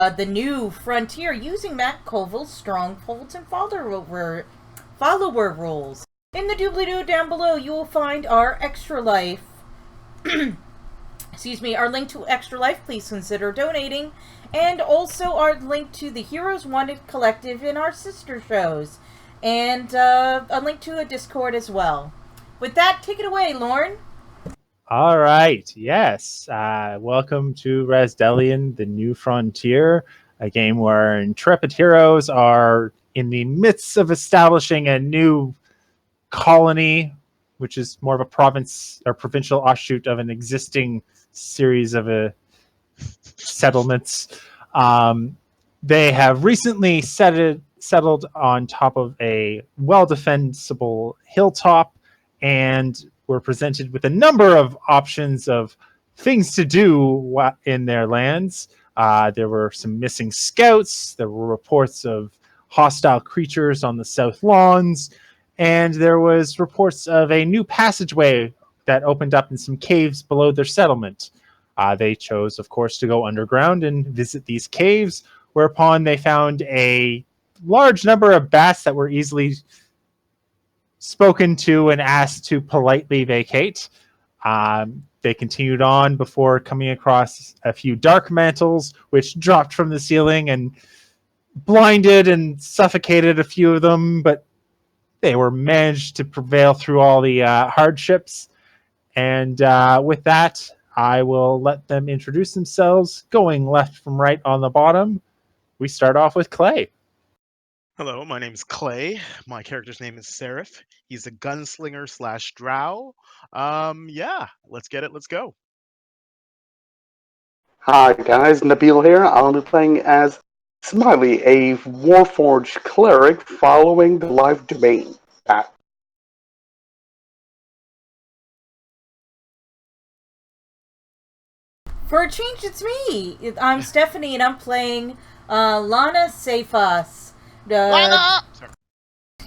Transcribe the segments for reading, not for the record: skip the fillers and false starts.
the new frontier using Matt Colville's Strongholds and follower rules. In the doobly-doo down below, you will find our Extra Life. Our link to Extra Life. Please consider donating. And also our link to the Heroes Wanted Collective in our sister shows. And a link to a Discord as well. With that, take it away, Lauren. All right. Yes. Welcome to Resdellon, the New Frontier, a game where intrepid heroes are in the midst of establishing a new colony, which is more of a province or provincial offshoot of an existing series of settlements. They have recently settled on top of a well-defensible hilltop, and were presented with a number of options of things to do in their lands. There were some missing scouts. There were reports of hostile creatures on the south lawns, and there was reports of a new passageway that opened up in some caves below their settlement. They chose, of course, to go underground and visit these caves, whereupon they found a large number of bats that were easily spoken to and asked to politely vacate. They continued on before coming across a few dark mantles, which dropped from the ceiling and blinded and suffocated a few of them, but they were managed to prevail through all the hardships. And with that, I will let them introduce themselves, going left from right on the bottom. We start off with Clay. Hello, my name is Clay. My character's name is Seraph. He's a gunslinger slash drow. Yeah, let's get it. Let's go. Hi guys, Nabil here. I'll be playing as Smiley, a Warforged cleric following the live domain. For a change, it's me. I'm Stephanie, and I'm playing Lana Safas. Lana!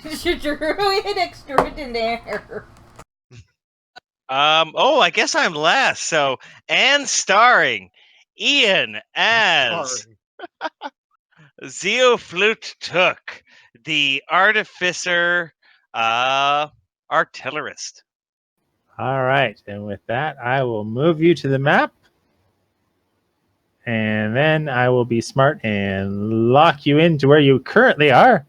Druid extraordinaire. I guess I'm last. So, and starring Ian as Zeoflute Took, the artificer, artillerist. All right. And with that, I will move you to the map. And then I will be smart and lock you into where you currently are.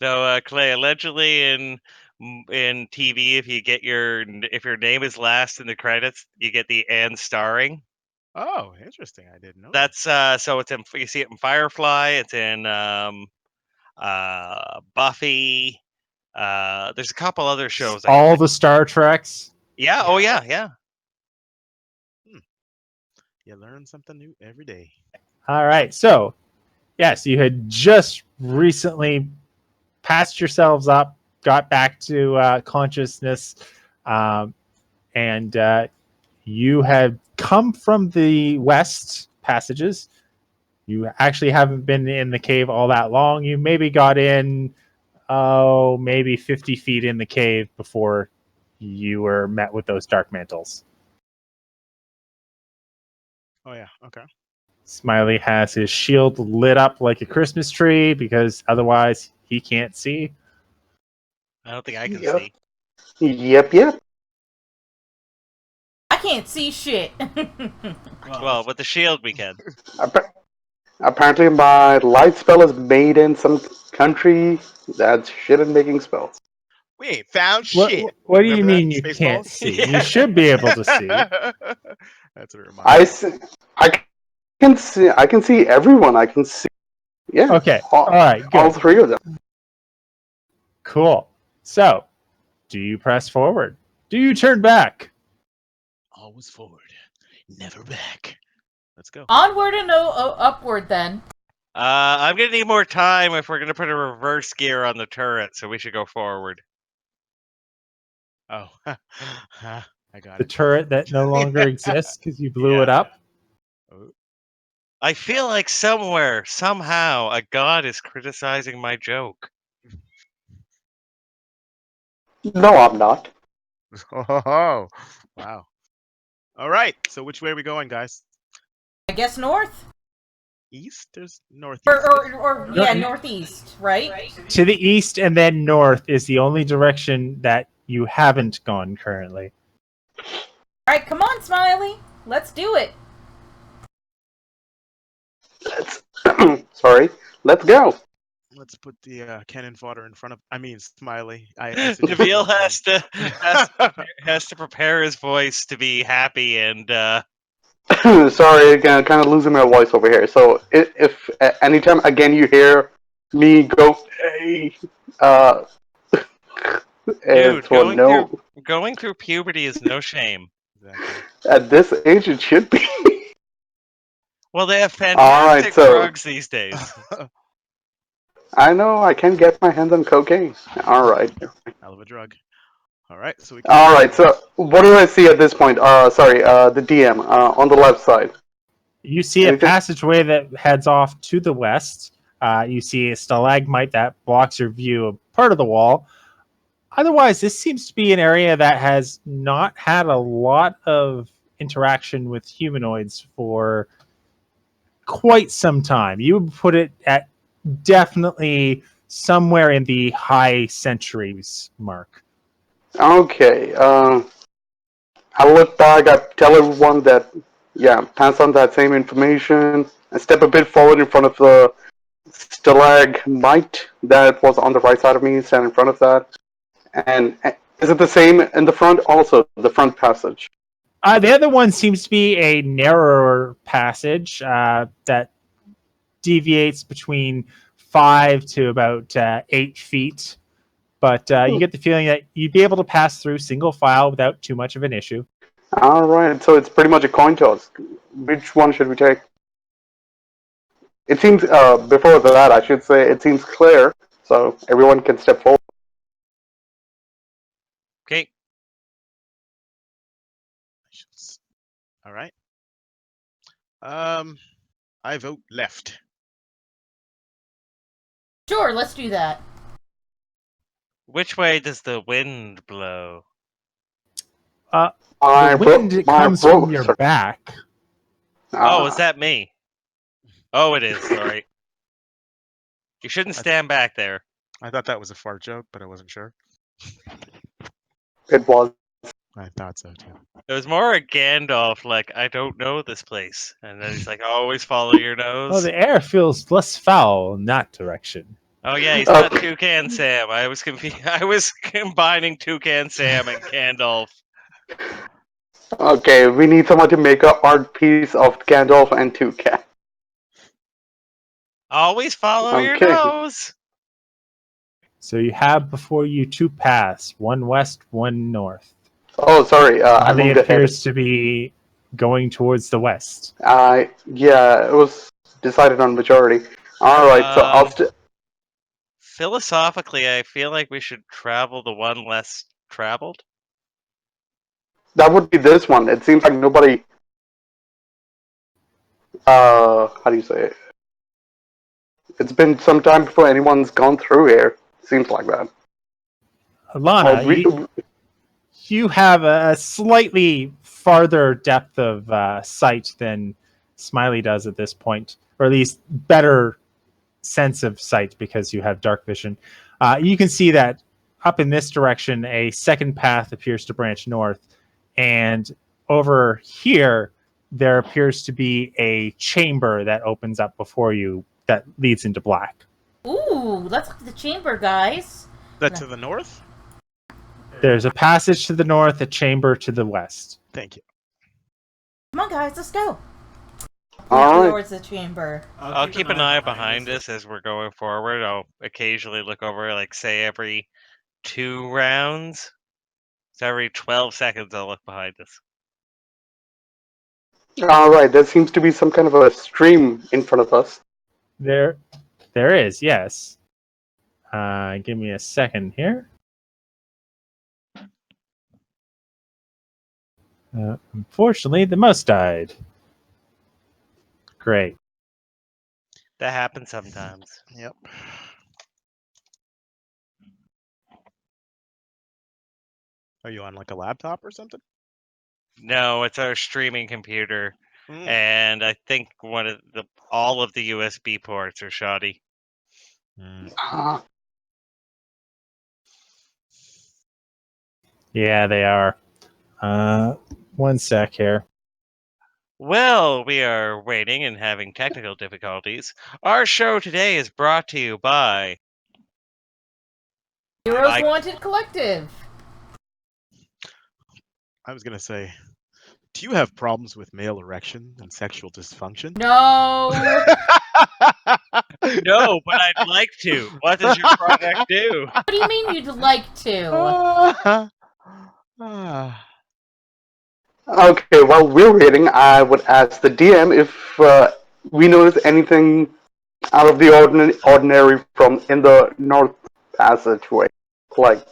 So, Clay, allegedly in TV, if your name is last in the credits, you get the and starring. Oh, interesting. I didn't know. That's so it's you see it in Firefly. It's in Buffy. There's a couple other shows. All the Star Treks. Yeah. Oh yeah. You learn something new every day. All right. So, yes, you had just recently passed yourselves up, got back to consciousness, and you have come from the west passages. You actually haven't been in the cave all that long. You maybe got in, maybe 50 feet in the cave before you were met with those dark mantles. Oh, yeah. Okay. Smiley has his shield lit up like a Christmas tree because otherwise he can't see. I don't think I can Yep. see. Yep. I can't see shit. Well, with the shield we can. Apparently my light spell is made in some country that's shit at making spells. We ain't found shit. What do you Remember that mean in you can't Spaceballs? see? Yeah. You should be able to see. That's what it reminds me. I can see everyone. I can see. Yeah. Okay. All right. Good. All three of them. Cool. So, do you press forward? Do you turn back? Always forward, never back. Let's go. Onward and upward, then. I'm gonna need more time if we're gonna put a reverse gear on the turret, so we should go forward. Oh, I got The it. turret that no longer exists because you blew it up? Oh. I feel like somewhere, somehow, a god is criticizing my joke. No, I'm not. Oh, wow. All right. So which way are we going, guys? I guess north. east? There's northeast. Or yeah, No. northeast, right? To the east and then north is the only direction that you haven't gone currently. Alright, come on, Smiley. Let's do it. Let's sorry. Let's go. Let's put the cannon fodder in front of. I mean, Smiley. I suggest Nabil both has to prepare his voice to be happy and Sorry, again, kind of losing my voice over here. So if anytime again you hear me go, hey, uh, dude, it's for no. going through puberty is no shame. exactly. At this age, it should be. Well, they have All right, fantastic so drugs these days. I know I can get my hands on cocaine. All right. Hell of a drug. All right, so we can. All right. So what do I see at this point? Sorry. The DM on the left side. You see a Anything? passageway that heads off to the west. You see a stalagmite that blocks your view of part of the wall. Otherwise, this seems to be an area that has not had a lot of interaction with humanoids for quite some time. You would put it at definitely somewhere in the high centuries mark. Okay. I look back. I tell everyone that yeah, pass on that same information and step a bit forward in front of the stalagmite that was on the right side of me, stand in front of that. And is it the same in the front? Also, the front passage. The other one seems to be a narrower passage that deviates between 5 to about 8 feet. But you get the feeling that you'd be able to pass through single file without too much of an issue. All right, so it's pretty much a coin toss. Which one should we take? It seems, before that, I should say, it seems clear, so everyone can step forward. Okay, All right. I vote left. Sure, let's do that. which way does the wind blow? The wind My comes from vote, your sorry. back. Oh, is that me? Oh, it is. Sorry. You shouldn't stand back there. I thought that was a fart joke, but I wasn't sure. It was. I thought so too. It was more a Gandalf, like, I don't know this place. And then he's like, always follow your Oh, nose. the air feels less foul in that direction. Oh, yeah, he's not Okay. Toucan Sam. I was I was combining Toucan Sam and Gandalf. Okay, we need someone to make an art piece of Gandalf and Toucan. Always follow your Okay. nose. So you have before you two paths, one west, one north. Oh, sorry, I Smiley moved ahead. appears to be going towards the west. Yeah, it was decided on majority. All right, so I'll Philosophically, I feel like we should travel the one less traveled. that would be this one. It seems like nobody. How do you say it? It's been some time before anyone's gone through here. Seems like that. Alana, you have a slightly farther depth of sight than Smiley does at this point, or at least better sense of sight because you have dark vision. You can see that up in this direction, a second path appears to branch north, and over here, there appears to be a chamber that opens up before you that leads into black. Ooh, let's look at the chamber, guys. Is that to the north? There's a passage to the north, a chamber to the west. Thank you. Come on, guys, let's go. All right. Towards the chamber. I'll keep an eye behind us as we're going forward. I'll occasionally look over, like, say, every 2 rounds. So every 12 seconds, I'll look behind us. All right. There seems to be some kind of a stream in front of us. There is, yes. Give me a second here. Unfortunately, the mouse died. Great. That happens sometimes. Yep. Are you on like a laptop or something? No, it's our streaming computer. and I think all of the USB ports are shoddy. Yeah, they are. One sec here. Well, we are waiting and having technical difficulties. Our show today is brought to you by Heroes Wanted Collective. I was gonna say, do you have problems with male erection and sexual dysfunction? No. No, but I'd like to. What does your product do? What do you mean you'd like to? Okay, while we're waiting, I would ask the DM if we notice anything out of the ordinary from in the North Passageway. Like,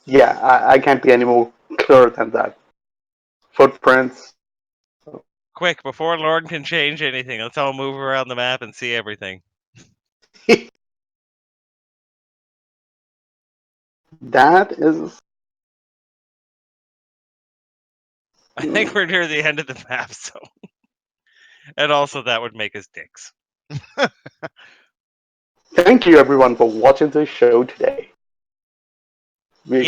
yeah, I can't be any more clear than that. Footprints. Quick, before Lord can change anything, let's all move around the map and see everything. That is. I think we're near the end of the map, so. And also, that would make us dicks. Thank you, everyone, for watching this show today. We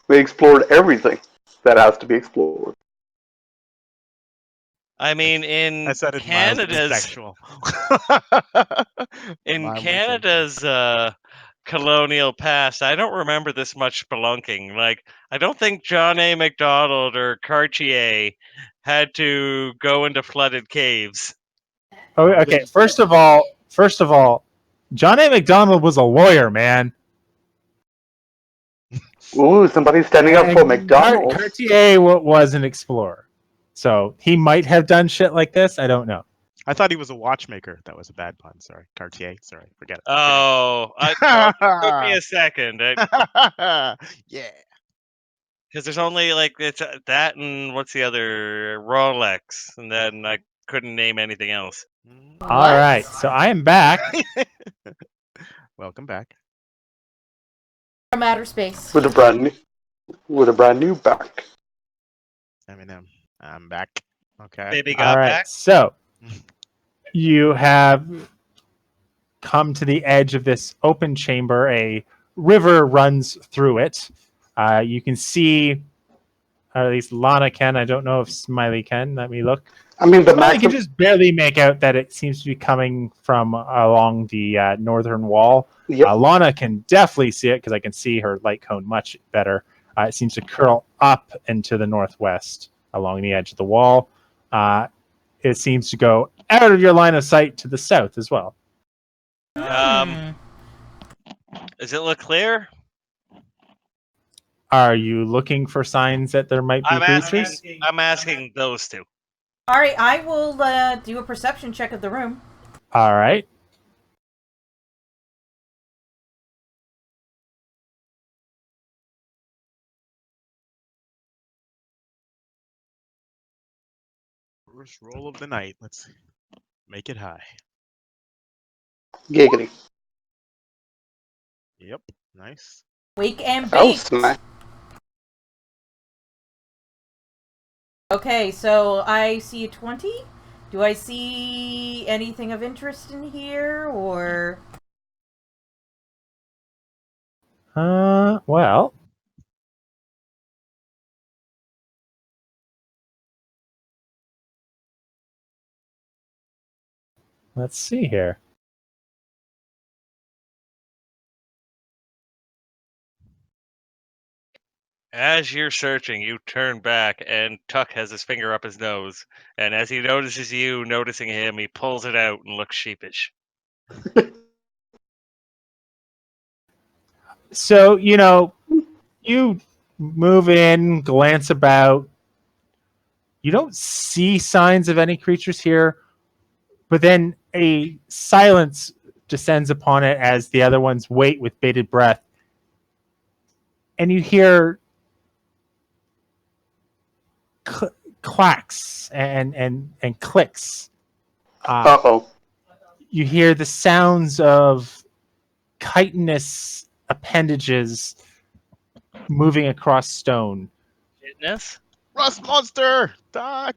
explored everything that has to be explored. I mean, I said it mildly sexual. in Canada's colonial past, I don't remember this much spelunking. Like, I don't think John A. MacDonald or Cartier had to go into flooded caves. Oh, okay. First of all, John A. MacDonald was a lawyer, man. Ooh, somebody's standing up for McDonald's. Cartier was an explorer, so he might have done shit like this. I don't know. I thought he was a watchmaker. That was a bad pun. Sorry, Cartier. Sorry, forget it. Oh, it took me a second. Yeah. Because there's only like it's that and what's the other Rolex, and then I couldn't name anything else. All right, so I am back. Welcome back. From outer space. With a brand new back. Eminem, I'm back. Okay. Baby got All right, back. so you have come to the edge of this open chamber. A river runs through it. You can see, or at least Lana can. I don't know if Smiley can. Let me look. I mean, I can just barely make out that it seems to be coming from along the northern wall. Yep. Lana can definitely see it because I can see her light cone much better. It seems to curl up into the northwest along the edge of the wall. It seems to go out of your line of sight to the south as well. Does it look clear? Are you looking for signs that there might be creatures? I'm asking those two. All right, I will do a perception check of the room. All right. First roll of the night. Let's make it high. Giggity. Yep. Nice. Wake and Oh, bake. smack. Okay, so I see a 20. Do I see anything of interest in here, or? Well. Let's see here. As you're searching, you turn back, and Tuck has his finger up his nose. And as he notices you noticing him, he pulls it out and looks sheepish. So, you move in, glance about. You don't see signs of any creatures here, but then a silence descends upon it as the other ones wait with bated breath. And you hear clacks and clicks. Uh-oh. You hear the sounds of chitinous appendages moving across stone. Witness. Rust monster! Die!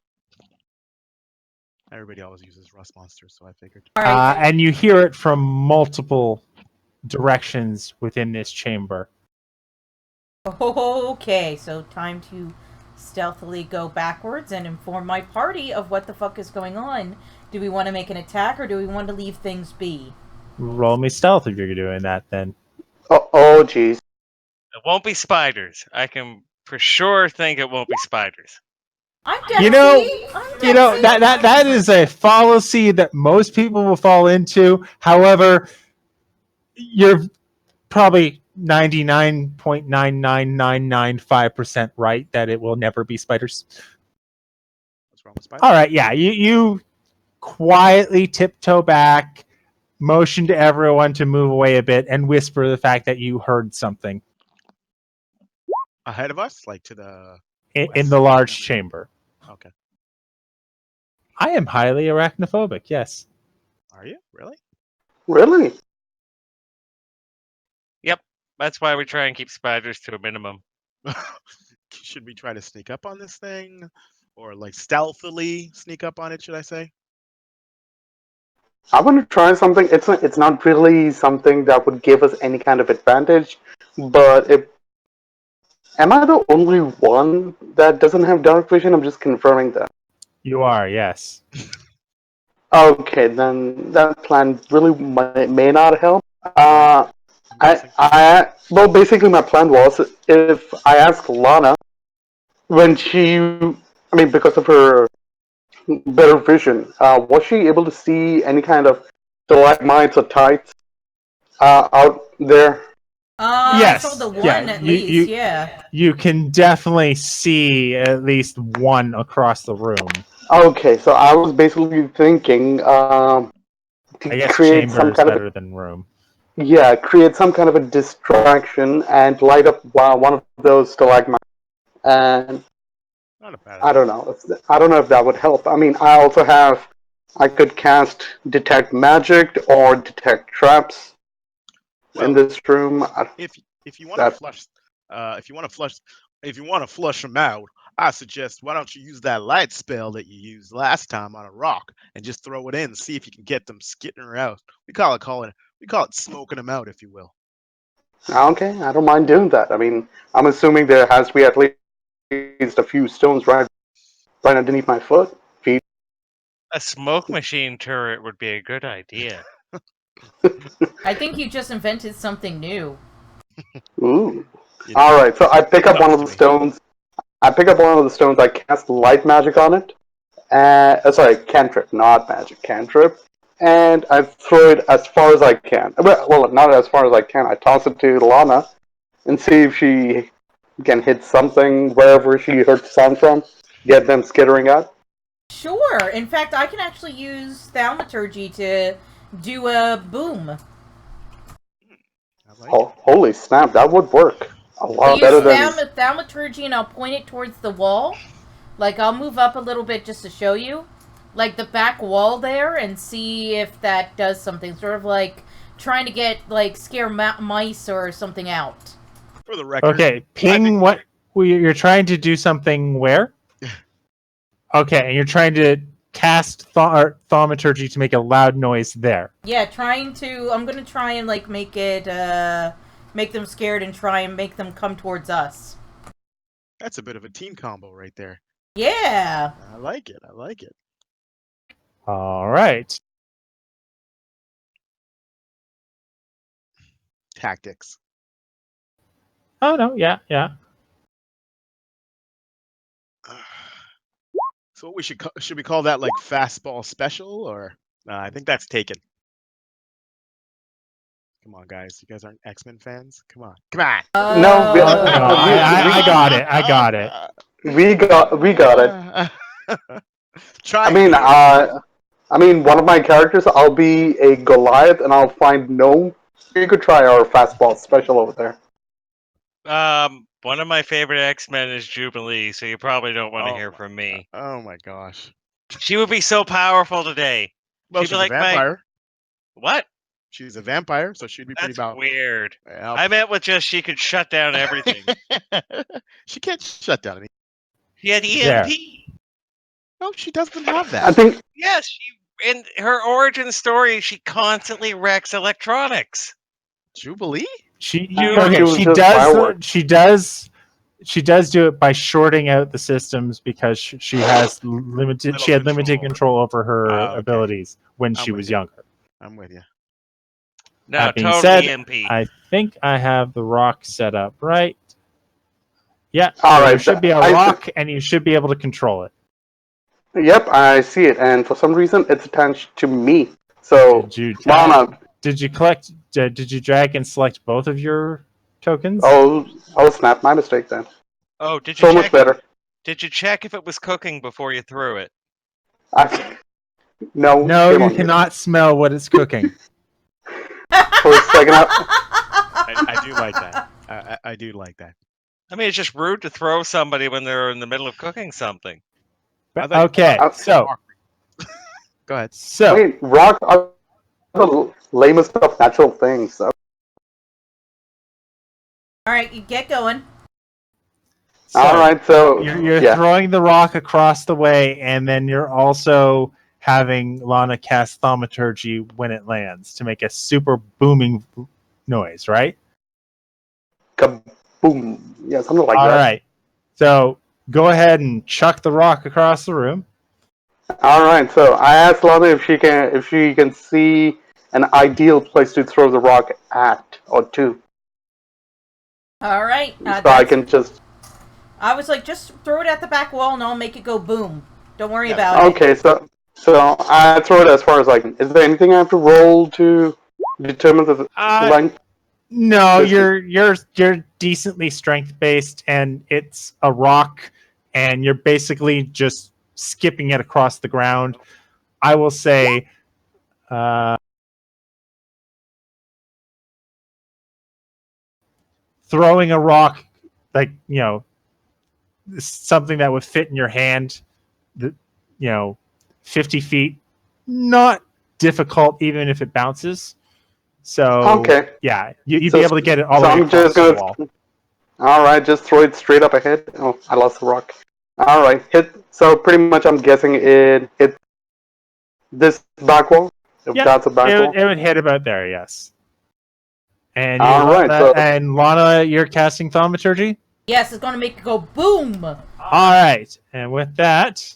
Everybody always uses rust monster, so I figured. All right. And you hear it from multiple directions within this chamber. Okay, so time to stealthily go backwards and inform my party of what the fuck is going on. Do we want to make an attack or do we want to leave things be? Roll me stealth if you're doing that, then. Oh, jeez. It won't be spiders. I can for sure think it won't be spiders. I'm You Dexy. know that is a fallacy that most people will fall into. However, you're probably 99.99995% right that it will never be spiders. What's wrong with spiders? All right, yeah, you quietly tiptoe back, motion to everyone to move away a bit, and whisper the fact that you heard something Ahead of us? Like to the in west? the large chamber. Okay. I am highly arachnophobic, yes. Are you? Really? Really? Yep. That's why we try and keep spiders to a minimum. Should we try to sneak up on this thing? Or like stealthily sneak up on it, should I say? I want to try something. It's not really something that would give us any kind of advantage, but am I the only one that doesn't have dark vision? I'm just confirming that. You are, yes. Okay, then that plan really may not help. I'm guessing. Well, basically, my plan was if I ask Lana when because of her better vision, was she able to see any kind of stalagmites or tights out there? Yes, I saw the one yeah, at you- least, you- yeah. You can definitely see at least one across the room. Okay, so I was basically thinking I to guess create some chamber is kind of better than room. create some kind of a distraction and light up one of those stalagmites. And Not a bad I idea. don't know. I don't know if that would help. I mean, I could cast detect magic or detect traps in Well, this room. if you want to That flush if you want to flush them out, I suggest why don't you use that light spell that you used last time on a rock and just throw it in and see if you can get them skittering out. We call it smoking them out, if you will. okay? I don't mind doing that. I mean, I'm assuming there has to be at least a few stones right underneath my feet. A smoke machine turret would be a good idea. I think you just invented something new. Ooh. You All know, right. So I pick up one of the stones. I cast light magic on it. Sorry, cantrip, not magic, cantrip. And I throw it as far as I can. Well, not as far as I can. I toss it to Lana and see if she can hit something wherever she heard the sound from. Get them skittering out. Sure. In fact, I can actually use thaumaturgy to do a boom. I like it. Holy snap, that would work. A I'll lot use better than. thaumaturgy and I'll point it towards the wall. Like, I'll move up a little bit just to show you. Like, the back wall there and see if that does something. Sort of like trying to get, like, scare mice or something out. For the record. Okay, ping what you're trying to do something where? Okay, and you're trying to cast thaumaturgy to make a loud noise there. Yeah, I'm gonna try and, like, make them scared and try and make them come towards us. That's a bit of a team combo right there. Yeah! I like it. I like it. All right. Tactics. Oh no, yeah. So what should we call that like fastball special or I think that's taken. Come on, guys. You guys aren't X-Men fans? Come on. Come on. No, I got it. I got it. we got it. Try I mean, me. one of my characters, I'll be a Goliath, and I'll find gnome. You could try our fastball special over there. One of my favorite X-Men is Jubilee, so you probably don't want to hear from me. Oh my gosh. She would be so powerful today. Well, She'd be she's like a vampire. What? She's a vampire, so she'd be pretty That's powerful. weird. Yeah, I meant with just she could shut down everything. she can't shut down anything. She had There. EMP. No, she doesn't have that. I think Yes, in her origin story, she constantly wrecks electronics. Jubilee? She Okay, okay. was She just does. fireworks. She does do it by shorting out the systems because she has limited. Little She had limited control. control over her Ah, okay. abilities when she with was you. younger. I'm with you. No, That being total said, EMP. I think I have the rock set up right. Yeah, All so there right, should be a I- rock, and you should be able to control it. Yep, I see it, and for some reason it's attached to me. So, Lana, Did you collect? Did you drag and select both of your tokens? oh snap, my mistake then. Oh, did you So check? much better. Did you check if it was cooking before you threw it? No, No, shame you on you. cannot smell what it's cooking. For a second, I do like that. I do like that. I mean, it's just rude to throw somebody when they're in the middle of cooking something. I thought you Okay, thought- so Go ahead. wait, rocks are the lamest of natural things. So. All right, you get going. All right, so you're yeah. throwing the rock across the way, and then you're also having Lana cast thaumaturgy when it lands to make a super booming noise, right? Kaboom. Yeah, something like All that. right. So go ahead and chuck the rock across the room. All right, so I asked Lana if she can see an ideal place to throw the rock at or to. All right. So I can just. I was like, just throw it at the back wall, and I'll make it go boom. Don't worry Yeah. about it. Okay, so I throw it as far as I can. Is there anything I have to roll to determine the length? No, Distance. you're decently strength based, and it's a rock, and you're basically just skipping it across the ground. I will say, throwing a rock, like something that would fit in your hand, the 50 feet, not difficult even if it bounces. So Okay. yeah, you'd So, be able to get it all so the way I'm just across the gonna. wall. All right, just throw it straight up ahead. Oh, I lost the rock. All right, hit. So pretty much, I'm guessing it hit this back wall. If Yeah, that's a back wall. it would hit about there, yes. And All right, so Lana, you're casting thaumaturgy. Yes, it's going to make it go boom. All right, and with that,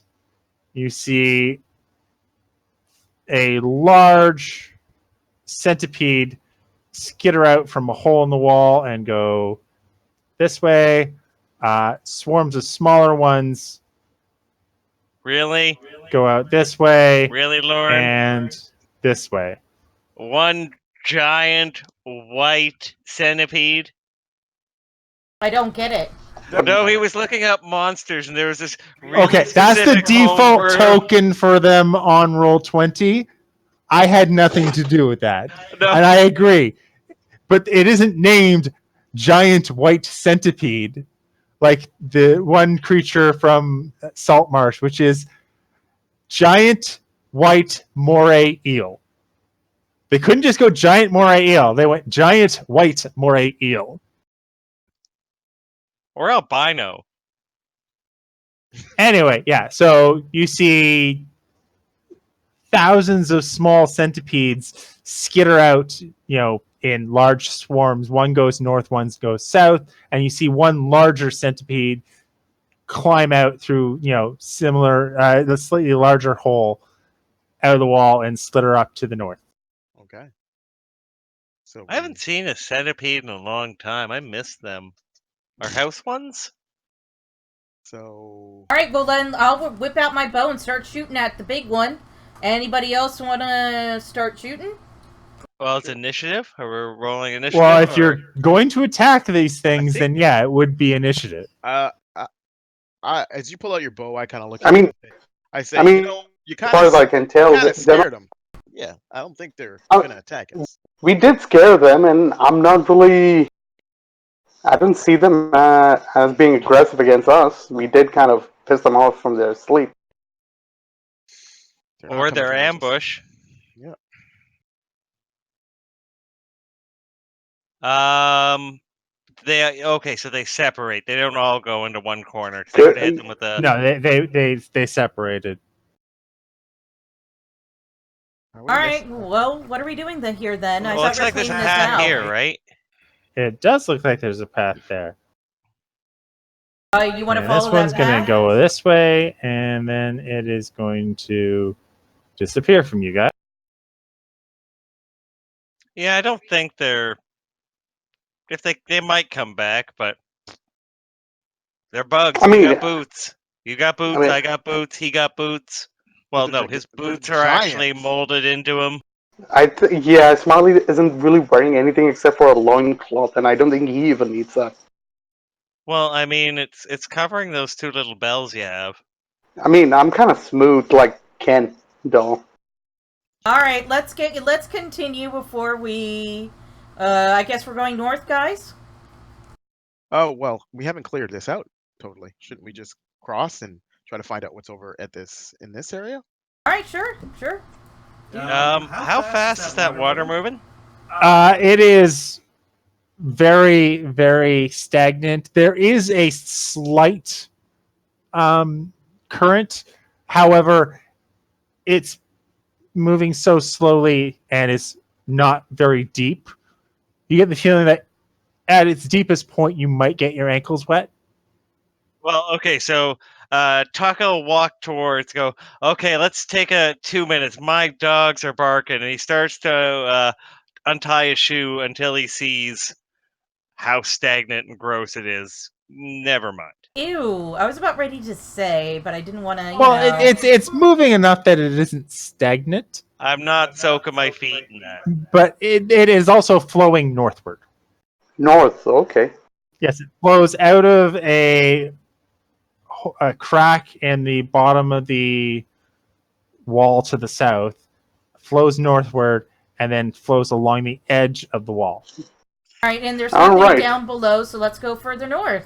you see a large centipede skitter out from a hole in the wall and go this way. Swarms of smaller ones Really? go out this way Really, Lauren? and this way. One giant white centipede? I don't get it. No, he was looking up monsters, and there was this really Okay, that's the specific default homebrew- token for them on Roll20. I had nothing to do with that. No. And I agree. But it isn't named giant white centipede like the one creature from Salt Marsh, which is giant white moray eel. They couldn't just go giant moray eel. They went giant white moray eel. Or albino. Anyway, yeah. So you see thousands of small centipedes skitter out, in large swarms. One goes north, one goes south, and you see one larger centipede climb out through, similar, the slightly larger hole out of the wall and slither up to the north. Okay. So I haven't seen a centipede in a long time. I miss them. Are house ones? So All right, well then I'll whip out my bow and start shooting at the big one. Anybody else want to start shooting? Well, it's initiative. Are we rolling initiative? Well, if you're going to attack these things, then yeah, it would be initiative. as you pull out your bow, I kind of look. I mean, I say, you as far as I can tell, kind of scared them. Yeah, I don't think they're gonna attack us. we did scare them, and I'm not really. I didn't see them as being aggressive against us. We did kind of piss them off from their sleep. Or their ambush. Yeah. So they separate. They don't all go into one corner. 'Cause they would hit them with a. No, they separated. I All would've right. guessed- Well, what are we doing here then? I Well, thought looks we were like there's a cleaning this path out. here, right? It does look like there's a path there. You want to And follow this one's that going to path? go this way, and then it is going to disappear from you guys. Yeah, I don't think they're. If they might come back, but they're bugs. I We mean, got boots. You got boots. mean- I got boots. He got boots. But Well, they're no, his they're boots are actually giants. molded into him. yeah, Smiley isn't really wearing anything except for a loincloth, and I don't think he even needs that. Well, I mean, it's covering those two little bells you have. I mean, I'm kind of smooth like Ken, though. All right. Let's continue before we. I guess we're going north, guys. Oh well, we haven't cleared this out totally. Shouldn't we just cross and try to find out what's over at in this area? All right. Sure. Sure. How fast is that water moving? It is very, very stagnant. There is a slight current. However, it's moving so slowly and is not very deep. You get the feeling that at its deepest point, you might get your ankles wet. Well, okay, so Taco will walk towards, go, okay, let's take 2 minutes. My dogs are barking. And he starts to untie his shoe until he sees how stagnant and gross it is. Never mind. Ew. I was about ready to say, but I didn't want to. Well, it's moving enough that it isn't stagnant, I'm not soaking my feet in that. but it is also flowing northward. North, okay. Yes, it flows out of a crack in the bottom of the wall to the south, flows northward, and then flows along the edge of the wall. All right, and there's All nothing right. down below, so let's go further north.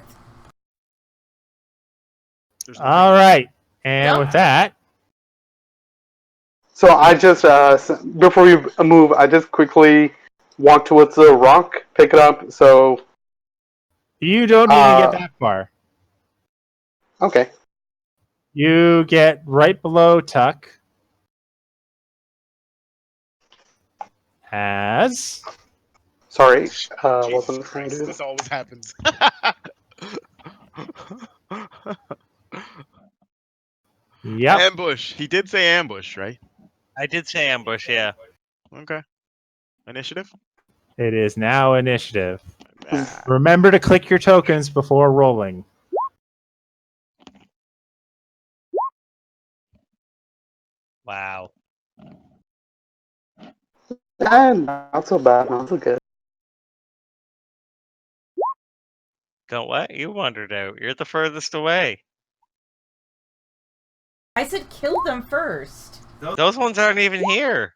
There's nothing. All right, and Yep. with that, So I just, before you move, I just quickly walk towards the rock, pick it up, so... you don't need to get that far. Okay. You get right below Tuck. As Sorry, Jesus wasn't trying Christ, to... this always happens. yep, Ambush. He did say ambush, right? I did say ambush, yeah. Okay. Initiative. it is now initiative. Ah, Remember to click your tokens before rolling. Wow. not so bad, not so good. Don't let you wandered out. You're the furthest away. I said kill them first. Those ones aren't even here.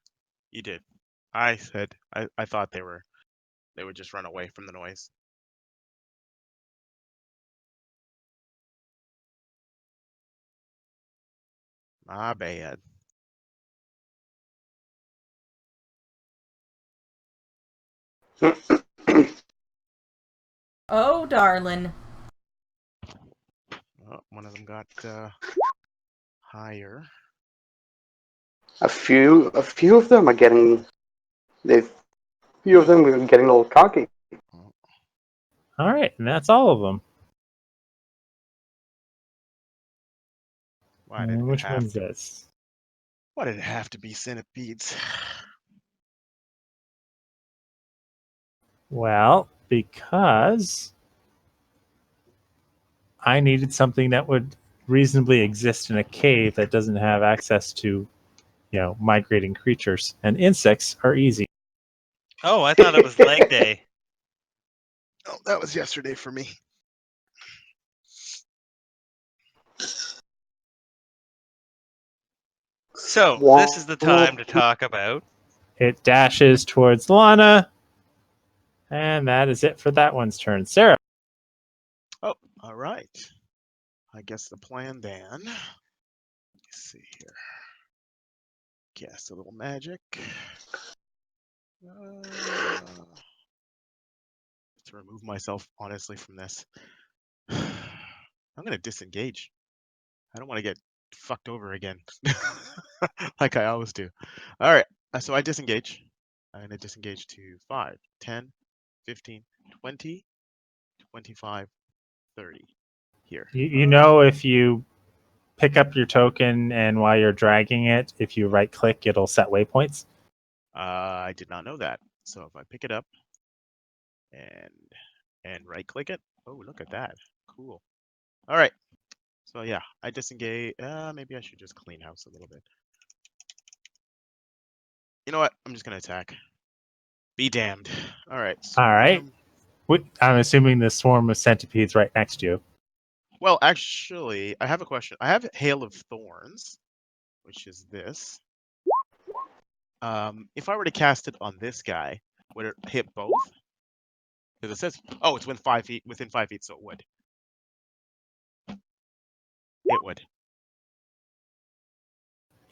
you did. I said I thought they would just run away from the noise. My bad. Oh, darling. Oh, one of them got higher. A few of them are getting... A few of them are getting a little cocky. All right, and that's all of them. Why did And it which have one's to, this? Why did it have to be centipedes? Well, because I needed something that would reasonably exist in a cave that doesn't have access to, migrating creatures. And insects are easy. Oh, I thought it was leg day. Oh, that was yesterday for me. So, this is the time to talk about. It dashes towards Lana, and that is it for that one's turn. Sarah. Oh, all right. I guess the plan then. Let's see here. Cast a little magic. to remove myself, honestly, from this. I'm gonna disengage. I don't want to get fucked over again, like I always do. All right, so I disengage. I'm gonna disengage to 5, 10, 15, 20, 25, 30. Here. You know, if you pick up your token and while you're dragging it, if you right click, it'll set waypoints. I did not know that. So if I pick it up and right click it, oh look at that, cool. All right, so yeah, I disengage. Maybe I should just clean house a little bit. You know what? I'm just gonna attack. Be damned. All right. All right. I'm assuming the swarm of centipedes right next to you. Well, actually, I have a question. I have Hail of Thorns, which is this. If I were to cast it on this guy, would it hit both? Because it says, oh, it's within 5 feet. Within 5 feet, so it would. It would.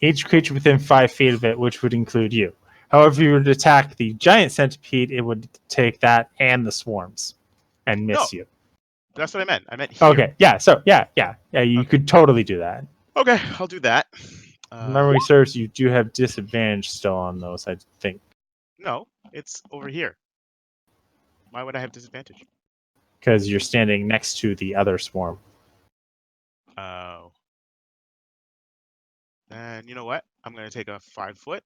Each creature within 5 feet of it, which would include you. However, if you were to attack the giant centipede, it would take that and the swarms and miss you. That's what I meant. I meant here. Okay, yeah, so yeah, you Okay. could totally do that. Okay, I'll do that. Memory serves, you do have disadvantage still on those, I think. No, it's over here. Why would I have disadvantage? Because you're standing next to the other swarm. Oh. And you know what? I'm going to take a 5 foot.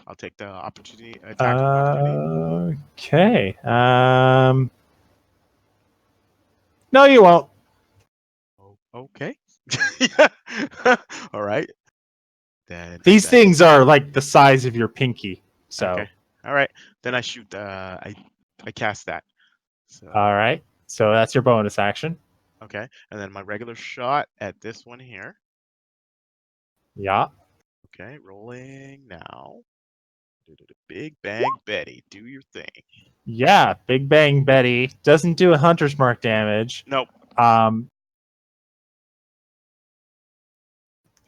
I'll take the opportunity, tactical opportunity. Okay. No, you won't. Oh, okay. All right. Then These things are like the size of your pinky. So. Okay. All right. Then I shoot. I cast that. So. All right. So that's your bonus action. Okay. And then my regular shot at this one here. Yeah. Okay. Rolling now. Big Bang Betty, do your thing. Yeah, Big Bang Betty doesn't do a hunter's mark damage. Nope.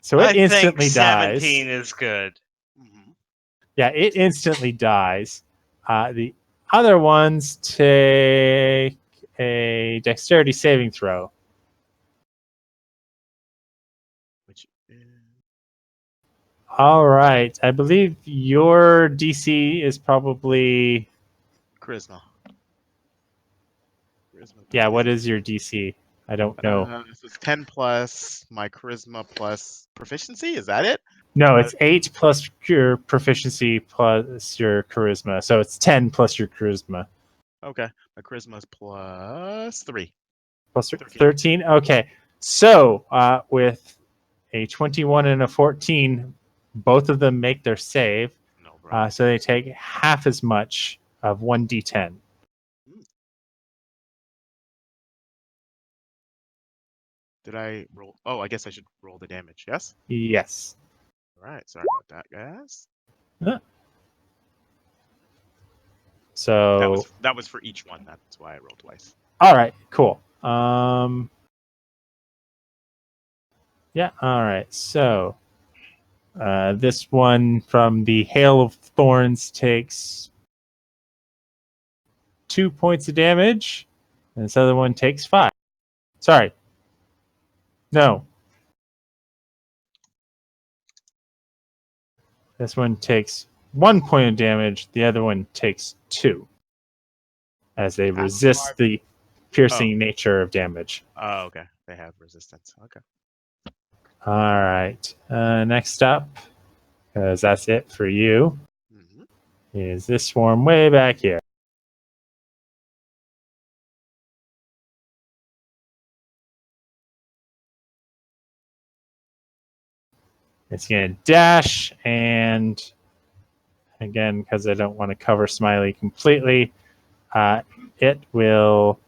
So it instantly think dies. 17 is good. Mm-hmm. Yeah, it instantly dies. The other ones take a dexterity saving throw. Which is... All right. I believe your DC is probably... Charisma. Yeah, what is your DC? I don't know. So it's 10 plus my charisma plus proficiency. Is that it? No, it's 8 plus your proficiency plus your charisma. So it's 10 plus your charisma. Okay. My charisma is plus 3. Plus 13? Okay. So with a 21 and a 14, both of them make their save. No problem. So they take half as much of 1d10. Did I roll? Oh, I guess I should roll the damage. Yes? Yes. All right. Sorry about that, guys. So that was for each one. That's why I rolled twice. All right, cool. Yeah, all right. So this one from the Hail of Thorns takes 2 points of damage, and this other one takes 5. Sorry. No. This one takes 1 point of damage. The other one takes 2. As they resist the piercing nature of damage. Oh, okay. They have resistance. Okay. All right. Next up, because that's it for you, is this swarm way back here. It's going to dash, and again, because I don't want to cover Smiley completely, it will...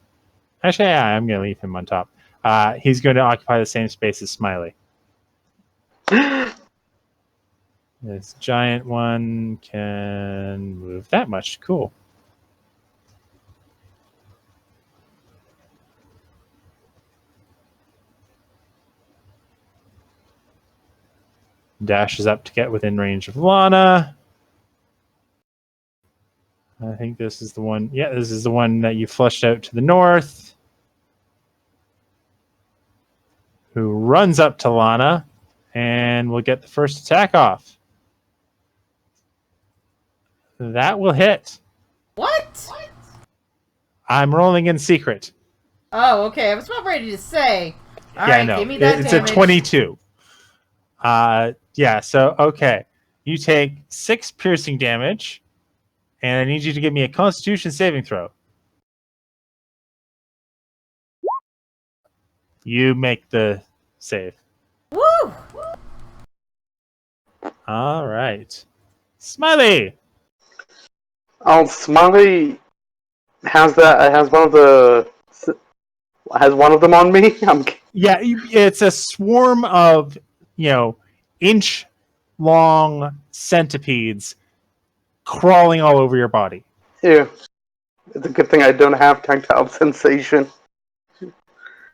Actually, yeah, I'm going to leave him on top. He's going to occupy the same space as Smiley. This giant one can move that much. Cool. Dashes up to get within range of Lana. I think this is the one. Yeah, this is the one that you flushed out to the north. Who runs up to Lana and will get the first attack off. That will hit. What? I'm rolling in secret. Oh, okay. I was about ready to say. All Yeah, right, no. give me that It's damage. a 22. Yeah, so, okay. You take 6 piercing damage, and I need you to give me a Constitution saving throw. You make the save. Woo! All right. Smiley! Oh, Smiley has one of them on me. Yeah, it's a swarm of, inch-long centipedes crawling all over your body. Yeah, it's a good thing I don't have tactile sensation.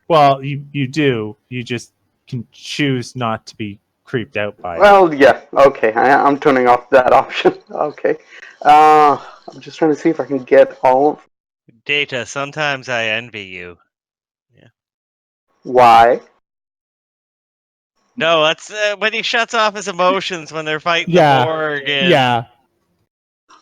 Well, you do. You just can choose not to be creeped out by it. Well, yeah, okay. I'm turning off that option. Okay. I'm just trying to see if I can get all. Data, sometimes I envy you. Why? No, that's when he shuts off his emotions when they're fighting Yeah, the Borg. And Yeah.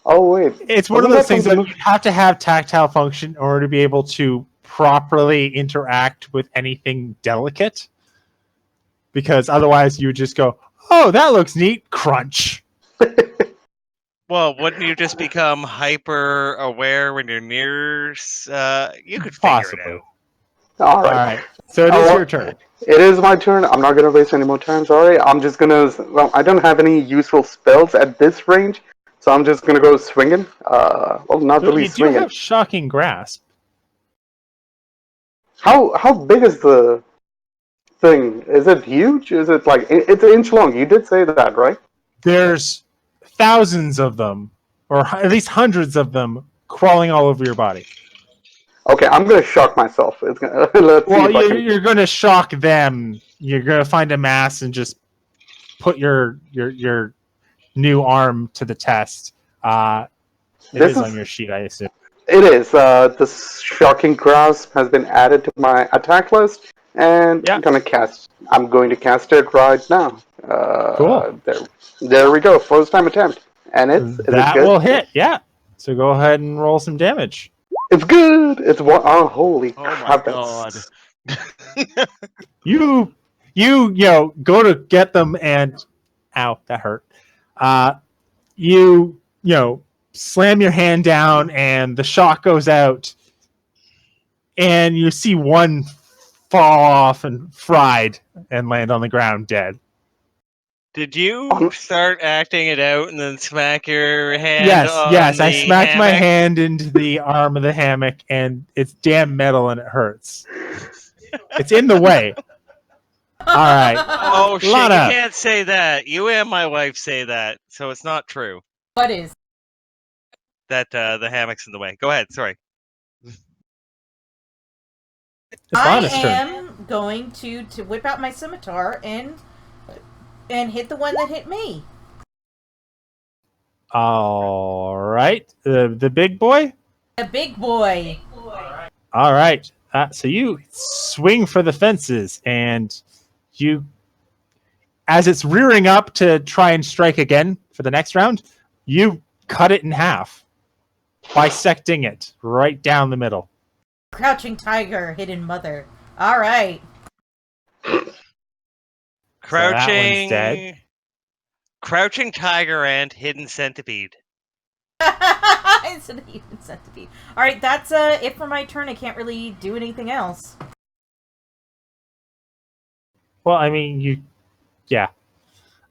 Oh wait, It's one of wasn't those that things that something you have to have tactile function in order to be able to properly interact with anything delicate. Because otherwise you would just go, oh, that looks neat, crunch. well, wouldn't you just become hyper aware when you're near? You could figure Possibly. it out. All All right. right. So it is Oh, your turn. It is my turn. I'm not gonna waste any more time. Sorry. I'm just gonna. Well, I don't have any useful spells at this range, so I'm just gonna go swinging. Well, not But really you do swinging. have shocking grasp. How big is the thing? Is it huge? Is it like it's an inch long? You did say that, right? There's thousands of them, or at least hundreds of them, crawling all over your body. Okay, I'm gonna shock myself. It's gonna, let's see Well, if I can. you're going to shock them. You're going to find a mass and just put your new arm to the test. It This is on is. your sheet, I assume. It is. The shocking grasp has been added to my attack list, and Yeah. I'm going to cast it right now. Cool. There we go. First time attempt, and is it That good? will hit. Yeah. So go ahead and roll some damage. It's good. It's what? Oh, holy Oh my crap! god. You go to get them and ow, that hurt. You slam your hand down and the shock goes out and you see one fall off and fried and land on the ground dead. Did you start acting it out and then smack your hand Yes, on yes. the I smacked my hammock? hand into the arm of the hammock and it's damn metal and it hurts. It's in the way. All right. Oh shit! Lana. You can't say that. You and my wife say that, so it's not true. What is? That the hammock's in the way. Go ahead. Sorry. It's I Lana's turn. am going to whip out my scimitar and hit the one that hit me. All right. The big boy? The big boy. All right. So you swing for the fences and you, as it's rearing up to try and strike again for the next round, you cut it in half, bisecting it right down the middle. Crouching tiger, hidden mother. All right. Crouching. dead. Crouching tiger and hidden centipede. It's an even centipede. All right, that's it for my turn. I can't really do anything else. Well, I mean, yeah.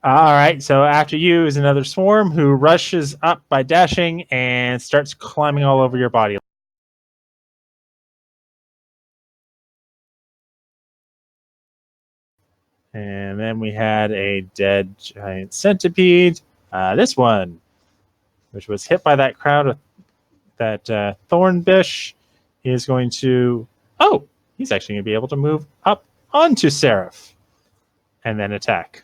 All right, so after you is another swarm who rushes up by dashing and starts climbing all over your body. And then we had a dead giant centipede. This one, which was hit by that crowd of that thorn bush, is going to... Oh, he's actually going to be able to move up onto Seraph and then attack.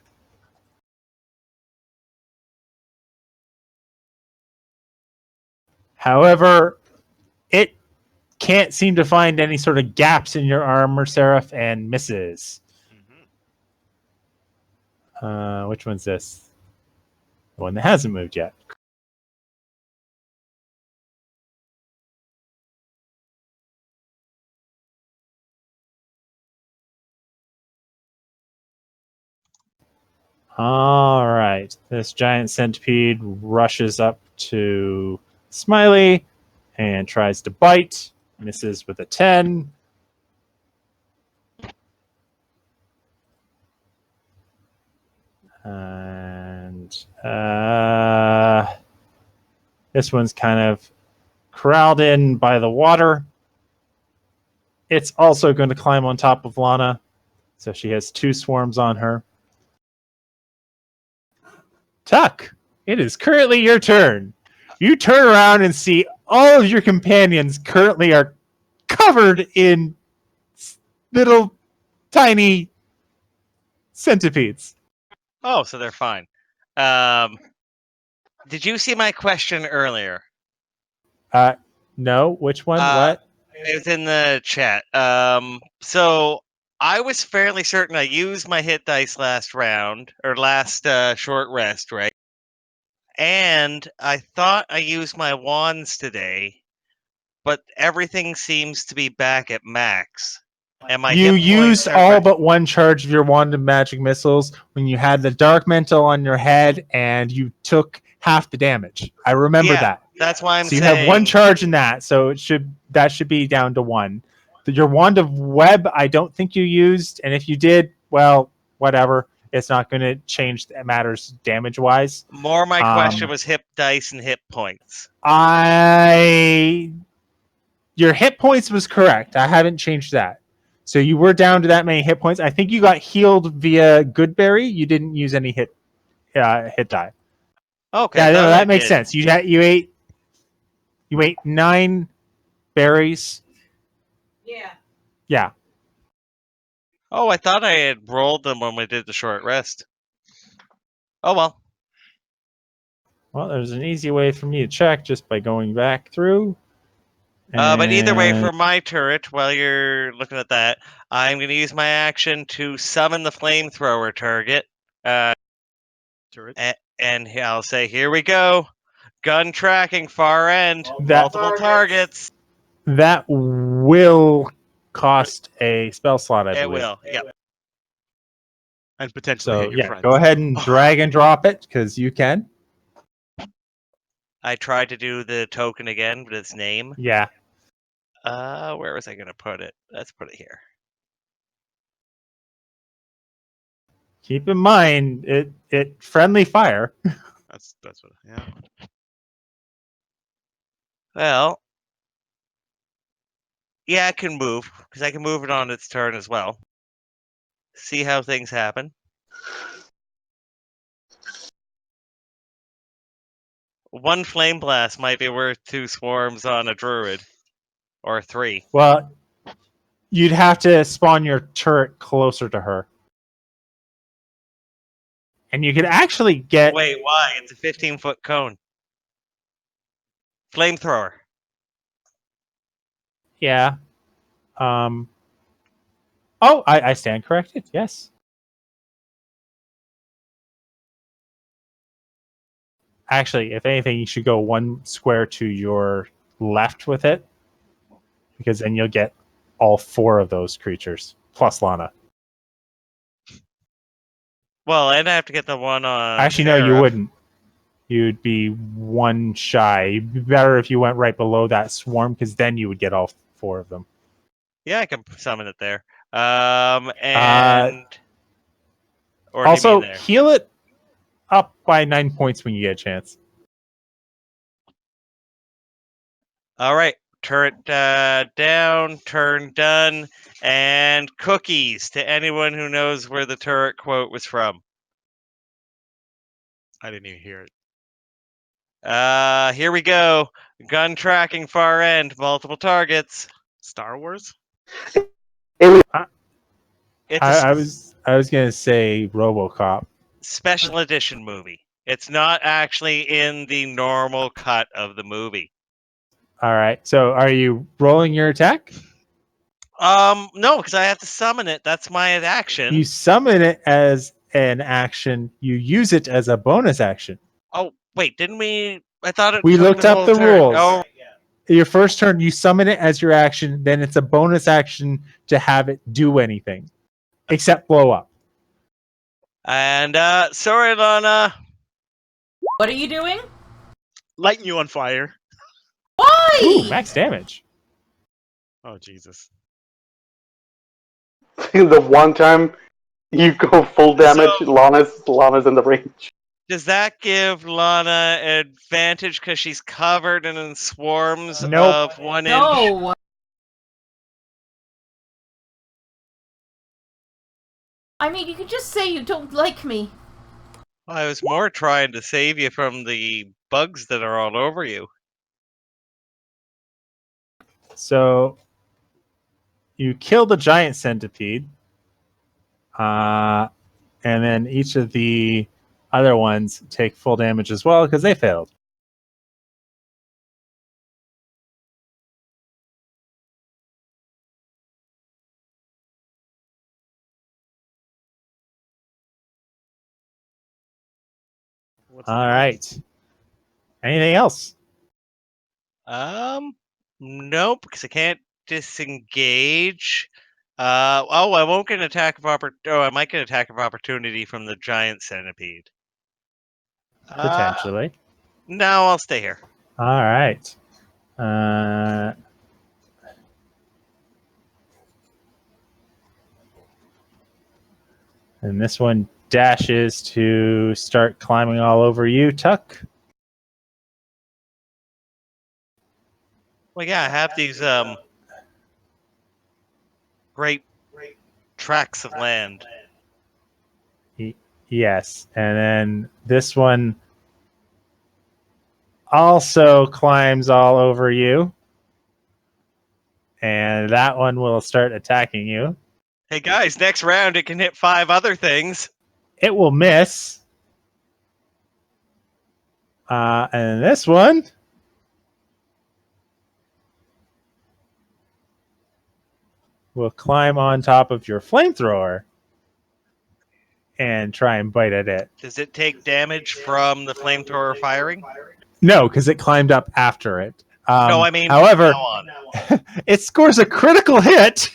However, it can't seem to find any sort of gaps in your armor, Seraph, and misses. Which one's this? The one that hasn't moved yet. All right. This giant centipede rushes up to Smiley and tries to bite. Misses with a 10. And this one's kind of corralled in by the water. It's also going to climb on top of Lana. So she has 2 swarms on her. Tuck, it is currently your turn. You turn around and see all of your companions currently are covered in little tiny centipedes. Oh, so they're fine. Did you see my question earlier? No, which one? What? It was in the chat. So I was fairly certain I used my hit dice last round or last short rest, right? And I thought I used my wands today, but everything seems to be back at max. And my You hit points used are all back. but one charge of your wand of magic missiles when you had the dark mental on your head and you took half the damage. I remember Yeah, that. That's why I'm So you saying have one charge in that, so that should be down to 1. Your wand of web, I don't think you used, and if you did, well, whatever. It's not going to change matters damage wise. more my question was hit dice and hit points. Your hit points was correct. I haven't changed that. So you were down to that many hit points. I think you got healed via Goodberry. You didn't use any hit die. Okay, Yeah, I no, thought I that makes did. sense. You ate 9 berries. Yeah. Yeah. Oh, I thought I had rolled them when we did the short rest. Oh well. Well, there's an easy way for me to check just by going back through. But either way, And for my turret, while you're looking at that, I'm going to use my action to summon the flamethrower target. Turret. And I'll say, here we go. Gun tracking, far end, multiple targets. that will cost a spell slot, I It believe. will, yep. And potentially So hit your yeah, friends. go ahead and drag and drop it because you can. I tried to do the token again, but its name. Yeah. Where was I going to put it? Let's put it here. Keep in mind, it friendly fire. That's what. Yeah. Well, yeah, it can move because I can move it on its turn as well. See how things happen. One flame blast might be worth 2 swarms on a druid, or 3. Well, you'd have to spawn your turret closer to her, and you could actually get. Wait, why? It's a 15-foot cone. Flamethrower. Yeah. Oh, I stand corrected. Yes. Actually, if anything, you should go 1 square to your left with it, because then you'll get all 4 of those creatures plus Lana. Well, I'd have to get the one on. Actually, no, you Seraph. wouldn't. You'd be 1 shy. It'd be better if you went right below that swarm, because then you would get all 4 of them. Yeah, I can summon it there. And or Also, there. heal it up by 9 points when you get a chance. All right, turret down, turn done, and cookies to anyone who knows where the turret quote was from. I didn't even hear it. Here we go. Gun tracking, far end, multiple targets. Star Wars. It's I a was gonna say RoboCop. special edition movie. It's not actually in the normal cut of the movie. All right. So are you rolling your attack? No, because I have to summon it. That's my action. You summon it as an action. You use it as a bonus action. Oh, wait, didn't we? I thought it. We took looked the up whole the turn. rules. Oh, Your first turn, you summon it as your action. Then it's a bonus action to have it do anything, except blow up. and sorry, Lana. What are you doing? Lighting you on fire. Why? Ooh, max damage. Oh Jesus. The one time you go full damage, So- Lana's in the range. Does that give Lana advantage because she's covered in swarms Nope. of 1 inch? No. I mean, you could just say you don't like me. I was more trying to save you from the bugs that are all over you. So you kill the giant centipede, and then each of the other ones take full damage as well because they failed. What's All right. Anything else? Nope, because I can't disengage. I won't get an attack of I might get an attack of opportunity from the giant centipede. Potentially. No, I'll stay here. All right. And this one dashes to start climbing all over you, Tuck. Well, yeah, I have these great tracts of land. Yes. And then this one also climbs all over you. And that one will start attacking you. Hey guys, next round it can hit 5 other things. It will miss. And this one will climb on top of your flamethrower and try and bite at it. Does it take damage from the flamethrower firing? No, because it climbed up after it. No, I mean, however, from now on. it scores a critical hit,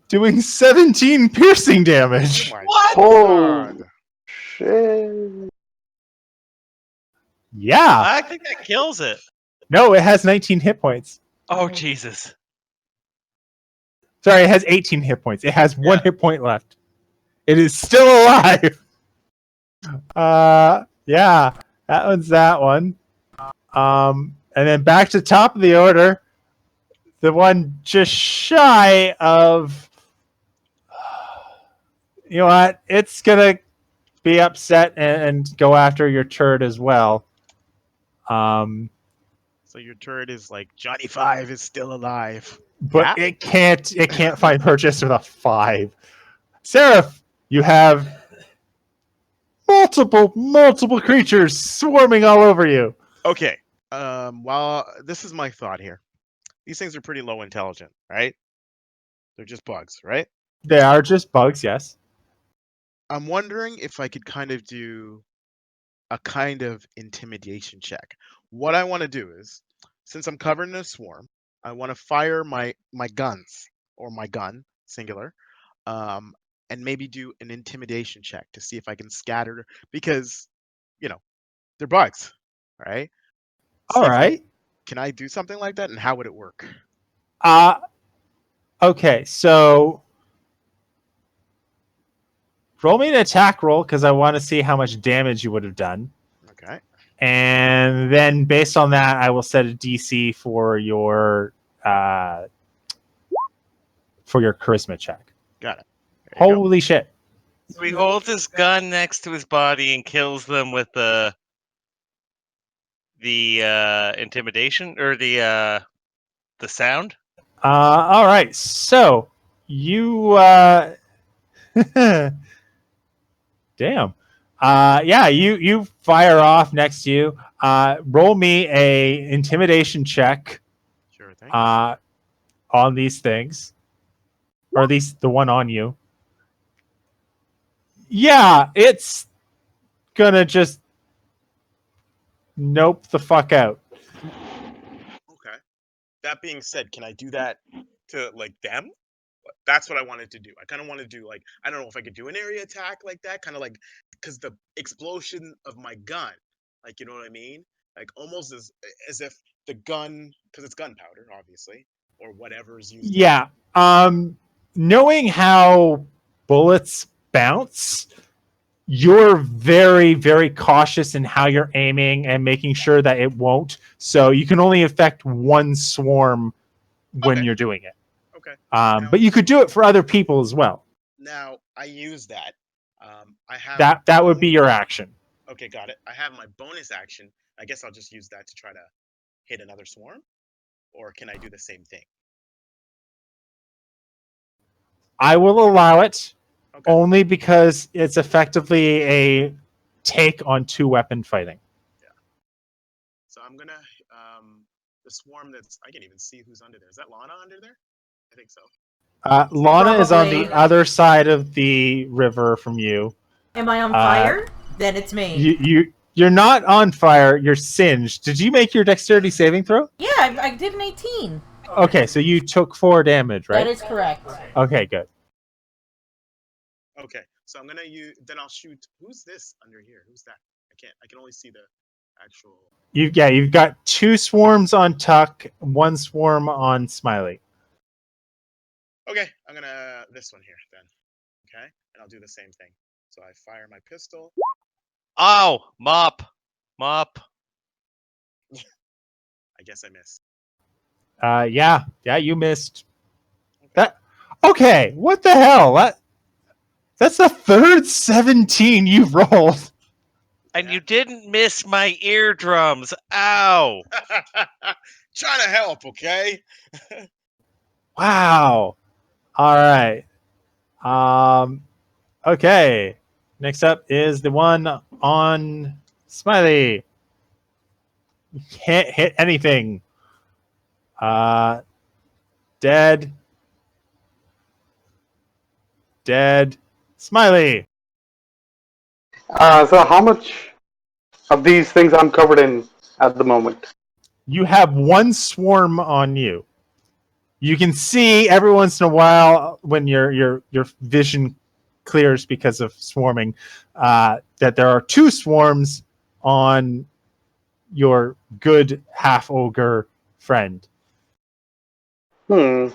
doing 17 piercing damage. Oh my What? God. Shit. Yeah. I think that kills it. No, it has 19 hit points. Oh, Jesus. Sorry, it has 18 hit points. It has one Yeah. hit point left. It is still alive. Yeah, that one's that one. And then back to top of the order, the one just shy of. You know what? It's gonna be upset and go after your turret as well. So your turret is like Johnny Five is still alive. But Yeah? it can't find purchase with a 5. Seraph, you have multiple creatures swarming all over you. Okay. Well, this is my thought here. These things are pretty low intelligent, right? They're just bugs, right? They are just bugs, yes. I'm wondering if I could kind of do a kind of intimidation check. What I want to do is, since I'm covered in a swarm, I want to fire my guns or my gun singular, and maybe do an intimidation check to see if I can scatter because, you know, they're bugs, right? See All if right. can I do something like that, and how would it work? Okay, so roll me an attack roll because I want to see how much damage you would have done. Okay. And then based on that, I will set a DC for your charisma check. Got it. There you go. Holy shit. So he holds his gun next to his body and kills them with the intimidation or the sound. All right. So you damn. Yeah, you fire off next to you. Roll me a intimidation check Sure thing. on these things, or at least the one on you. Yeah, it's gonna just nope the fuck out. Okay. That being said, can I do that to like them? That's what I wanted to do. I kind of want to do like I don't know if I could do an area attack like that, kind of like because the explosion of my gun, like you know what I mean, like almost as if the gun, because it's gunpowder, obviously, or whatever is used. Yeah. Knowing how bullets bounce, you're very, very cautious in how you're aiming and making sure that it won't. So you can only affect one swarm when Okay. you're doing it. Okay. But you could do it for other people as well. Now I use that. I have That would be your action. Okay, got it. I have my bonus action. I guess I'll just use that to try to hit another swarm, or can I do the same thing? I will allow it Okay. only because it's effectively a take on 2-weapon fighting. So I'm gonna the swarm that's I can even see who's under there. Is that Lana under there? I think so. Lana is on Probably. the other side of the river from you. Am I on fire? Then it's me. You're not on fire. You're singed. Did you make your dexterity saving throw? Yeah, I did an 18. Okay, so you took 4 damage, right? That is correct. Okay, good. Okay, so I'm gonna use. Then I'll shoot. Who's this under here? Who's that? I can't. I can only see the actual. You've got 2 swarms on Tuck, 1 swarm on Smiley. Okay, I'm gonna this one here then. Okay, and I'll do the same thing. So I fire my pistol. Oh, mop. I guess I missed. Yeah, you missed. Okay. That okay? What the hell? That's the third 17 you've rolled. And you didn't miss my eardrums. Ow. Trying to help, okay? Wow. All right. Okay. Next up is the one on Smiley. You can't hit anything. Dead. Smiley. So how much of these things I'm covered in at the moment? You have 1 swarm on you. You can see every once in a while when your vision clears because of swarming that there are 2 swarms on your good half ogre friend. All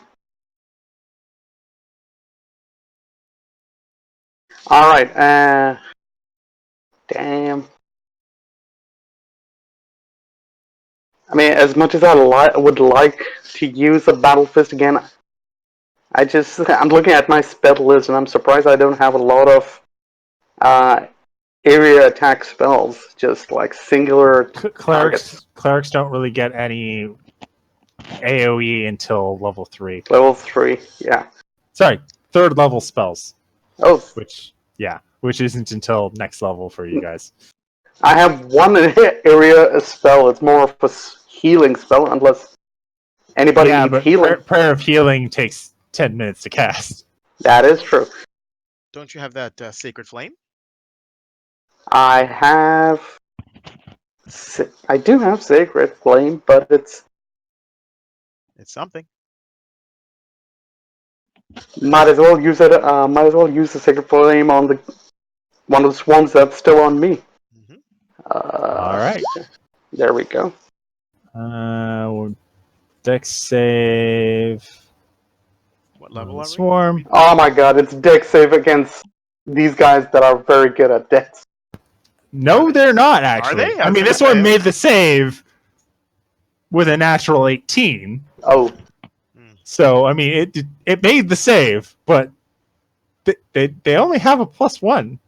right. Damn. I mean, as much as I would like to use a battle fist again, I'm looking at my spell list and I'm surprised I don't have a lot of area attack spells, just like singular targets. Clerics don't really get any AoE until level 3. Level 3, yeah. Sorry, 3rd level spells. Oh, Which isn't until next level for you guys. I have 1 area spell. It's more of a healing spell, unless anybody needs healing. Prayer of Healing takes 10 minutes to cast. That is true. Don't you have that sacred flame? I do have Sacred Flame, but It's something. might as well use it. Might as well use the Sacred Flame on the one of the swarms that's still on me. Mm-hmm. All right. There we go. Dex save. What level are we? Swarm. Oh my god, it's Dex save against these guys that are very good at Dex. No, they're not actually. Are they? I mean, this one made the save with a natural 18. Oh. So I mean, it made the save, but they only have a +1.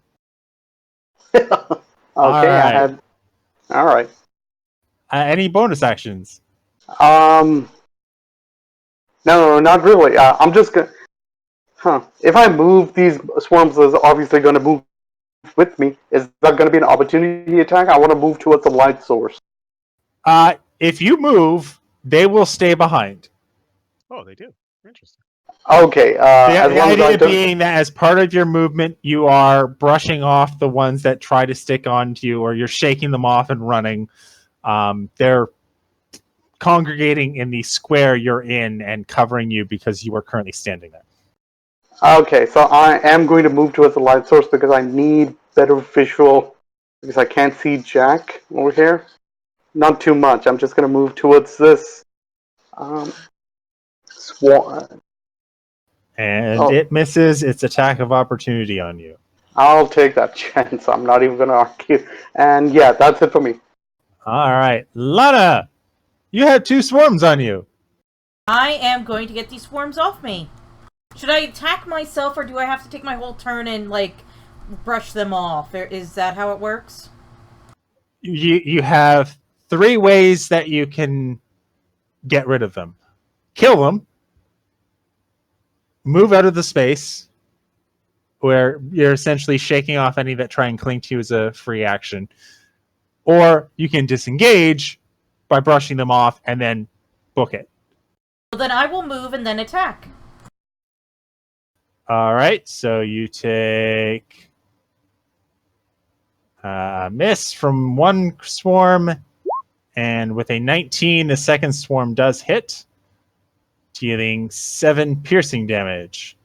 Okay, right. I had. All right. Any bonus actions? No, not really. I'm just gonna. If I move, these swarms is obviously going to move with me. Is that going to be an opportunity attack? I want to move towards the light source. If you move, they will stay behind. Oh, they do. Interesting. Okay. The As long as I idea don't. being that as part of your movement, you are brushing off the ones that try to stick onto you, or you're shaking them off and running. They're congregating in the square you're in and covering you because you are currently standing there. Okay, so I am going to move towards the light source because I need better visual. Because I can't see Jack over here. Not too much. I'm just going to move towards this. Swan. And it misses its attack of opportunity on you. I'll take that chance. I'm not even going to argue. And yeah, that's it for me. All right. Lana, you have 2 swarms on you. I am going to get these swarms off me. Should I attack myself, or do I have to take my whole turn and, like, brush them off? Is that how it works? You have 3 ways that you can get rid of them. Kill them. Move out of the space, where you're essentially shaking off any that try and cling to you as a free action. Or you can disengage by brushing them off and then book it. Well, then I will move and then attack. All right, so you take a miss from one swarm, and with a 19, the second swarm does hit, dealing 7 piercing damage.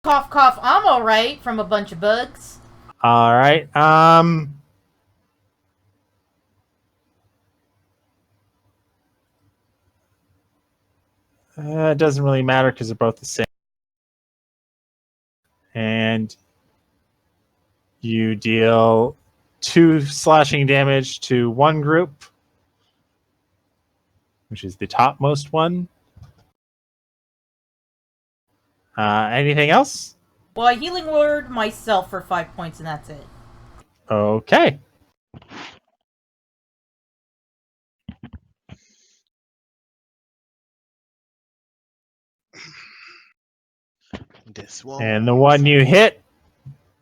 Cough, cough, I'm alright from a bunch of bugs. All right. It doesn't really matter because they're both the same. And you deal 2 slashing damage to one group, which is the topmost one. Anything else? Well, I healing word myself for 5 points, and that's it. Okay. This one. And the one you hit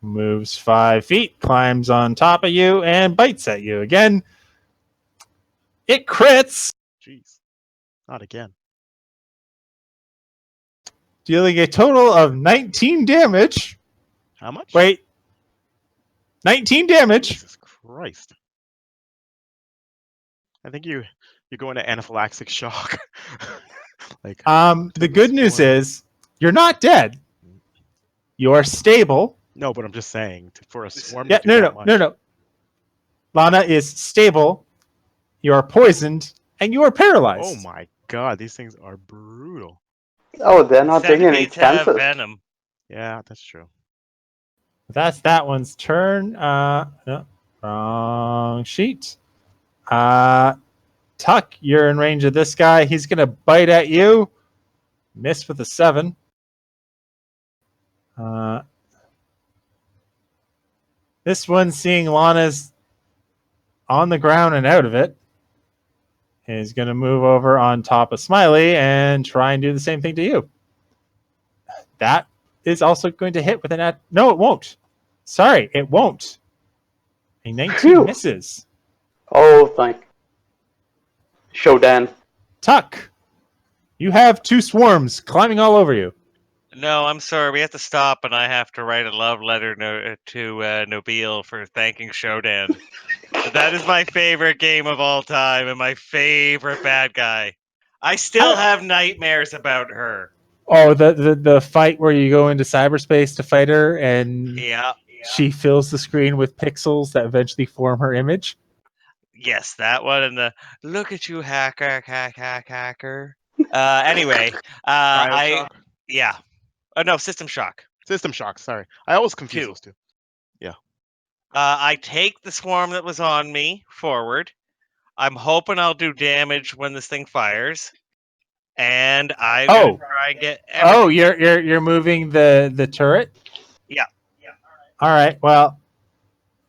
moves 5 feet, climbs on top of you, and bites at you again. It crits, Jeez. Not again. dealing a total of 19 damage. How much? Wait. 19 damage. Jesus Christ. I think you're going to anaphylactic shock. Like The good news is you're not dead. You're stable. no, but I'm just saying for a swarm. Yeah, to do that much. no. Lana is stable. You are poisoned, and you are paralyzed. Oh my god, these things are brutal. Oh, they're not taking any Centipedes have chances. venom. Yeah, that's true. That's that one's turn. No, wrong sheet. Tuck, you're in range of this guy. He's gonna bite at you. Miss with a 7. This one, seeing Lana's on the ground and out of it, is going to move over on top of Smiley and try and do the same thing to you. That is also going to hit with an... No, it won't. Sorry, it won't. A 19 Phew. misses. Oh, thank Shodan. Tuck, you have 2 swarms climbing all over you. No, I'm sorry. We have to stop, and I have to write a love letter to Nobile for thanking Shodan. That is my favorite game of all time, and my favorite bad guy. I still have nightmares about her. Oh, the fight where you go into cyberspace to fight her, and Yeah. she fills the screen with pixels that eventually form her image. Yes, that one, and the look at you, hacker. Anyway, Bioshock? yeah. Oh no, System Shock. System Shock, sorry. I always confuse 2. those two. Yeah. I take the swarm that was on me forward. I'm hoping I'll do damage when this thing fires, and I'm gonna try and get. Oh, you're moving the turret? Yeah. All right. Well,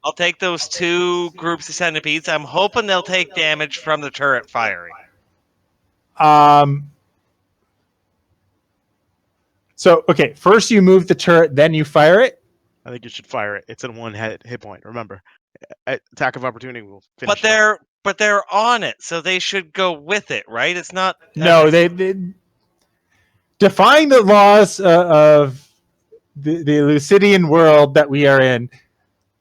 I'll take those 2 groups of centipedes. I'm hoping they'll take damage from the turret firing. So, okay, first you move the turret, then you fire it? I think you should fire it. It's in one hit point. Remember, attack of opportunity will finish. But they're on it, so they should go with it, right? It's not. No, they defying the laws of the Lucidian world that we are in.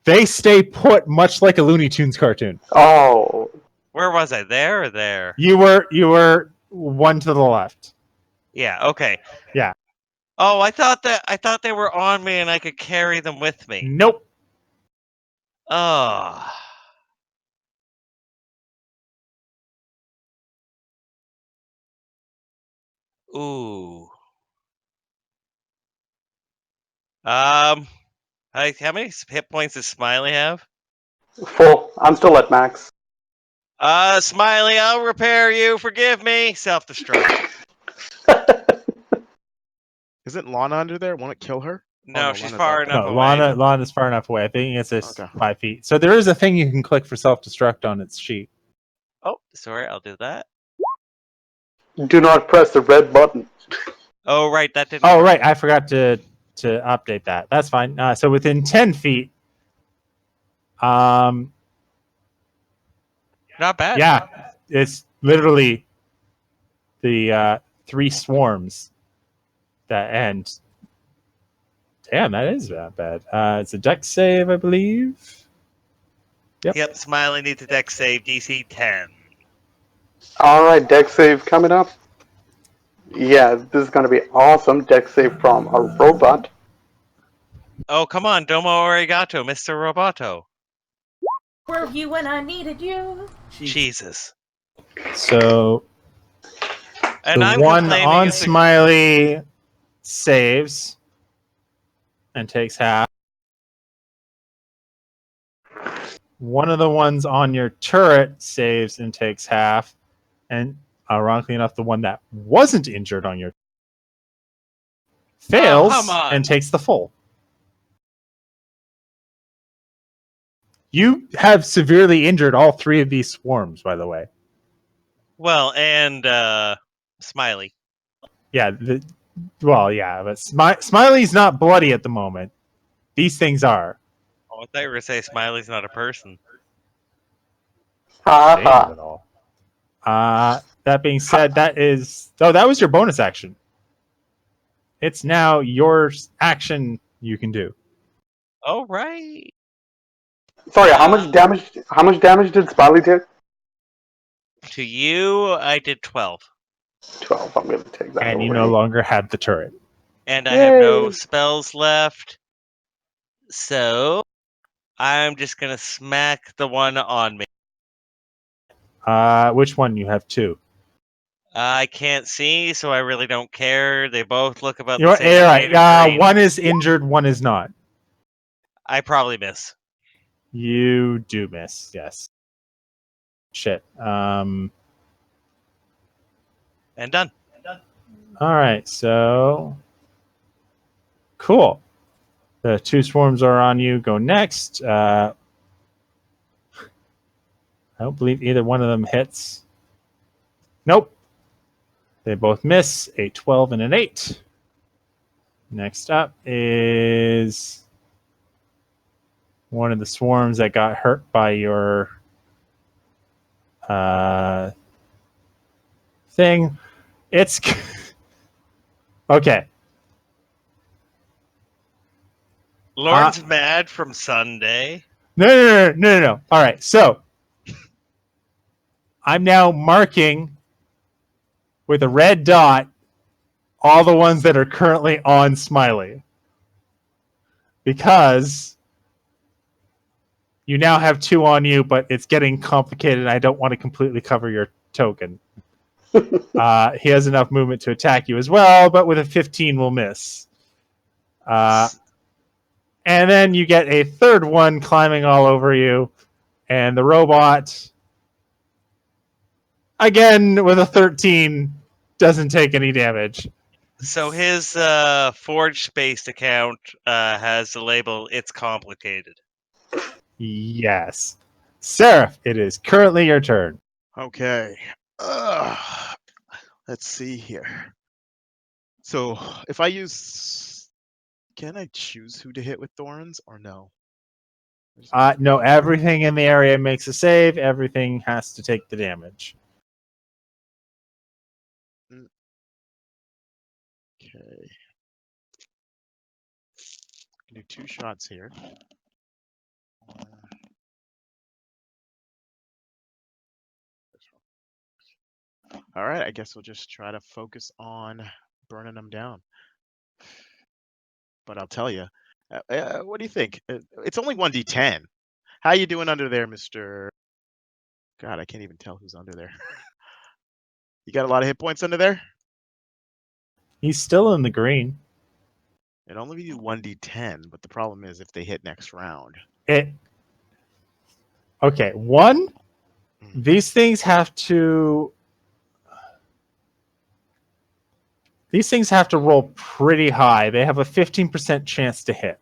They stay put, much like a Looney Tunes cartoon. Oh, Where was I? There or there? You were one to the left. Yeah. Okay. Yeah. Oh, I thought they were on me and I could carry them with me. Nope. Oh. Ooh. How many hit points does Smiley have? full. I'm still at max. Smiley, I'll repair you. Forgive me. Self-destruct. Isn't Lana under there? Want to kill her? No, no, she's Lana's far out there. enough No, away. Lana's far enough away. I think it's just Okay. 5 feet. So there is a thing you can click for self-destruct on its sheet. Oh, sorry, I'll do that. Do not press the red button. Oh, right, that didn't Oh, work. right. I forgot to update that. That's fine. So within 10 feet, Not bad. yeah, it's literally the 3 swarms that end. Damn, that is that bad. It's a dex save, I believe. Yep, Smiley needs a dex save, DC 10. All right, deck save coming up. Yeah, this is gonna be awesome. Deck save from a robot. Oh, come on, Domo Arigato, Mr. Roboto. Were you when I needed you? Jesus. So And the I'm one complaining on it's a- Smiley saves and takes half. One of the ones on your turret saves and takes half. And ironically enough, the one that wasn't injured on your fails come on. and takes the full. You have severely injured all 3 of these swarms, by the way. Well, and Smiley. Yeah, but Smiley's not bloody at the moment. These things are. Oh, I thought you were going to say Smiley's not a person. Ha Shame ha. of it all. That being said, that was your bonus action. It's now your action you can do. Oh, right. Sorry, how much damage? How much damage did Smiley take? To you, I did 12. 12. I'm gonna take that. And you over. no longer have the turret. And I have no Yay. spells left. So, I'm just going to smack the one on me. Which one? You have 2. I can't see, so I really don't care. They both look about You the know what? same. Right. shade of green. One is injured, one is not. I probably miss. You do miss, yes. Shit. And done. All right, so cool. The 2 swarms are on you. Go next. I don't believe either one of them hits. Nope. They both miss. A 12 and an 8. Next up is one of the swarms that got hurt by your thing. It's okay. Lord's mad from Sunday. No. All right, so I'm now marking with a red dot all the ones that are currently on Smiley. Because you now have 2 on you, but it's getting complicated. I don't want to completely cover your token. He has enough movement to attack you as well, but with a 15 will miss. And then you get a third one climbing all over you. And the robot, again, with a 13, doesn't take any damage. So his Forge-based account has the label, "It's complicated." Yes. Seraph, it is currently your turn. Okay. Let's see here. So if I use Can I choose who to hit with thorns or no? No, everything in the area makes a save. Everything has to take the damage. Okay. Do 2 shots here. All right, I guess we'll just try to focus on burning them down. But I'll tell you, what do you think? It's only 1d10. How you doing under there, Mr. God, I can't even tell who's under there. You got a lot of hit points under there? He's still in the green. It only be 1d10, but the problem is if they hit next round. Okay, one. These things have to. These things have to roll pretty high. They have a 15% chance to hit.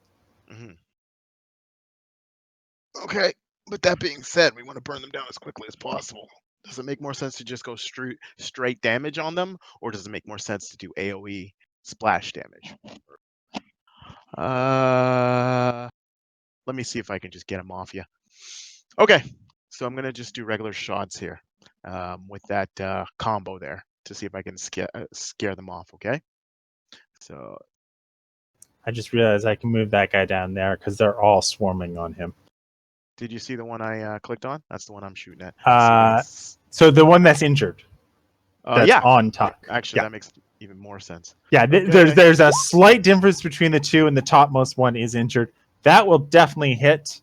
Okay, but that being said, we want to burn them down as quickly as possible. Does it make more sense to just go straight damage on them, or does it make more sense to do AoE splash damage? Let me see if I can just get them off you. Okay, so I'm gonna just do regular shots here with that combo there to see if I can scare them off. Okay, so I just realized I can move that guy down there because they're all swarming on him. did you see the one I clicked on? That's the one I'm shooting at. So the one that's injured. That's yeah, on Tuck. Actually, yeah. That makes even more sense. Yeah, Okay. there's a slight difference between the two, and the topmost one is injured. That will definitely hit.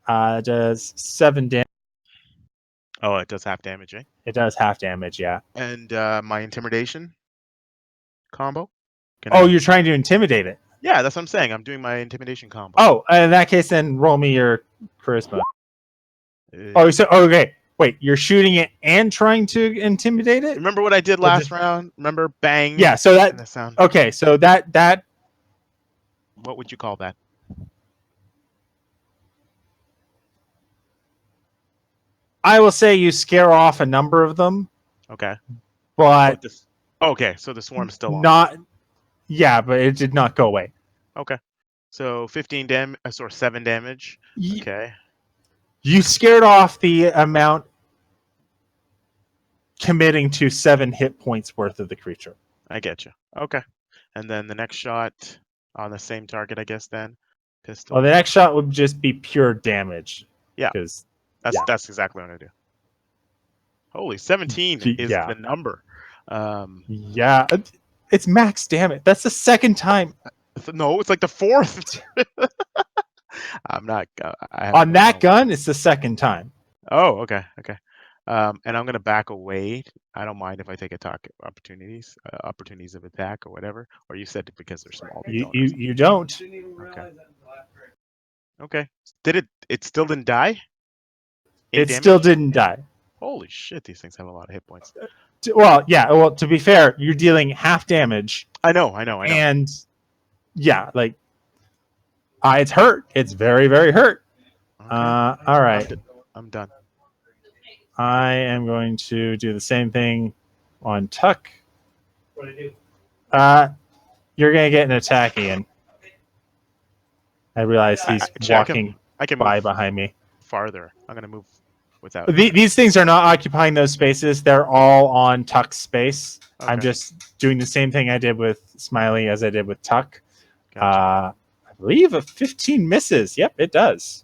Does 7 damage. Oh, it does half damage, eh? It does half damage, yeah. And my intimidation combo? You're trying to intimidate it? Yeah, that's what I'm saying. I'm doing my intimidation combo. Oh, in that case, then roll me your charisma. Okay. Wait, you're shooting it and trying to intimidate it? Remember what I did last round? Remember bang? Yeah, so that sound. Okay, so that what would you call that? I will say you scare off a number of them. Okay. But okay, so the swarm's still on. Yeah, but it did not go away. Okay. So 15 damage, 7 damage. Okay. You scared off the amount committing to 7 hit points worth of the creature. I get you. Okay. And then the next shot on the same target, I guess, then. Pistol. Well, the next shot would just be pure damage. Yeah. Because that's exactly what I do. Holy, 17 is the number. Yeah. It's max damage. That's the second time. No, it's like the 4th. I'm not. On that gun, it's the second time. Oh, okay. And I'm gonna back away. I don't mind if I take opportunities of attack or whatever. Or you said it because they're small. You don't. Okay. It still didn't die? It still didn't die. Holy shit! These things have a lot of hit points. Well, yeah. Well, to be fair, you're dealing half damage. I know. And yeah, like it's hurt. It's very, very hurt. Okay. All right. I'm done. I am going to do the same thing on Tuck. What do I do? You're gonna get an attack, Ian. I realize he's walking by behind me. Farther. I'm gonna move without. These things are not occupying those spaces. They're all on Tuck's space. Okay. I'm just doing the same thing I did with Smiley as I did with Tuck. Gotcha. I believe a 15 misses. Yep, it does.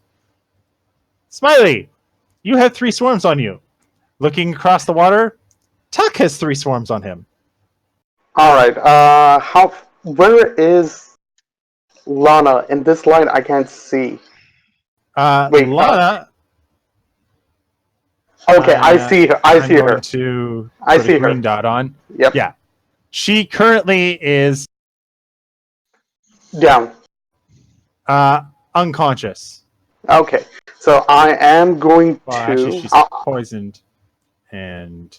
Smiley, you have 3 swarms on you. Looking across the water, Tuck has 3 swarms on him. All right. Where is Lana in this line? I can't see. Wait, Lana. Okay, I see her. I see her. I see her. Green dot on. Yep. Yeah. She currently is down. Unconscious. Okay, so I am going to. Actually, she's poisoned, and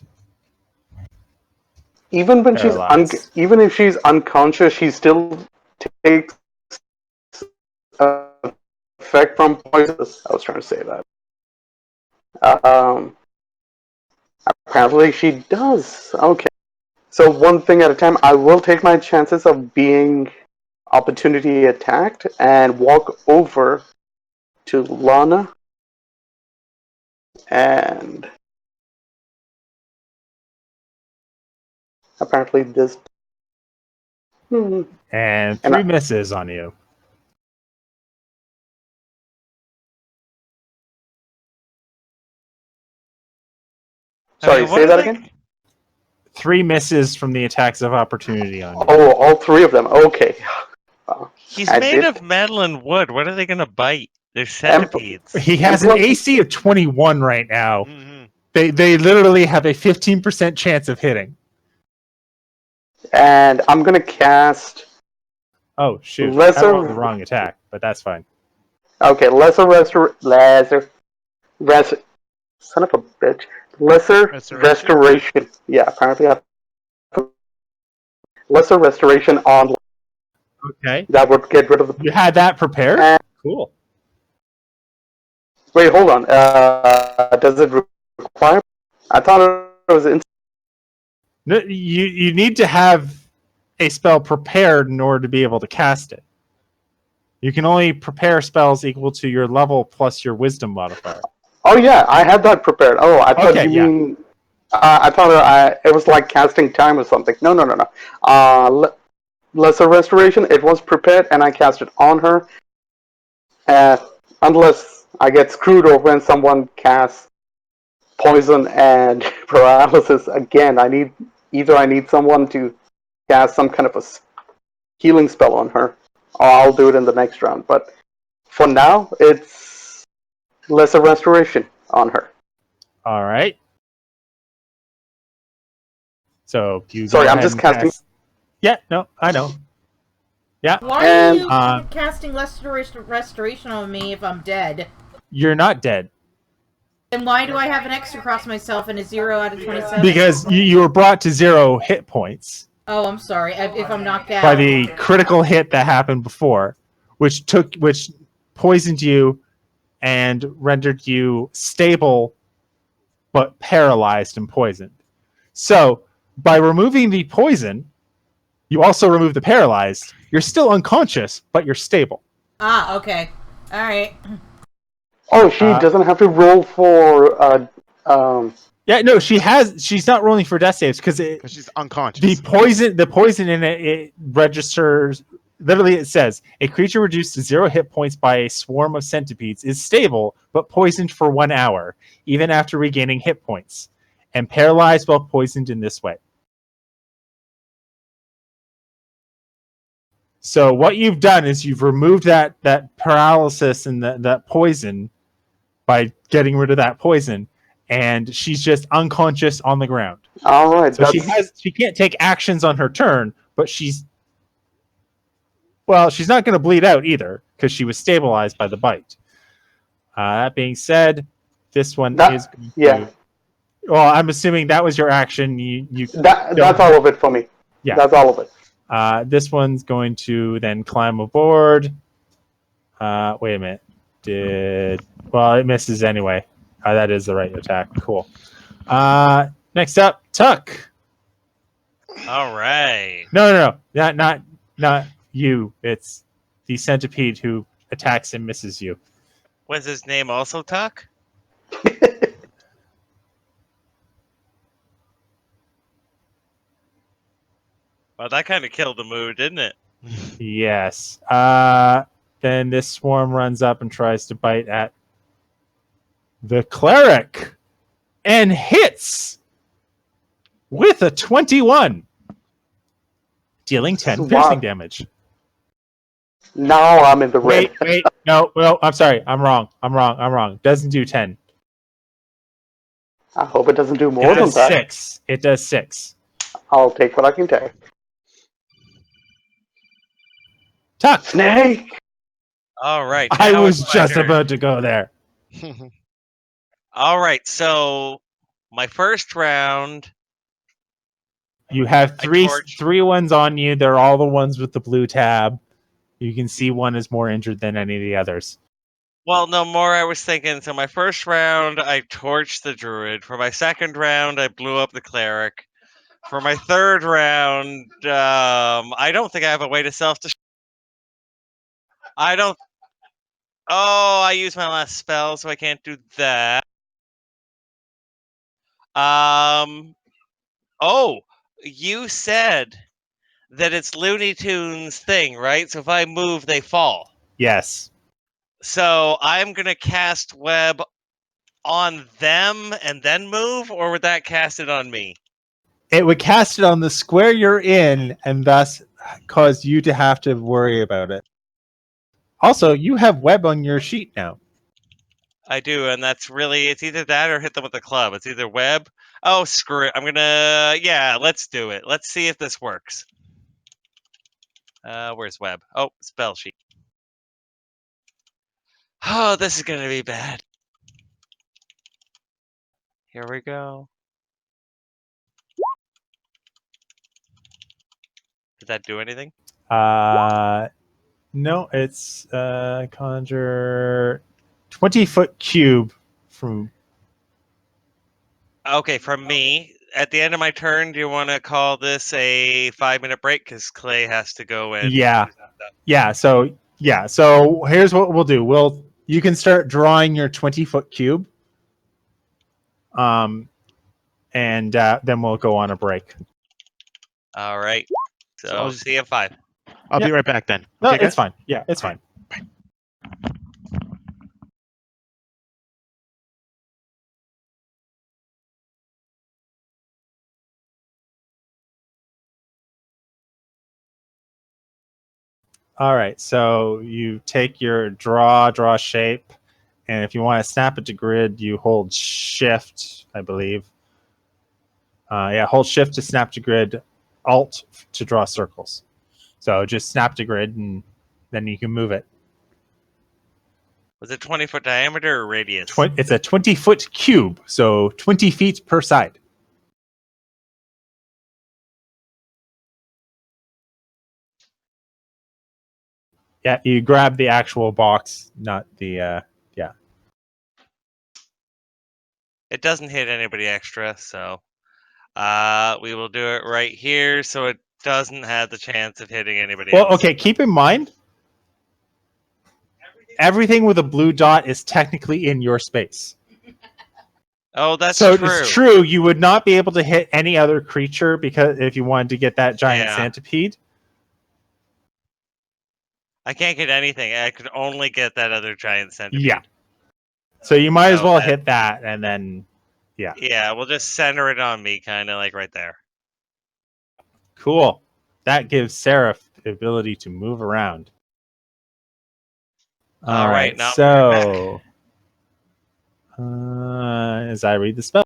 even when even if she's unconscious, she still takes effect from poison. I was trying to say that. Apparently she does. Okay. So one thing at a time. I will take my chances of being opportunity attacked and walk over to Lana and apparently this. And And 3 misses on you. Sorry, what say are that they- again? 3 misses from the attacks of opportunity on you. Oh, all 3 of them. Okay. He's I made did- of metal and wood. What are they going to bite? They're centipedes. He has an AC of 21 right now. Mm-hmm. They literally have a 15% chance of hitting. And I'm gonna cast. Oh shoot! I Lesser- rolled the wrong attack, but that's fine. Okay, lesser. Son of a bitch. Lesser Restoration? restoration. Yeah, apparently I have lesser restoration on Okay, that would get rid of the. you had that prepared. And- Cool. Wait, hold on. Does it require? I thought it was. No, you need to have a spell prepared in order to be able to cast it. You can only prepare spells equal to your level plus your wisdom modifier. Oh yeah, I had that prepared. Oh, I thought Okay, you yeah. mean. I thought it was like casting time or something. No. Lesser restoration. It was prepared, and I cast it on her. Unless I get screwed over when someone casts poison and paralysis again. I need someone to cast some kind of a healing spell on her, or I'll do it in the next round. But for now, it's lesser restoration on her. All right. So you. Sorry, go I'm ahead just and casting. Yeah, no, I know. Yeah, Why And- are you casting restoration on me if I'm dead? you're not dead And why do I have an X across myself and a 0 out of 27? because you were brought to 0 hit points Oh, I'm sorry. If I'm knocked out. by the critical hit that happened before, which poisoned you and rendered you stable but paralyzed and poisoned. So by removing the poison, you also remove the paralyzed. You're still unconscious, but you're stable. Ah, okay. Alright. Oh, she doesn't have to roll for. Yeah, no, she's not rolling for death saves because she's unconscious. the poison in it registers. Literally, it says a creature reduced to 0 hit points by a swarm of centipedes is stable but poisoned for 1 hour, even after regaining hit points, and paralyzed while poisoned in this way. So what you've done is you've removed that paralysis and that poison by getting rid of that poison, and she's just unconscious on the ground. All right, So she can't take actions on her turn, but she's not going to bleed out either because she was stabilized by the bite. That being said, this one is going to, yeah. Well, I'm assuming that was your action. That's all of it for me. Yeah. That's all of it. This one's going to then climb aboard. Wait a minute. It misses anyway. That is the right attack. Cool. Next up, Tuck. All right. No. Not you. It's the centipede who attacks and misses you. Was his name also Tuck? Well, that kind of killed the mood, didn't it? Yes. Then this swarm runs up and tries to bite at the cleric and hits with a 21, dealing 10 piercing damage. Now I'm in the red. Wait. No, I'm sorry. I'm wrong. Doesn't do 10. I hope it doesn't do It more than does that. 6. It does 6. I'll take what I can take. Tuck. Snake! All right. I now was it's my just turn. about to go there. All right. So my first round. You have three torch. three ones on you. They're all the ones with the blue tab. You can see one is more injured than any of the others. Well, no more. I was thinking. So my first round, I torched the druid. For my second round, I blew up the cleric. For my third round, I don't think I have a way to self-destruct. I don't. Oh, I used my last spell, so I can't do that. Oh, you said that it's Looney Tunes thing, right? So if I move, they fall. Yes. So I'm gonna cast web on them and then move, or would that cast it on me? It would cast it on the square you're in and thus cause you to have to worry about it. Also, you have web on your sheet now. I do, and that's really, it's either that or hit them with the club. It's either web. Oh, screw it. Yeah, let's do it. Let's see if this works. Where's web? Oh, spell sheet. Oh, this is gonna be bad. Here we go. Did that do anything? No, it's conjure 20-foot cube from. Okay, from me. At the end of my turn, do you want to call this a 5-minute break? Because Clay has to go and Yeah. So here's what we'll do. You can start drawing your 20-foot cube. And then we'll go on a break. All right. So So I'll just- see you in 5. I'll Yeah. be right back then. No, Okay, it's guys? fine. Yeah, it's All fine. All right, so you take your draw shape, and if you want to snap it to grid, you hold shift, I believe. Hold shift to snap to grid, alt to draw circles. So just snap to grid, and then you can move it. Was it 20-foot diameter or radius? It's a 20-foot cube, so 20 feet per side. Yeah, you grab the actual box, not the. It doesn't hit anybody extra, so we will do it right here so it doesn't have the chance of hitting anybody Well, else. okay, keep in mind, everything with a blue dot is technically in your space. Oh, that's so true. it's true you would not be able to hit any other creature because if you wanted to get that giant Yeah. centipede. I can't get anything. I could only get that other giant centipede. Yeah. So you might as So well hit that and then Yeah, we'll just center it on me, kind of like right there. Cool. That gives Seraph the ability to move around. All right, now so as I read the spell.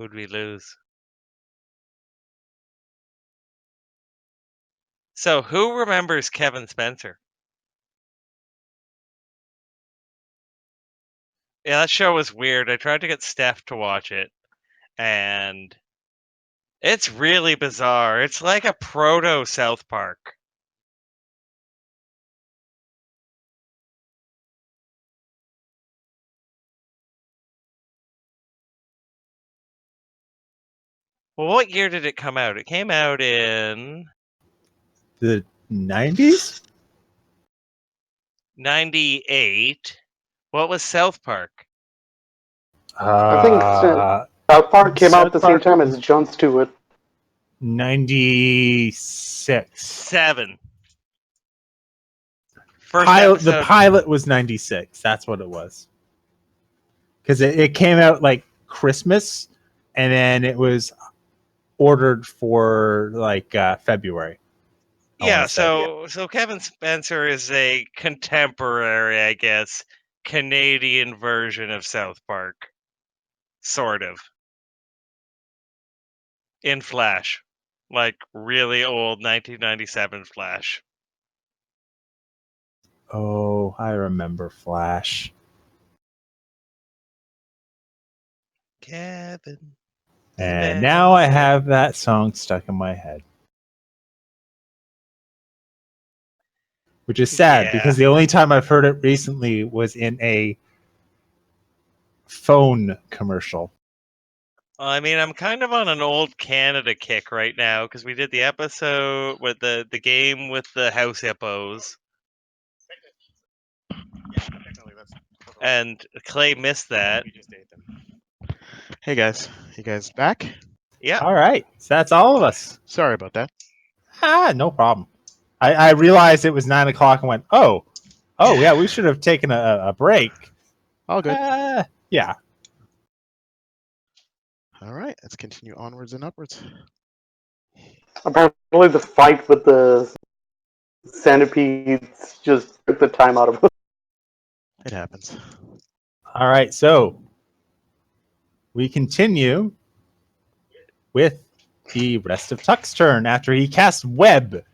Who'd we lose? So who remembers Kevin Spencer? Yeah, that show was weird. I tried to get Steph to watch it, and it's really bizarre. It's like a proto South Park. Well, what year did it come out? It came out in The 90s? 98. What was South Park? I think Uh, South Park came out at South the same Park time as Jon Stewart. 96. 7. First The episode. pilot was 96. That's what it was. Because it came out like Christmas, and then it was ordered for like February. I Yeah, wanna say. so Kevin Spencer is a contemporary, I guess, Canadian version of South Park. Sort of. In Flash. Like really old 1997 Flash. Oh, I remember Flash. Kevin. And now I have that song stuck in my head. Which is sad Yeah. because the only time I've heard it recently was in a phone commercial. I mean, I'm kind of on an old Canada kick right now because we did the episode with the game with the house hippos, and Clay missed that. Hey guys, you guys back? Yeah. All right. So that's all of us. Sorry about that. No problem. I realized it was 9 o'clock and went, oh, yeah, we should have taken a break. All good. Yeah. All right, let's continue onwards and upwards. Apparently, the fight with the centipedes just took the time out of it. It happens. All right. So we continue with the rest of Tuck's turn after he casts web,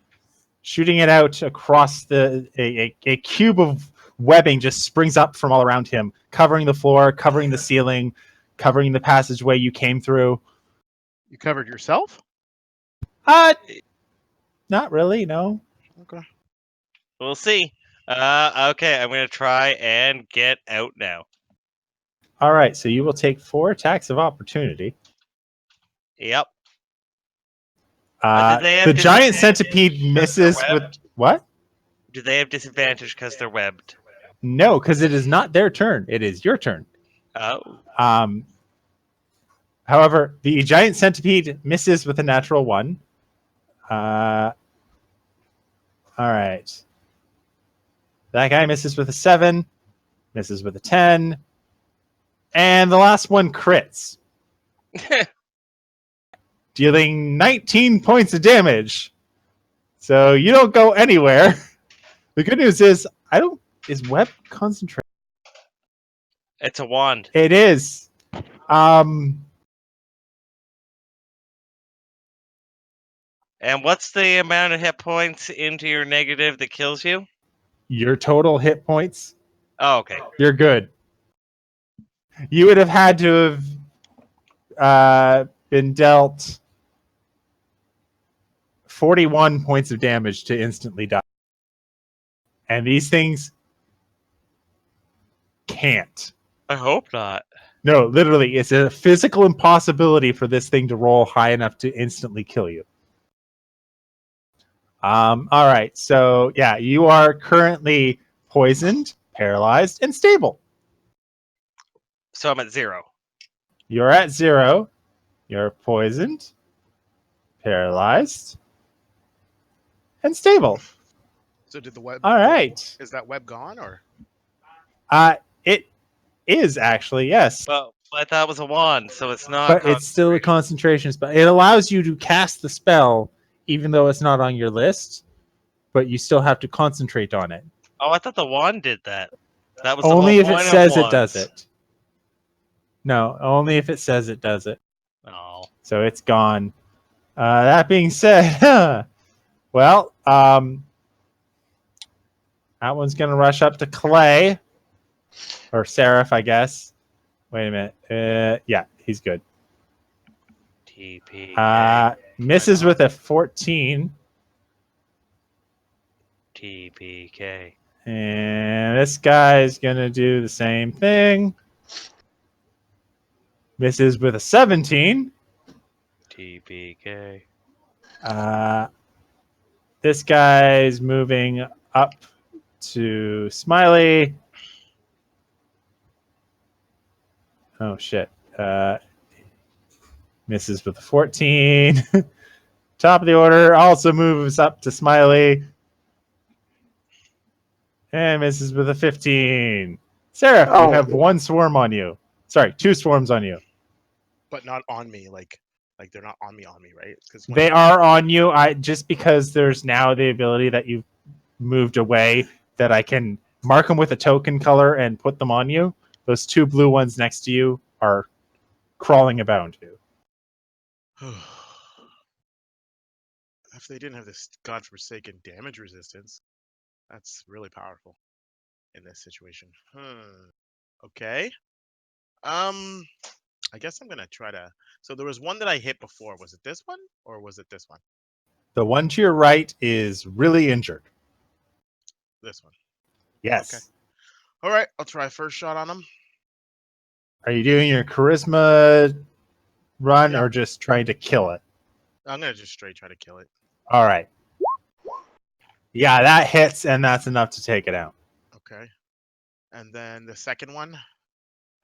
shooting it out across a cube of webbing just springs up from all around him, covering the floor, covering the ceiling, covering the passageway you came through. You covered yourself? Not really, no. Okay. We'll see. Okay, I'm gonna try and get out now. All right, so you will take 4 attacks of opportunity. Yep. The giant centipede misses with what? Do they have disadvantage because they're webbed? No, because it is not their turn. It is your turn. Oh. However, the giant centipede misses with a natural 1. All right. That guy misses with a 7, misses with a 10, and the last one crits, dealing 19 points of damage. So you don't go anywhere. The good news is, is web concentrate? It's a wand. It is. And what's the amount of hit points into your negative that kills you? Your total hit points. Oh, okay. You're good. You would have had to have been dealt 41 points of damage to instantly die. And these things can't. I hope not. No, literally, it's a physical impossibility for this thing to roll high enough to instantly kill you. All right, so yeah, you are currently poisoned, paralyzed, and stable. So I'm at 0. You're at 0. You're poisoned, paralyzed, and stable. So did the web? All right. Is that web gone or? It is actually, yes. Well, I thought it was a wand, so it's not. But it's still a concentration spell. It allows you to cast the spell, even though it's not on your list, but you still have to concentrate on it. Oh, I thought the wand did that. That was Only the if whole it point says of it does wands. it. No, only if it says it does it. So it's gone. That being said, well, that one's going to rush up to Clay. Or Seraph, I guess. Wait a minute. Yeah, he's good. TPK. Misses with a 14. TPK. And this guy is going to do the same thing. Misses with a 17. TPK. This guy's moving up to Smiley. Oh, shit. Misses with a 14. Top of the order also moves up to Smiley. And misses with a 15. Seraph, you have one swarm on you. Sorry, 2 swarms on you. But not on me, like they're not on me, right? Because They are on you. Just because there's now the ability that you've moved away that I can mark them with a token color and put them on you. Those 2 blue ones next to you are crawling about you. If they didn't have this godforsaken damage resistance, that's really powerful in this situation. Okay. I guess I'm gonna try to. So there was one that I hit before. Was it this one or was it this one? The one to your right is really injured. This one. Yes. Okay. All right. I'll try first shot on him. Are you doing your charisma run Yeah. or just trying to kill it? I'm gonna just straight try to kill it. All right. Yeah, that hits, and that's enough to take it out. Okay. And then the second one,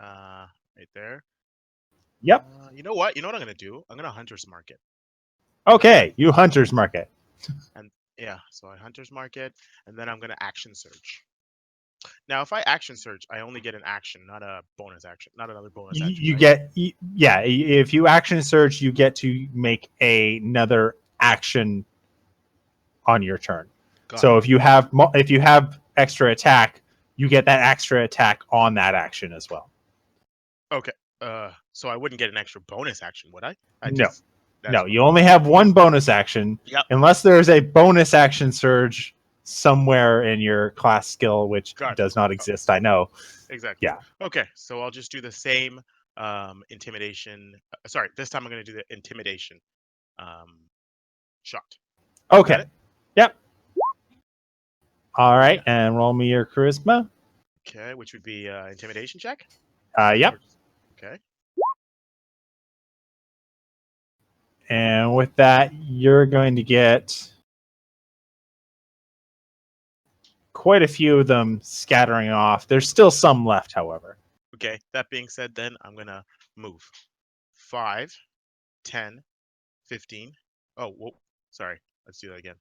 right there. Yep. You know what? You know what I'm gonna do? I'm gonna hunter's mark it. Okay, you hunter's mark it. And yeah, so I hunter's mark it, and then I'm gonna action surge. Now, if I action surge, I only get an action, not a bonus action, not another bonus action. You right? get, yeah. If you action surge, you get to make another action on your turn. Got So it. if you have extra attack, you get that extra attack on that action as well. Okay. So I wouldn't get an extra bonus action, would I? No, you only have one bonus action. Yep. Unless there's a bonus action surge somewhere in your class skill, which does not exist. I know. Exactly. Yeah. Okay, so I'll just do the same intimidation. Sorry, this time I'm going to do the intimidation shot. Okay. Yep. All right, and roll me your charisma. Okay, which would be intimidation check. Yep. Okay. And with that, you're going to get quite a few of them scattering off. There's still some left, however. Okay, that being said, then I'm going to move 5, 10, 15. Oh, whoa, sorry. Let's do that again.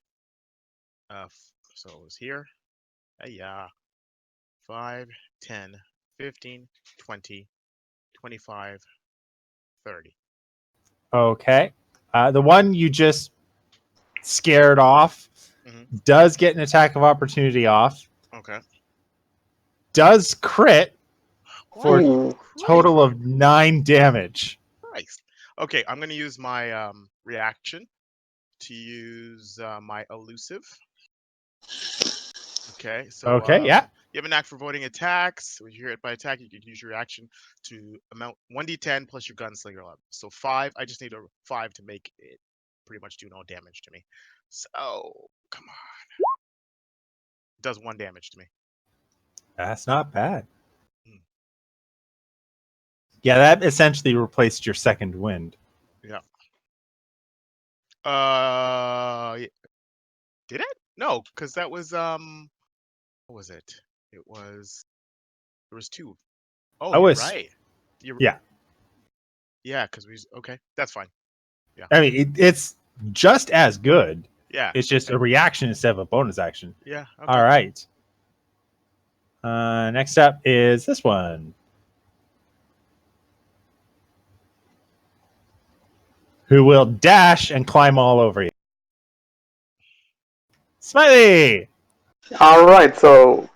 So it was here. Yeah. 5, 10, 15, 20, 25, 30. Okay. The one you just scared off does get an attack of opportunity off. Okay. Does crit for a total of 9 damage. Christ. Okay, I'm going to use my reaction to use my elusive. Okay, so okay, yeah. You have an knack for avoiding attacks. When you're hit by attack, you can use your reaction to amount 1d10 plus your gunslinger level. So 5. I just need a 5 to make it pretty much do no damage to me. So come on. It does 1 damage to me. That's not bad. Yeah, that essentially replaced your second wind. Yeah. Did it? No, because that was what was it? There was 2. Oh, you're right. Yeah. Yeah, because okay, that's fine. Yeah. I mean, it's just as good. Yeah. It's just a reaction instead of a bonus action. Yeah. Okay. All right. Next up is this one. Who will dash and climb all over you. Smiley! All right, so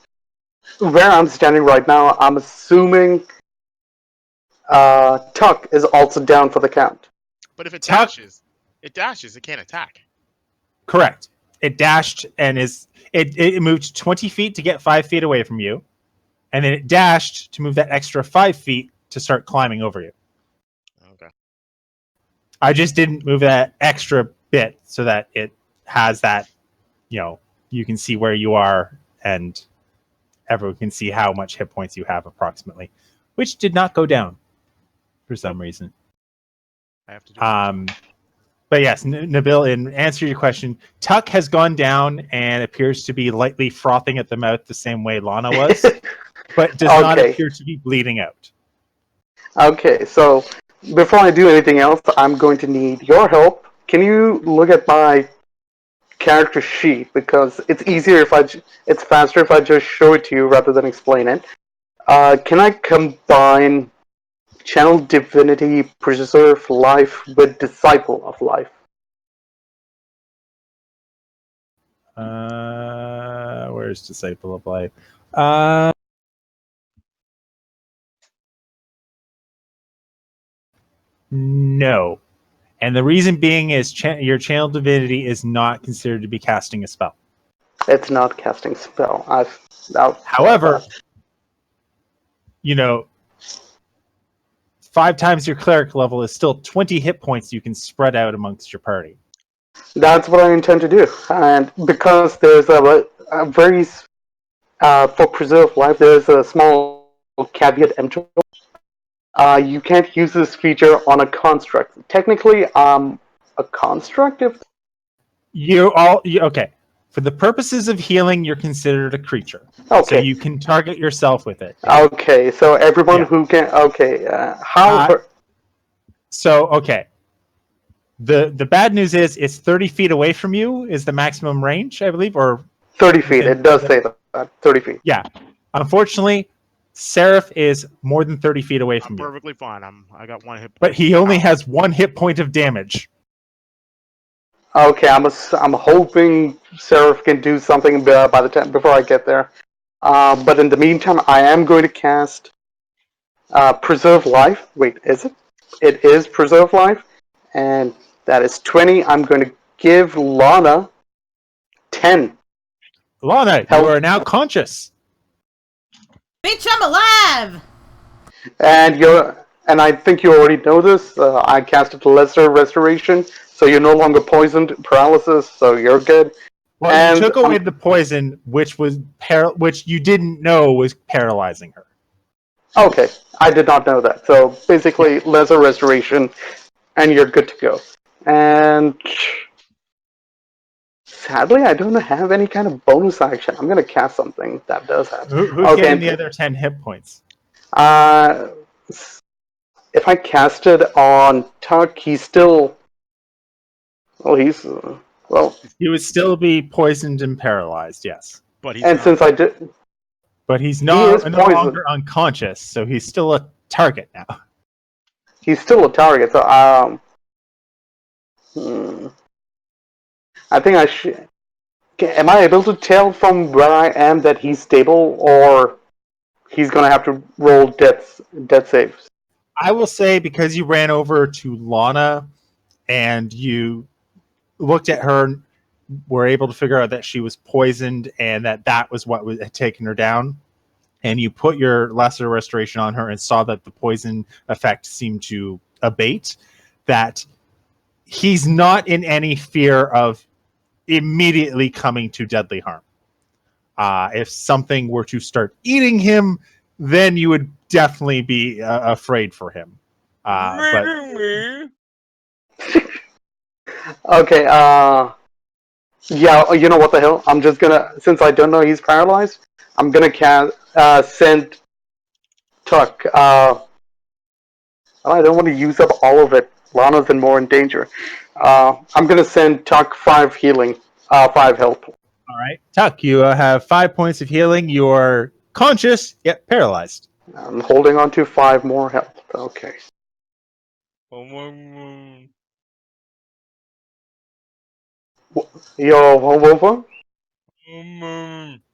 where I'm standing right now, I'm assuming Tuck is also down for the count. But if it Tuck- dashes, it can't attack. Correct. It dashed and it moved 20 feet to get 5 feet away from you, and then it dashed to move that extra 5 feet to start climbing over you. Okay. I just didn't move that extra bit so that it has that, you can see where you are and everyone can see how much hit points you have approximately, which did not go down for some reason. I have to do it. But yes, Nabil, in answer to your question, Tuck has gone down and appears to be lightly frothing at the mouth the same way Lana was, but does not Okay. appear to be bleeding out. Okay, so before I do anything else, I'm going to need your help. Can you look at my character sheet, because it's easier it's faster if I just show it to you rather than explain it. Can I combine Channel Divinity Preserve Life with Disciple of Life? Where's Disciple of Life? No. And the reason being is your Channel Divinity is not considered to be casting a spell. It's not casting spell. However, 5 times your cleric level is still 20 hit points you can spread out amongst your party. That's what I intend to do. And because there's a very, for Preserve Life, there's a small caveat emptor. You can't use this feature on a construct. Technically, a construct if... Okay. For the purposes of healing, you're considered a creature. Okay. So you can target yourself with it. Okay, so everyone who can... Okay, how... Okay. The bad news is it's 30 feet away from you is the maximum range, I believe, or 30 feet. It does say that. 30 feet. Yeah. Unfortunately, Seraph is more than 30 feet away from you. Perfectly fine. I got 1 hit point. But he only has 1 hit point of damage. Okay, I'm hoping Seraph can do something by the time before I get there. But in the meantime, I am going to cast Preserve Life. Wait, is it? It is Preserve Life, and that is 20. I'm going to give Lana 10. Lana, you are now conscious. Bitch, I'm alive! And I think you already know this. I casted Lesser Restoration, so you're no longer poisoned, paralysis, so you're good. Well, and you took away the poison, which you didn't know was paralyzing her. Okay, I did not know that. So basically, Lesser Restoration, and you're good to go. And sadly, I don't have any kind of bonus action. I'm going to cast something that does have. Who's getting the other 10 hit points? If I cast it on Tuck, he's still... Well, he would still be poisoned and paralyzed, yes. But he's no longer unconscious, so he's still a target now. He's still a target, so I think I should... Am I able to tell from where I am that he's stable, or he's going to have to roll death saves? I will say, because you ran over to Lana and you looked at her, were able to figure out that she was poisoned and that was what had taken her down, and you put your Lesser Restoration on her and saw that the poison effect seemed to abate, that he's not in any fear of immediately coming to deadly harm. If something were to start eating him, then you would definitely be afraid for him. But okay, yeah, you know what the hell? I'm just gonna, since I don't know he's paralyzed, I'm gonna send Tuck. I don't want to use up all of it. Lana's more in danger. I'm gonna send Tuck 5 healing, 5 health. All right, Tuck, you have 5 points of healing. You're conscious yet paralyzed. I'm holding on to 5 more health. Okay. Yo,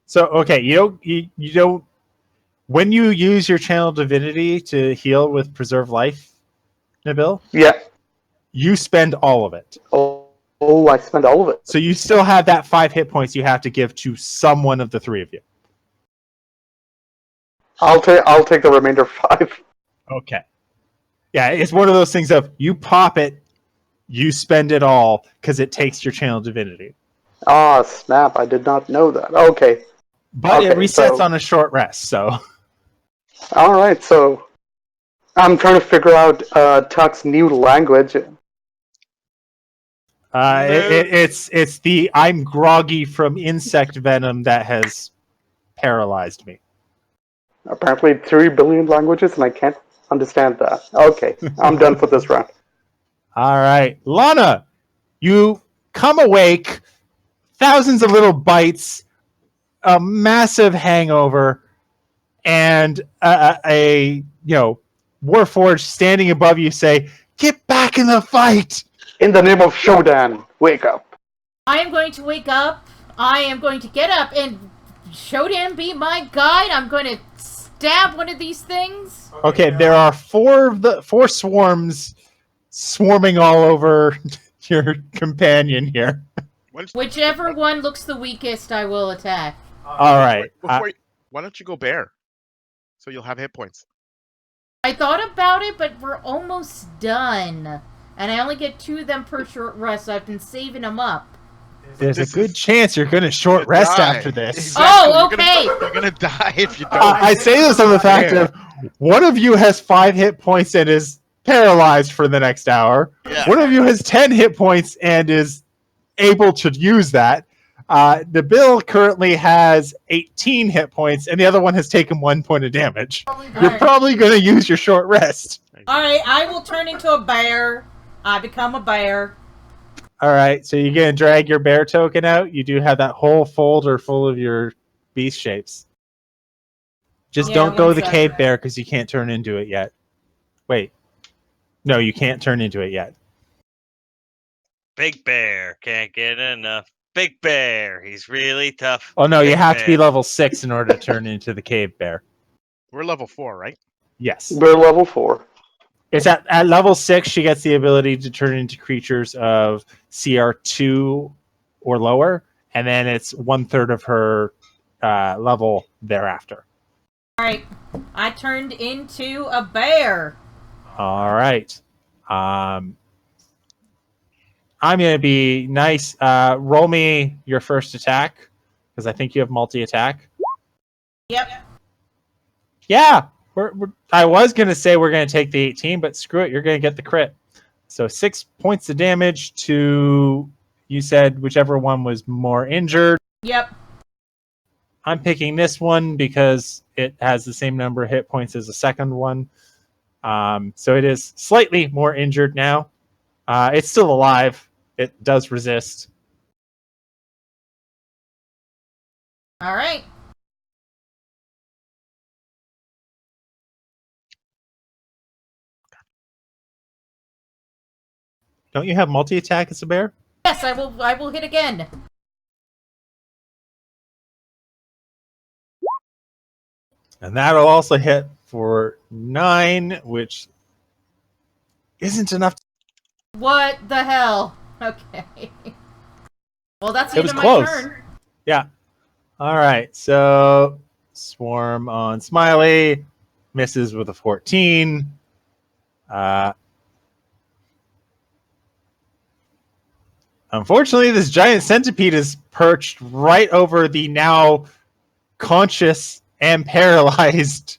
So okay, you don't. When you use your Channel Divinity to heal with Preserve Life, Nabil, yeah, You spend all of it. Oh, I spent all of it. So you still have that 5 hit points you have to give to someone of the three of you. I'll take the remainder 5. Okay. Yeah, it's one of those things of you pop it, you spend it all because it takes your channel divinity. Ah, snap! I did not know that. Okay. But it Okay, resets so- on a short rest, so All right, so I'm trying to figure out Tuck's new language. it's the I'm groggy from insect venom that has paralyzed me. Apparently 3 billion languages, and I can't understand that. Okay, I'm done for this round. All right, Lana, you come awake, thousands of little bites, a massive hangover, and a Warforged standing above you say, "Get back in the fight!" In the name of Shodan, wake up. I am going to wake up. I am going to get up and Shodan be my guide. I'm going to stab one of these things. Okay, there are four swarms swarming all over your companion here. Whichever one looks the weakest, I will attack. All right. Why don't you go bear? So you'll have hit points. I thought about it, but we're almost done. And I only get 2 of them per short rest, so I've been saving them up. There's a good chance you're going to short rest after this. Exactly. Oh, okay. You're gonna die if you don't. I say this on the fact of one of you has 5 hit points and is paralyzed for the next hour. Yeah. One of you has 10 hit points and is able to use that. The Bill currently has 18 hit points, and the other one has taken 1 point of damage. You're probably going to use your short rest. Alright, I will turn into a bear. I become a bear. All right, so you're going to drag your bear token out. You do have that whole folder full of your beast shapes. Just Yeah, don't go one the sec. cave bear because you can't turn into it yet. Wait. No, you can't turn into it yet. Big bear can't get enough. Big bear, he's really tough. Oh, no, you Big have to be bear. level 6 in order to turn into the cave bear. We're level 4, right? Yes. We're level 4. It's at level 6, she gets the ability to turn into creatures of CR2 or lower, and then it's 1/3 of her level thereafter. Alright, I turned into a bear. All right. I'm going to be nice. Roll me your first attack, because I think you have multi-attack. Yep. Yeah. I was going to say we're going to take the 18, but screw it. You're going to get the crit. So 6 points of damage to, you said, whichever one was more injured. Yep. I'm picking this one because it has the same number of hit points as the second one. So it is slightly more injured now. It's still alive. It does resist. Alright. Don't you have multi-attack as a bear? Yes, I will hit again. And that'll also hit for 9, which isn't enough. What the hell? Okay. Well, that's the It end was of my close. turn. Yeah. All right. So swarm on Smiley misses with a 14. Unfortunately, this giant centipede is perched right over the now conscious and paralyzed.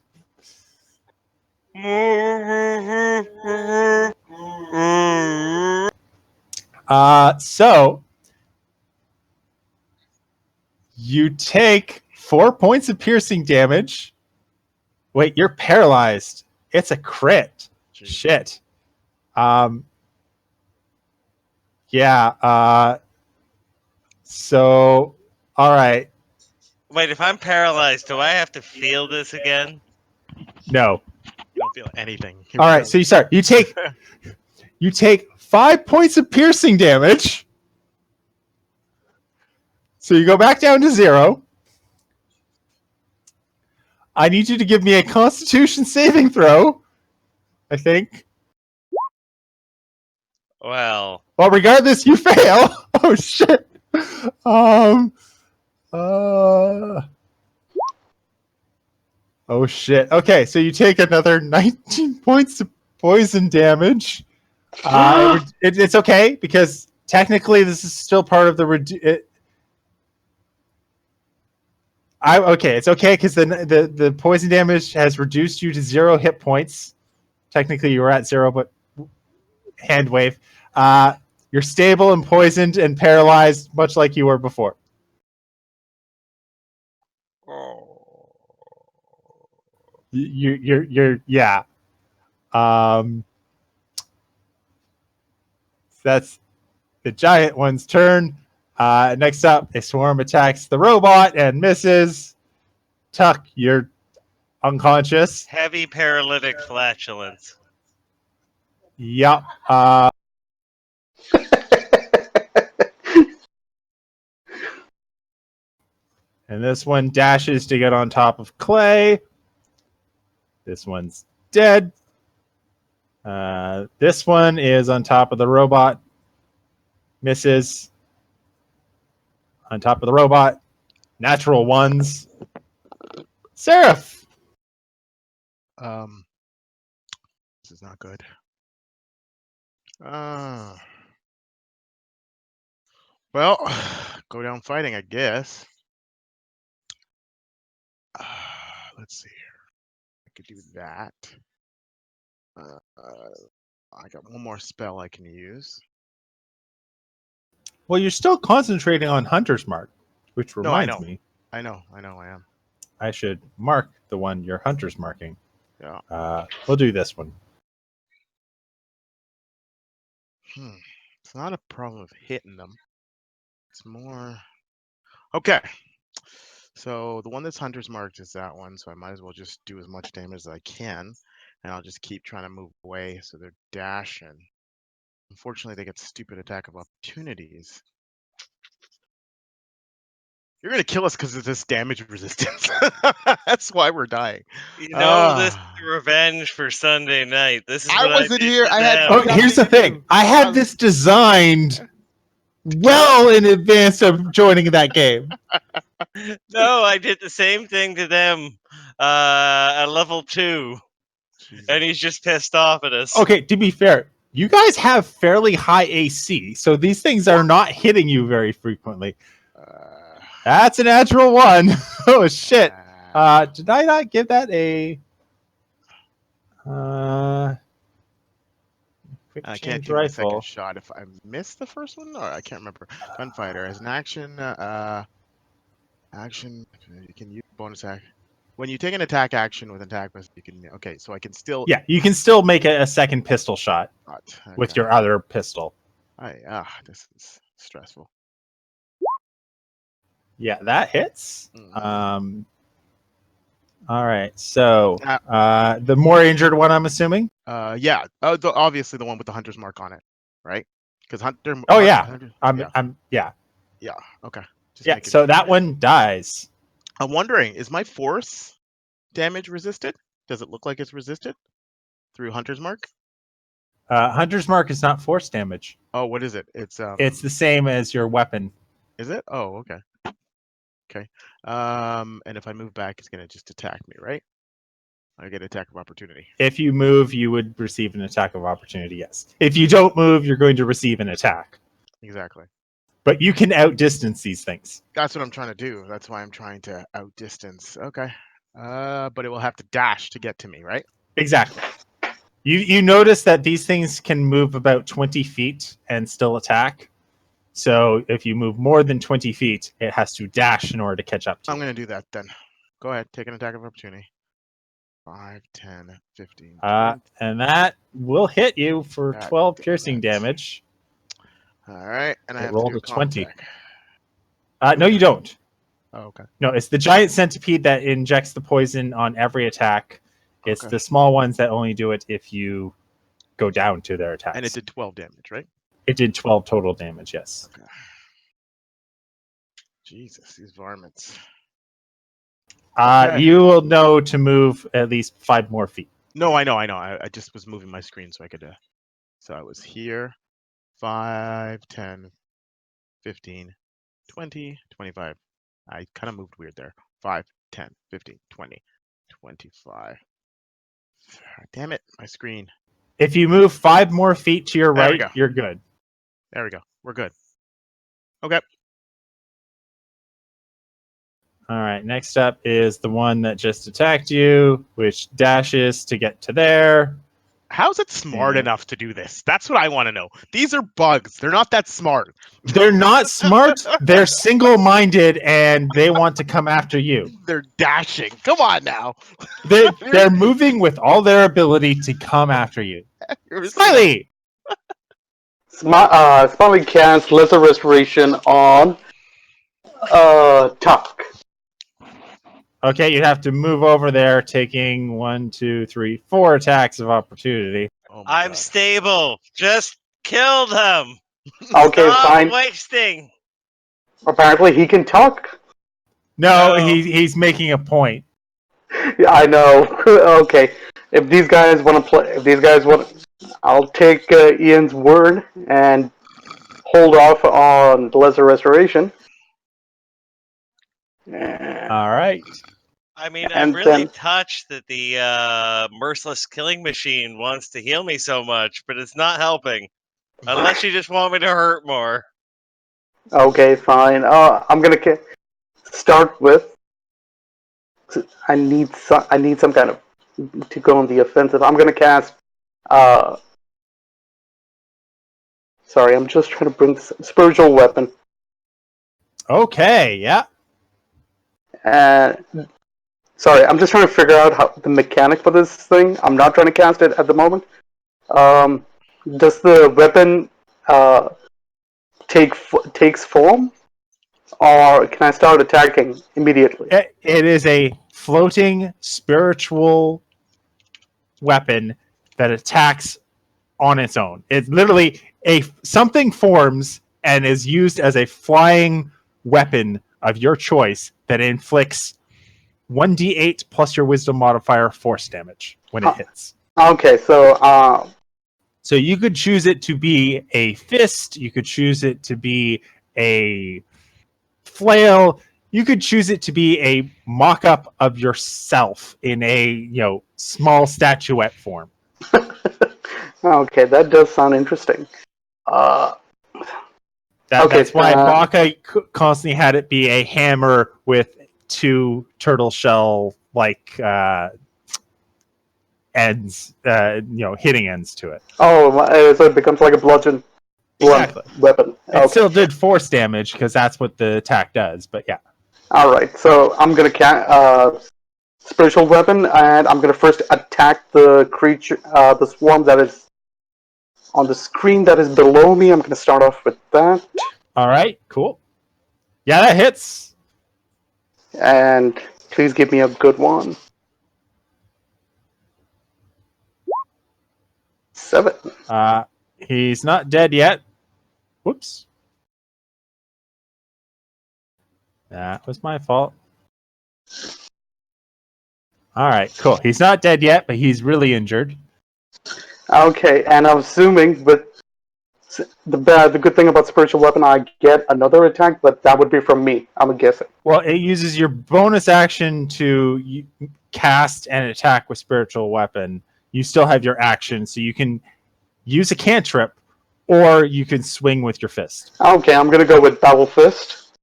So you take 4 points of piercing damage. Wait, you're paralyzed. It's a crit. Jeez. Shit. Yeah. So, all right. Wait, if I'm paralyzed, do I have to feel this again? No. You don't feel anything. All right. So you start. You take 5 points of piercing damage. So you go back down to 0. I need you to give me a Constitution saving throw. I think. Well, Well, regardless, you fail. Oh shit. Oh shit. Okay, so you take another 19 points of poison damage. It's okay because technically this is still part of the okay. It's okay because the poison damage has reduced you to 0 hit points. Technically, you were at 0, but hand wave. You're stable and poisoned and paralyzed, much like you were before. You're yeah. That's the giant one's turn. Next up, a swarm attacks the robot and misses. Tuck, you're unconscious. heavy paralytic flatulence. Yep. And this one dashes to get on top of Clay. This one's dead. This one is on top of the robot. Misses. On top of the robot. Natural ones. Seraph. This is not good. Well, go down fighting, I guess. Let's see here. I could do that. I got one more spell I can use. Well, you're still concentrating on Hunter's Mark, which No, I reminds know. me. I am. I should mark the one your Hunter's marking. Yeah. We'll do this one. It's not a problem of hitting them. It's more... Okay. So the one that's Hunter's marked is that one, so I might as well just do as much damage as I can, and I'll just keep trying to move away so they're dashing. Unfortunately, they get stupid attack of opportunities. You're gonna kill us because of this damage resistance. That's why we're dying. You know, this is revenge for Sunday night. This is I what wasn't did here. to I had them. Oh, here's the nothing to thing. do. I had this designed well in advance of joining that game. No, I did the same thing to them at level 2, Jesus. and he's just pissed off at us. Okay, to be fair, you guys have fairly high AC, so these things are not hitting you very frequently. That's a natural one. Oh shit. Did I not give that a quick I change can't give it a second rifle? shot if I missed the first one, or I can't remember. Gunfighter as an action. Action. You can use bonus action when you take an attack action with an attack. You can. Okay, so I can still. Yeah, you can still make a second pistol shot with your other pistol. This is stressful. Yeah, that hits. All right, so the more injured one, I'm assuming. Yeah. Obviously the one with the Hunter's mark on it, right? Because Hunter. Oh yeah. Hunter, Yeah. Yeah. Okay. Yeah. So that one dies. I'm wondering, is my force damage resisted? Does it look like it's resisted through Hunter's mark? Hunter's mark is not force damage. Oh, what is it? It's the same as your weapon. Is it? Oh, okay. Okay. And if I move back, it's gonna just attack me, right? I get attack of opportunity. If you move, you would receive an attack of opportunity, yes. If you don't move, you're going to receive an attack. Exactly. But you can outdistance these things. That's what I'm trying to do. That's why I'm trying to outdistance. Okay. But it will have to dash to get to me, right? Exactly. You notice that these things can move about 20 feet and still attack. So if you move more than 20 feet, it has to dash in order to catch up to you. I'm going to do that then. Go ahead. Take an attack of opportunity. 5, 10, 15. And that will hit you for 12 piercing damage. All right. And I have rolled to do a 20. Check. No, you don't. Oh, okay. No, it's the giant centipede that injects the poison on every attack. It's the small ones that only do it if you go down to their attacks. And it did 12 damage, right? It did 12 total damage, yes. Okay. Jesus, these varmints. You will know to move at least 5 more feet. No, I know. I just was moving my screen so I could. So I was here. 5, 10, 15, 20, 25. I kind of moved weird there. 5, 10, 15, 20, 25. Damn it, my screen. If you move 5 more feet to your There we right, go. you're good. There we go. We're good. Okay. All right, next up is the one that just attacked you, which dashes to get to there. How's it smart Yeah. enough to do this? That's what I want to know. These are bugs. They're not that smart. They're not smart, they're single-minded, and they want to come after you. They're dashing. Come on now. They're moving with all their ability to come after you. Smiley! Smiley casts Lesser Restoration on Tuck. Okay, you have to move over there, taking 1, 2, 3, 4 attacks of opportunity. Oh my I'm God. stable. Just kill them. Okay, Stop fine. wasting. Apparently he can talk. No, No. he's making a point. Yeah, I know. Okay, if these guys want to, I'll take Ian's word and hold off on the Lesser Restoration. All right. I mean, I'm And really then- touched that the merciless killing machine wants to heal me so much, but it's not helping. Unless you just want me to hurt more. Okay, fine. I'm gonna start with. I need some kind of to go on the offensive. I'm gonna cast. Sorry, I'm just trying to bring this spiritual weapon. Okay, yeah. Sorry, I'm just trying to figure out how the mechanic for this thing. I'm not trying to cast it at the moment. Does the weapon takes form, or can I start attacking immediately? It is a floating spiritual weapon that attacks on its own. It's literally something forms and is used as a flying weapon of your choice that inflicts 1d8 plus your wisdom modifier force damage when it hits. Okay, so So you could choose it to be a fist, you could choose it to be a flail, you could choose it to be a mock-up of yourself in a small statuette form. okay, that does sound interesting. Okay, That's why Baka constantly had it be a hammer with 2 turtle shell ends, hitting ends to it. Oh, so it becomes like a bludgeon Exactly. weapon. It still did force damage because that's what the attack does. But yeah. All right, so I'm gonna cast spiritual weapon, and I'm gonna first attack the creature, the swarm that is on the screen that is below me. I'm gonna start off with that. All right. Cool. Yeah, that hits. And please give me a good one. 7. He's not dead yet. Whoops. That was my fault. All right, cool. He's not dead yet, but he's really injured. Okay, and I'm assuming with the good thing about spiritual weapon, I get another attack, but that would be from me. I'm guessing. Well, it uses your bonus action to cast and attack with spiritual weapon. You still have your action, so you can use a cantrip, or you can swing with your fist. Okay, I'm gonna go with double fist.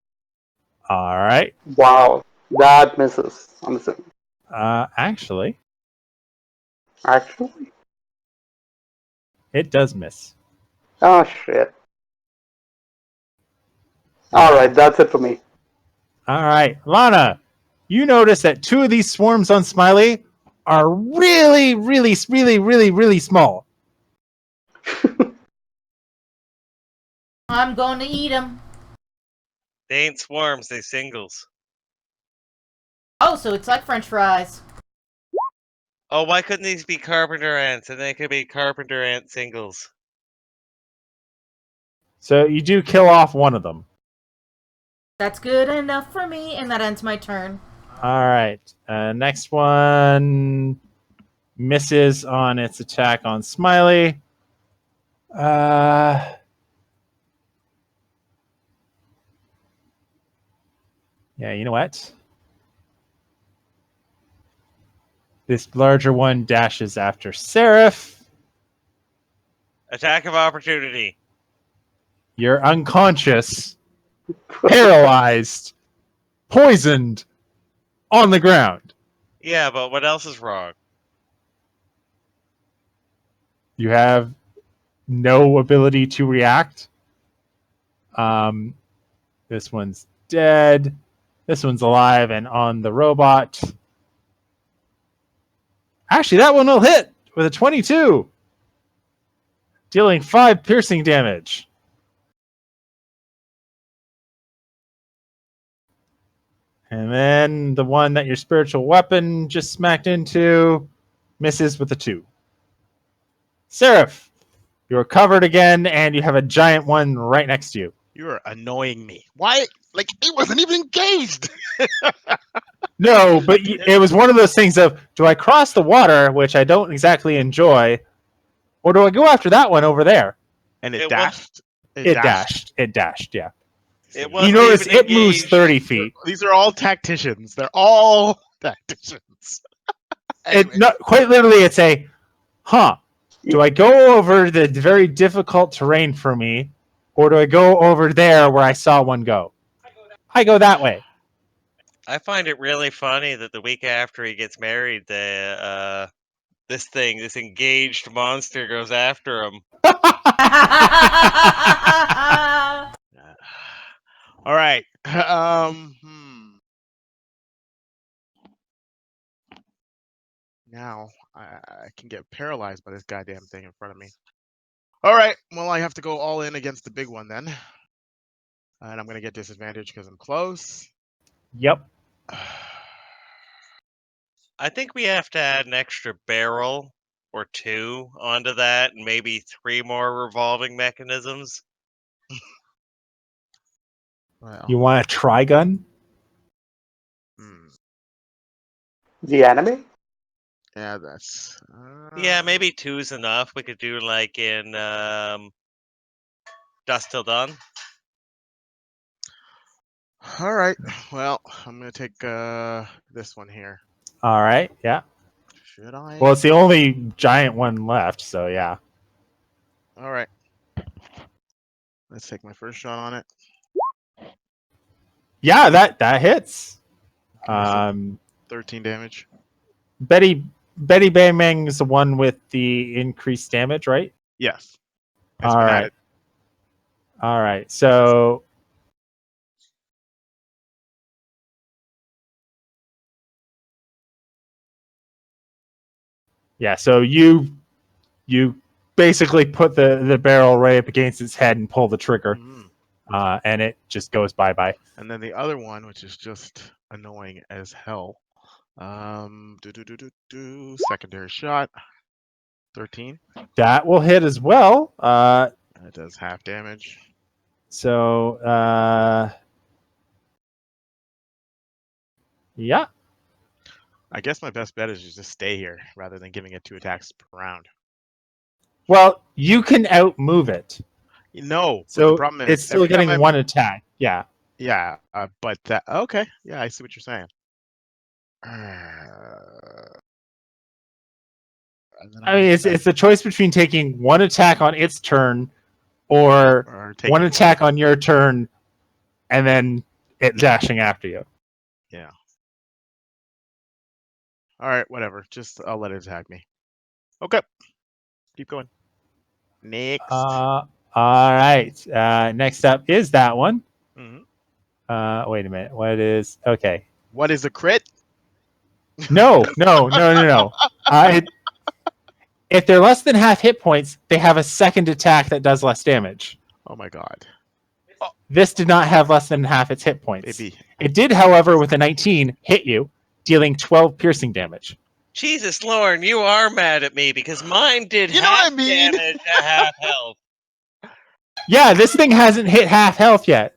All right. Wow, that misses. I'm assuming. Actually, it does miss. Oh shit. All right, that's it for me. All right, Lana, you notice that 2 of these swarms on Smiley are really, really, really, really, really small. I'm going to eat them. They ain't swarms, they singles. Oh, so it's like French fries. Oh, why couldn't these be carpenter ants? And they could be carpenter ant singles. So you do kill off one of them. That's good enough for me, and that ends my turn. All right. Next one misses on its attack on Smiley. Yeah, you know what? This larger one dashes after Seraph. Attack of opportunity. You're unconscious, paralyzed, poisoned, on the ground. Yeah, but what else is wrong? You have no ability to react. This one's dead. This one's alive and on the robot. Actually, that one will hit with a 22, dealing 5 piercing damage. And then the one that your spiritual weapon just smacked into misses with a 2. Seraph, you're covered again, and you have a giant one right next to you. You're annoying me. Why? Like, it wasn't even engaged. No, but it was one of those things of, do I cross the water, which I don't exactly enjoy, or do I go after that one over there? And it It dashed. It dashed, yeah. It You wasn't notice even it moves engaged. 30 feet. These are all tacticians. They're all tacticians. Anyway. Quite literally, it's a, do I go over the very difficult terrain for me, or do I go over there where I saw one go? I go that way. I find it really funny that the week after he gets married, this engaged monster goes after him. All right. Now I can get paralyzed by this goddamn thing in front of me. All right. Well, I have to go all in against the big one then, and I'm gonna get disadvantage because I'm close. Yep. I think we have to add an extra barrel or 2 onto that, and maybe 3 more revolving mechanisms. Well, You want a trigun? The enemy? yeah, that's. Yeah, maybe 2's enough. We could do like in Dust Till Dawn. All right. Well, I'm gonna take this one here. All right, yeah. Should I? Well, it's the only giant one left, so yeah. All right. Let's take my first shot on it. Yeah, that hits. Okay, so 13 damage. Betty Bang Bang's the one with the increased damage, right? Yes. All right. All right. So yeah, so you basically put the barrel right up against its head and pull the trigger, and it just goes bye-bye. And then the other one, which is just annoying as hell. Secondary shot. 13. That will hit as well. It does half damage. So yeah. I guess my best bet is just stay here rather than giving it 2 attacks per round. Well, you can outmove it. No. So the problem is it's still getting 1 attack. Yeah. Yeah, but that okay. Yeah, I see what you're saying. I mean, it's a choice between taking 1 attack on its turn or 1 attack on your turn and then it dashing after you. Yeah. All right, whatever. Just I'll let it attack me. Okay. Keep going. Next. All right. Next up is that one. Mm-hmm. Wait a minute. What is okay? What is a crit? No. If they're less than half hit points, they have a second attack that does less damage. Oh my god. This did not have less than half its hit points. Maybe. It did, however, with a 19, hit you, dealing 12 piercing damage. Jesus, Lauren, you are mad at me because mine did damage at half health. Yeah, this thing hasn't hit half health yet.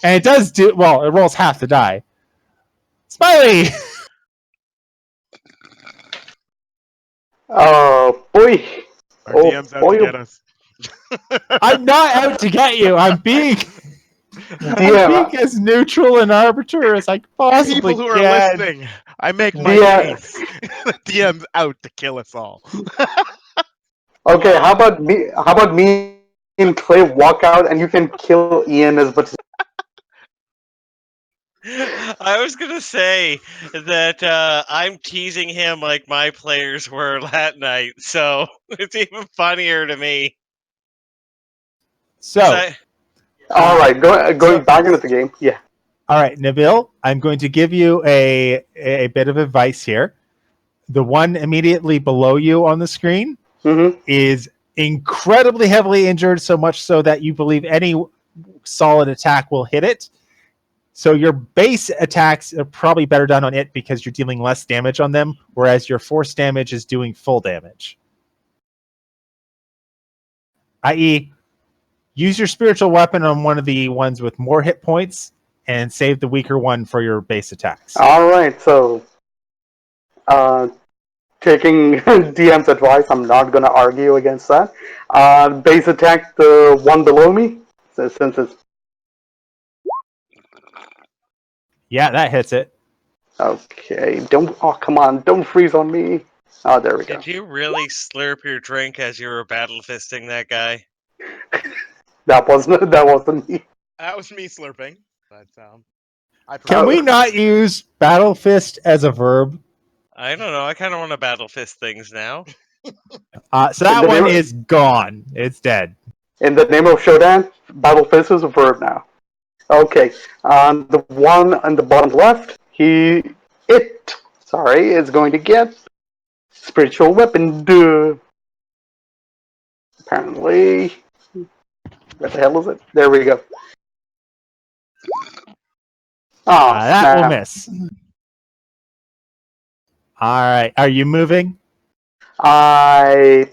And it does do, well, it rolls half the die. Smiley! Oh, boy. Our DM's out to get us. I'm not out to get you. I'm being... I'm being as neutral and arbiter as I possibly People who are can. listening, I make my DM. case. The DM's out to kill us all. Okay, how about me? How about me and Clay walk out, and you can kill Ian as much as. I was gonna say that I'm teasing him like my players were that night, so it's even funnier to me. So, 'Cause I, All right, going so back into the game. Yeah. all right, Nabil, I'm going to give you a bit of advice here. The one immediately below you on the screen Mm-hmm. is incredibly heavily injured, so much so that you believe any solid attack will hit it. So your base attacks are probably better done on it because you're dealing less damage on them, whereas your force damage is doing full damage. I.e., use your spiritual weapon on one of the ones with more hit points and save the weaker one for your base attacks. All right, so taking DM's advice, I'm not going to argue against that. Base attack the one below me, so since it's Yeah, that hits it. okay. Don't come on, don't freeze on me. Oh, there we go. did you really slurp your drink as you were battle fisting that guy? That wasn't me. That was me slurping, but I Can we Oh. not use Battle Fist as a verb? I don't know. I kind of want to battle fist things now. So In that the one name, is gone. It's dead. in the name of Shodan, battle fist is a verb now. Okay, the one on the bottom left, is going to get spiritual weapon. Duh. Apparently, where the hell is it? There we go. Oh That will snap! miss. All right. Are you moving? I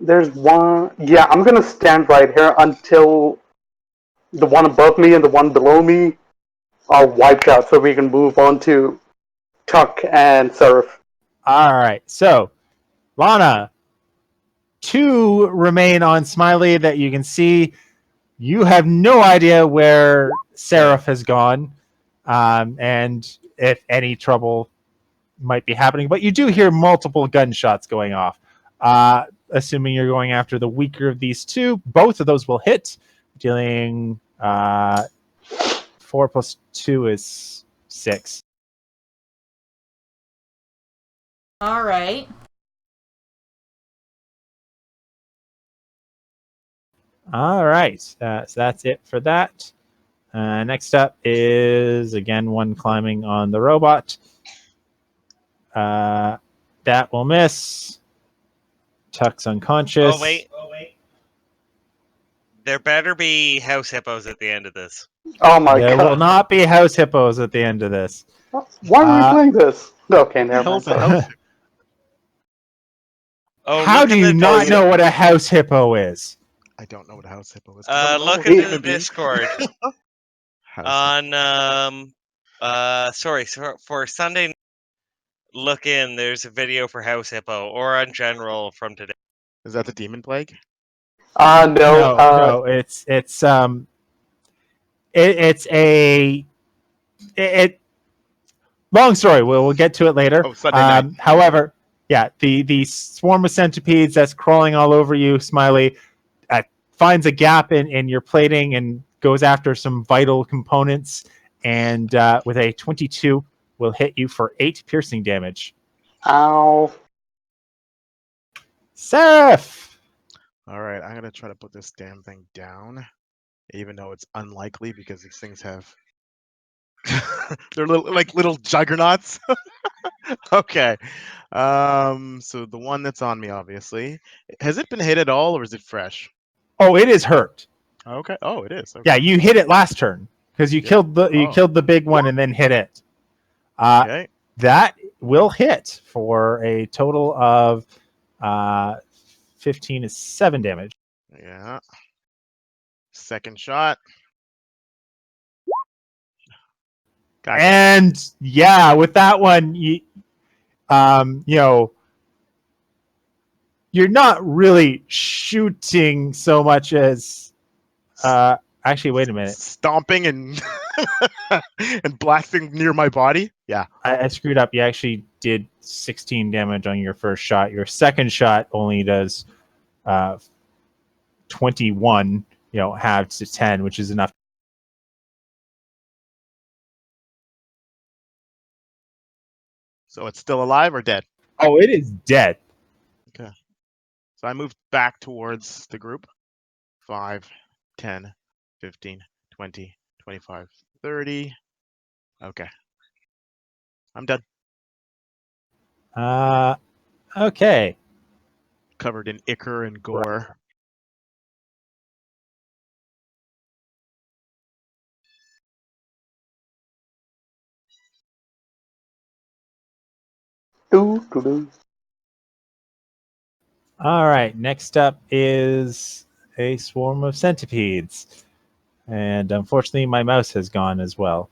there's one. Yeah, I'm gonna stand right here until the one above me and the one below me are wiped out, so we can move on to Tuck and Seraph. All right. So, Lana, 2 remain on Smiley that you can see. You have no idea where Seraph has gone, and if any trouble might be happening. But you do hear multiple gunshots going off. Assuming you're going after the weaker of these 2, both of those will hit, dealing 4 plus 2 is 6. All right. All right. So that's it for that. Next up is, again, one climbing on the robot. That will miss. Tuck's unconscious. Oh wait. There better be house hippos at the end of this. Oh my There will god! not be house hippos at the end of this. Why are we playing this? Okay, What the never hell's mind. a house? Oh, How look do in you the not know what a house hippo is? I don't know what a house hippo is. 'Cause I'm a normal look into the human being. Discord House hippo. on sorry for Sunday. Look in. There's a video for house hippo or on general from today. Is that the demon plague? No. No. It's it. Long story. We'll get to it later. Oh, Sunday night. However, yeah, the swarm of centipedes that's crawling all over you, Smiley, finds a gap in your plating and goes after some vital components. And with a 22, will hit you for 8 piercing damage. Ow. Seraph! All right, I'm gonna try to put this damn thing down, even though it's unlikely because these things have they're little juggernauts. Okay, so the one that's on me, obviously, has it been hit at all, or is it fresh? Oh, it is hurt. Okay. Oh, it is. Okay. Yeah, you hit it last turn because you Yeah. killed the big one and then hit it. Okay. That will hit for a total of 15 is 7 damage. Yeah. Second shot. Gotcha. And yeah, with that one, you know, you're not really shooting so much as Actually, wait a minute. Stomping and and blasting near my body. Yeah. I screwed up. You actually did 16 damage on your first shot. Your second shot only does 21, halved to 10, which is enough. So it's still alive or dead? Oh, it is dead. Okay. So I moved back towards the group. 5, 10, 15, 20, 25, 30. Okay. I'm done. Okay. Covered in ichor and gore. Doo-doo-doo. All right. Next up is a swarm of centipedes. And unfortunately, my mouse has gone as well.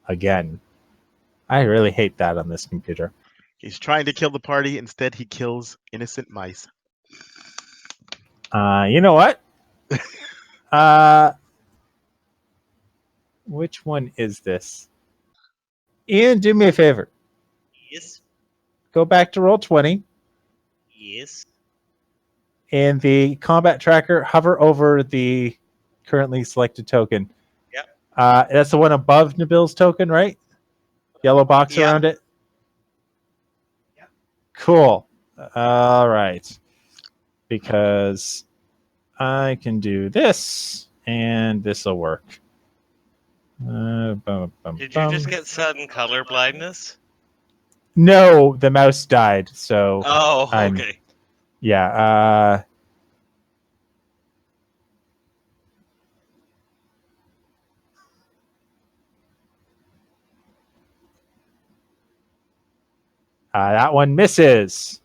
Again. I really hate that on this computer. He's trying to kill the party. Instead, he kills innocent mice. You know what? Which one is this? Ian, do me a favor. Yes. Go back to Roll20. Yes. In the combat tracker, hover over the currently selected token. Yep. That's the one above Nabil's token, right? Yellow box Yeah. around it. Yep. Cool. All right. Because I can do this, and this will work. Did you just get sudden color blindness? No, the mouse died. So. Oh, okay. Yeah. That one misses.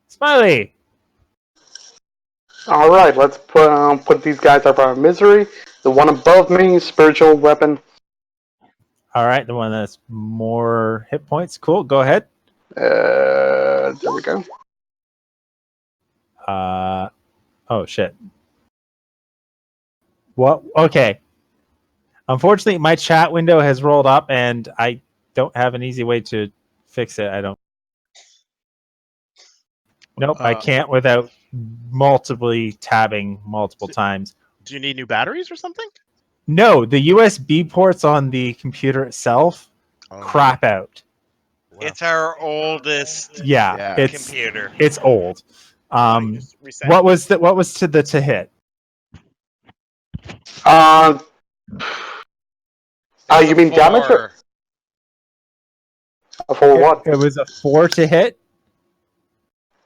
Smiley. All right, let's put these guys out of our misery. The one above me, spiritual weapon. All right, the one that's more hit points. Cool. Go ahead. There we go. Oh shit. What? Okay. Unfortunately, my chat window has rolled up, and I don't have an easy way to fix it. I don't. Nope, I can't without multiply tabbing multiple times. Do you need new batteries or something? No, the USB ports on the computer itself crap out. Wow. It's our oldest Yeah, computer. It's old. What was to hit? You mean damage? For what? It was a 4 to hit?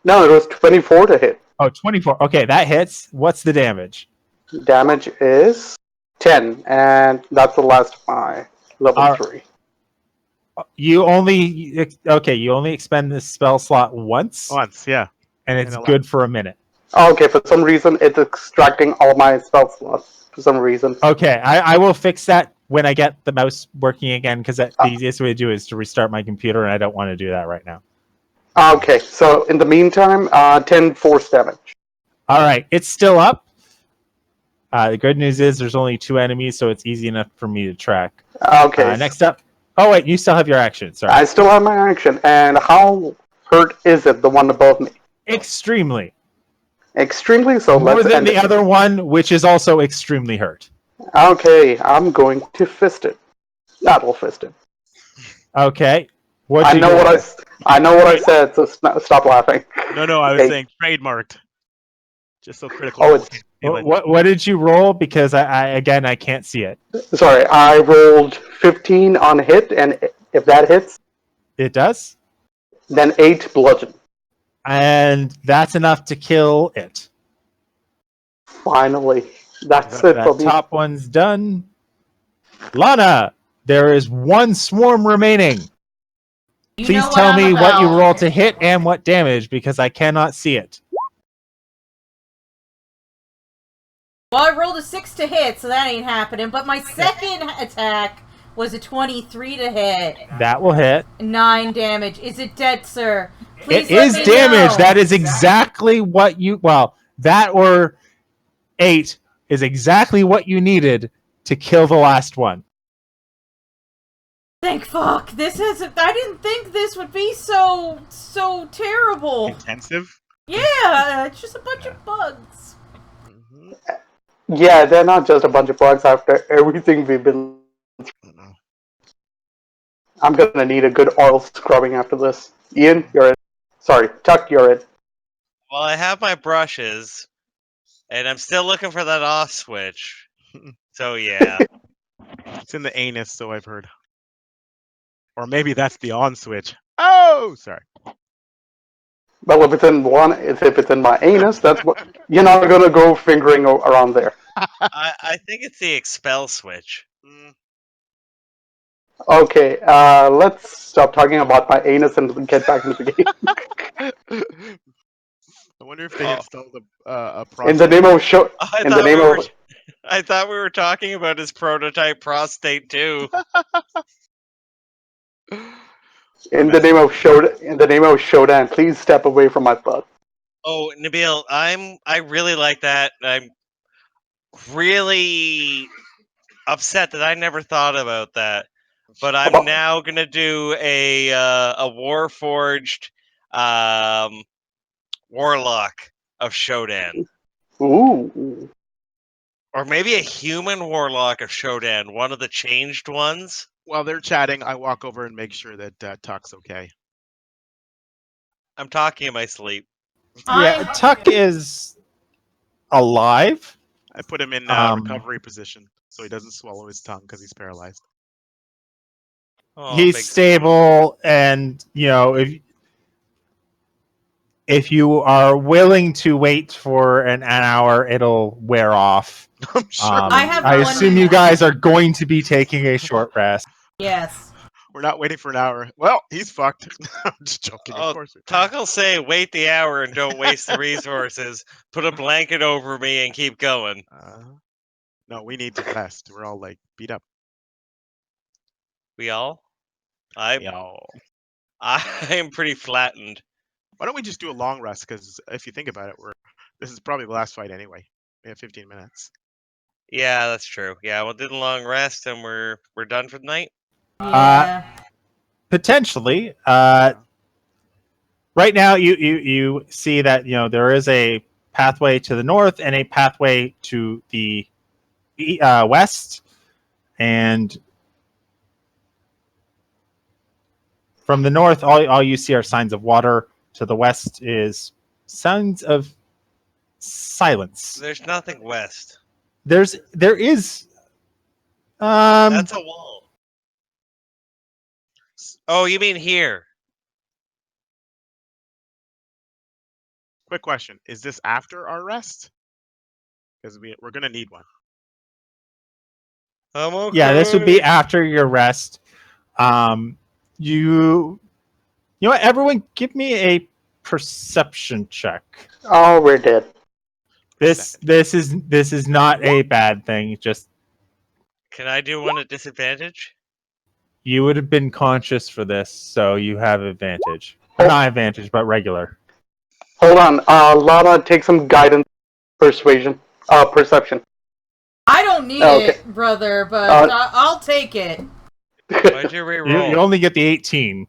No, it was 24 to hit. Oh, 24. Okay, that hits. What's the damage? Damage is 10, and that's the last of my level 3. You only expend this spell slot once? Once, yeah. And it's good for a minute. Okay, for some reason, it's extracting all my spell slots. For some reason. Okay, I will fix that when I get the mouse working again, because the easiest way to do it is to restart my computer, and I don't want to do that right now. Okay, so in the meantime, 10 force damage. All right, it's still up. The good news is there's only 2 enemies, so it's easy enough for me to track. Okay. Next up. Oh, wait, you still have your action. Sorry. I still have my action. And how hurt is it, the one above me? Extremely. Extremely? So more than the other one, which is also extremely hurt. Okay, I'm going to fist it. That'll fist it. Okay. I know what I said, so stop laughing. No, I was saying trademarked. Just so critical. Oh, what did you roll? Because I can't see it. Sorry, I rolled 15 on hit, and if that hits, it does. Then 8 bludgeon. And that's enough to kill it. Finally, that's it. That top one's done. Lana, there is 1 swarm remaining. Please tell me what you roll to hit and what damage, because I cannot see it. Well, I rolled a 6 to hit, so that ain't happening. But my second attack was a 23 to hit. That will hit. 9 damage. Is it dead, sir? Please it is damage. Know. That is exactly what you... Well, that or 8 is exactly what you needed to kill the last one. Thank fuck. I didn't think this would be so terrible. Intensive. Yeah, it's just a bunch of bugs. Mm-hmm. Yeah, they're not just a bunch of bugs after everything we've been. I'm gonna need a good oil scrubbing after this. Ian, you're in. Sorry, Chuck, you're in. Well, I have my brushes, and I'm still looking for that off switch. So yeah. It's in the anus, so I've heard. Or maybe that's the on switch. Oh, sorry. Well, if it's in my anus, that's what you're not gonna go fingering around there. I think it's the expel switch. Okay, let's stop talking about my anus and get back into the game. I wonder if they Oh. installed a In the prostate. name of show, I in the thought name of, I thought we were talking about his prototype prostate too. in the name of Shodan, please step away from my butt. Oh, Nabil, I really like that. I'm really upset that I never thought about that. But I'm now gonna do a Warforged warlock of Shodan. Ooh. Or maybe a human warlock of Shodan, one of the changed ones. While they're chatting, I walk over and make sure that Tuck's okay. I'm talking in my sleep. Yeah, Tuck is alive. I put him in recovery position so he doesn't swallow his tongue because he's paralyzed. Oh, He's big stable, and if you are willing to wait for an hour, it'll wear off. I'm sure. I assume you guys are going to be taking a short rest. Yes. We're not waiting for an hour. Well, he's fucked. I'm just joking. Of Oh, course. Tuck will say, wait the hour and don't waste the resources. Put a blanket over me and keep going. No, we need to rest. We're all like beat up. We all? I am pretty flattened. Why don't we just do a long rest? Because if you think about it, this is probably the last fight anyway. We have 15 minutes. Yeah, that's true. Yeah, we'll do the long rest and we're done for the night. Yeah. Potentially. Right now, you see that there is a pathway to the north and a pathway to the west, and from the north, all you see are signs of water. To the west is signs of silence. There's nothing west. There is. That's a wall. Oh, you mean here? Quick question: is this after our rest? Because we're gonna need one. I'm okay. Yeah, this would be after your rest. You know what? Everyone, give me a perception check. Oh, we're dead. This is not a bad thing. Just Can I do one at disadvantage? you would have been conscious for this, so you have advantage. Or not advantage, but regular. Hold on, Lana, take some guidance, perception. I don't need it, brother, but I'll take it. Why'd you reroll? You only get the 18.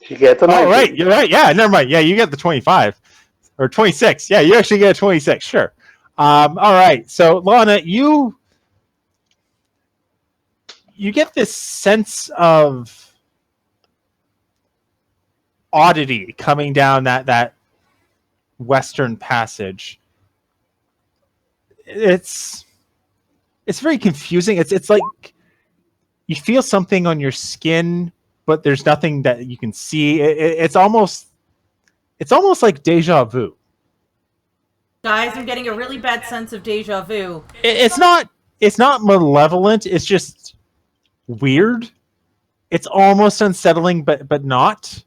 She gets a 19. Oh, right. You're right. Yeah, never mind. Yeah, you get the 25. Or 26. Yeah, you actually get a 26. Sure. All right. So, Lana, you get this sense of oddity coming down that western passage. It's very confusing. It's like you feel something on your skin, but there's nothing that you can see. It's almost like deja vu. Guys, I'm getting a really bad sense of deja vu. It's not malevolent. It's just weird. It's almost unsettling, but not.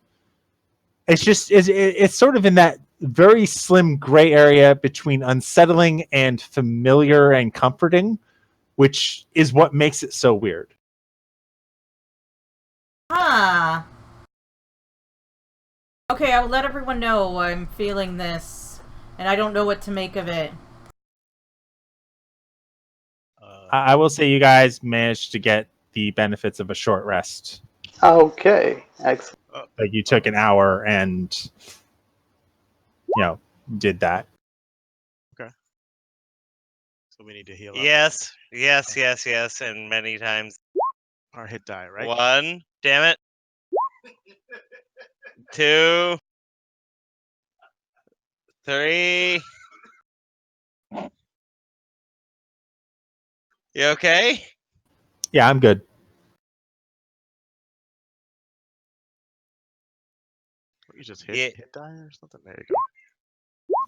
It's sort of in that very slim gray area between unsettling and familiar and comforting, which is what makes it so weird. Huh. Okay, I will let everyone know I'm feeling this, and I don't know what to make of it. I will say you guys managed to get the benefits of a short rest. Okay, excellent. Like you took an hour and did that. So we need to heal up Yes, and many times. our hit die, right? 1, damn it. 2, 3. You okay? Yeah, I'm good. You just Yeah. hit die or something. There you go.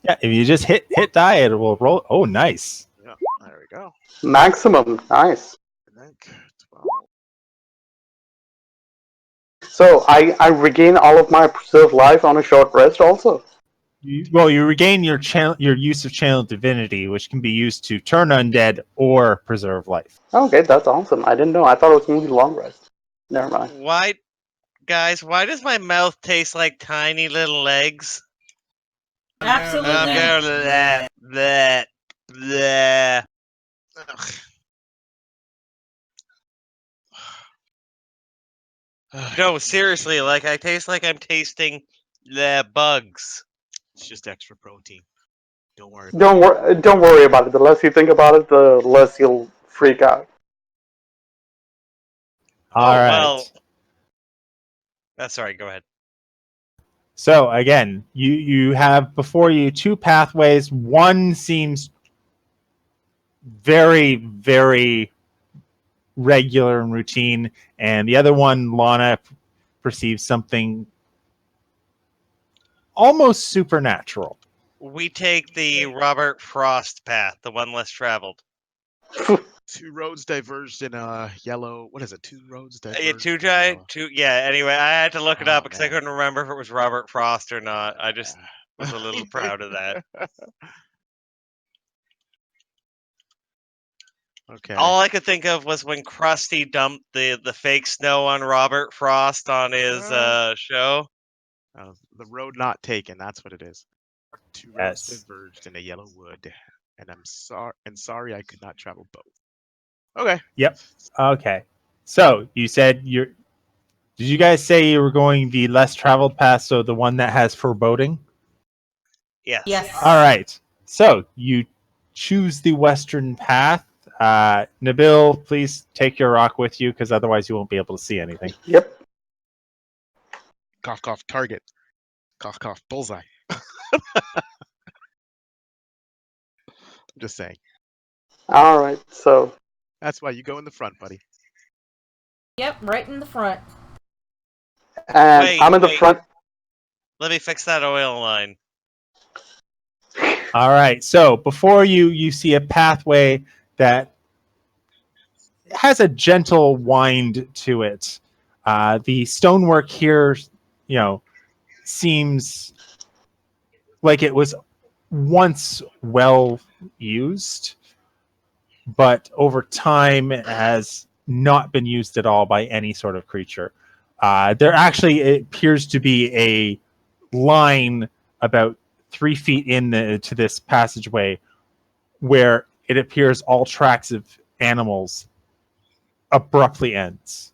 Yeah, if you just hit die, it will roll. Oh, nice. Yeah, there we go. Maximum, nice. I think 12. So I regain all of my preserved life on a short rest also. You regain your use of channel divinity, which can be used to turn undead or preserve life. Okay, that's awesome. I didn't know. I thought it was going to be long rest. Never mind. Why, guys, why does my mouth taste like tiny little legs? Absolutely. Bleh, bleh, bleh. Ugh. No, seriously, like I taste like I'm tasting the bugs. It's just extra protein. Don't worry. Don't worry about it. The less you think about it, the less you'll freak out. All right. Well. Sorry, go ahead. So again, you have before you two pathways. One seems very, very regular and routine, and the other one, Lana perceives something almost supernatural. We take the Robert Frost path, the one less traveled. Two roads diverged in a yellow. What is it? Two roads diverged. Anyway, I had to look it up because I man. couldn't remember if it was Robert Frost or not. I just was a little proud of that. Okay. All I could think of was when Krusty dumped the fake snow on Robert Frost on his show. The road not taken. That's what it is. Two roads Yes. diverged in a yellow wood, and I'm sorry I could not travel both. Okay. Yep. Okay. So you said you're. Did you guys say you were going the less traveled path, so the one that has foreboding? Yes. All right. So you choose the western path. Nabil, please take your rock with you, because otherwise you won't be able to see anything. Yep. Cough, cough, target. Cough, cough, bullseye. I'm just saying. All right. So That's why you go in the front, buddy. Yep, right in the front. and Wait, I'm in the wait. front. Let me fix that oil line. All right. So before you see a pathway that has a gentle wind to it. The stonework here, seems like it was once well used, but over time it has not been used at all by any sort of creature. There actually appears to be a line about 3 feet to this passageway where it appears all tracks of animals abruptly ends.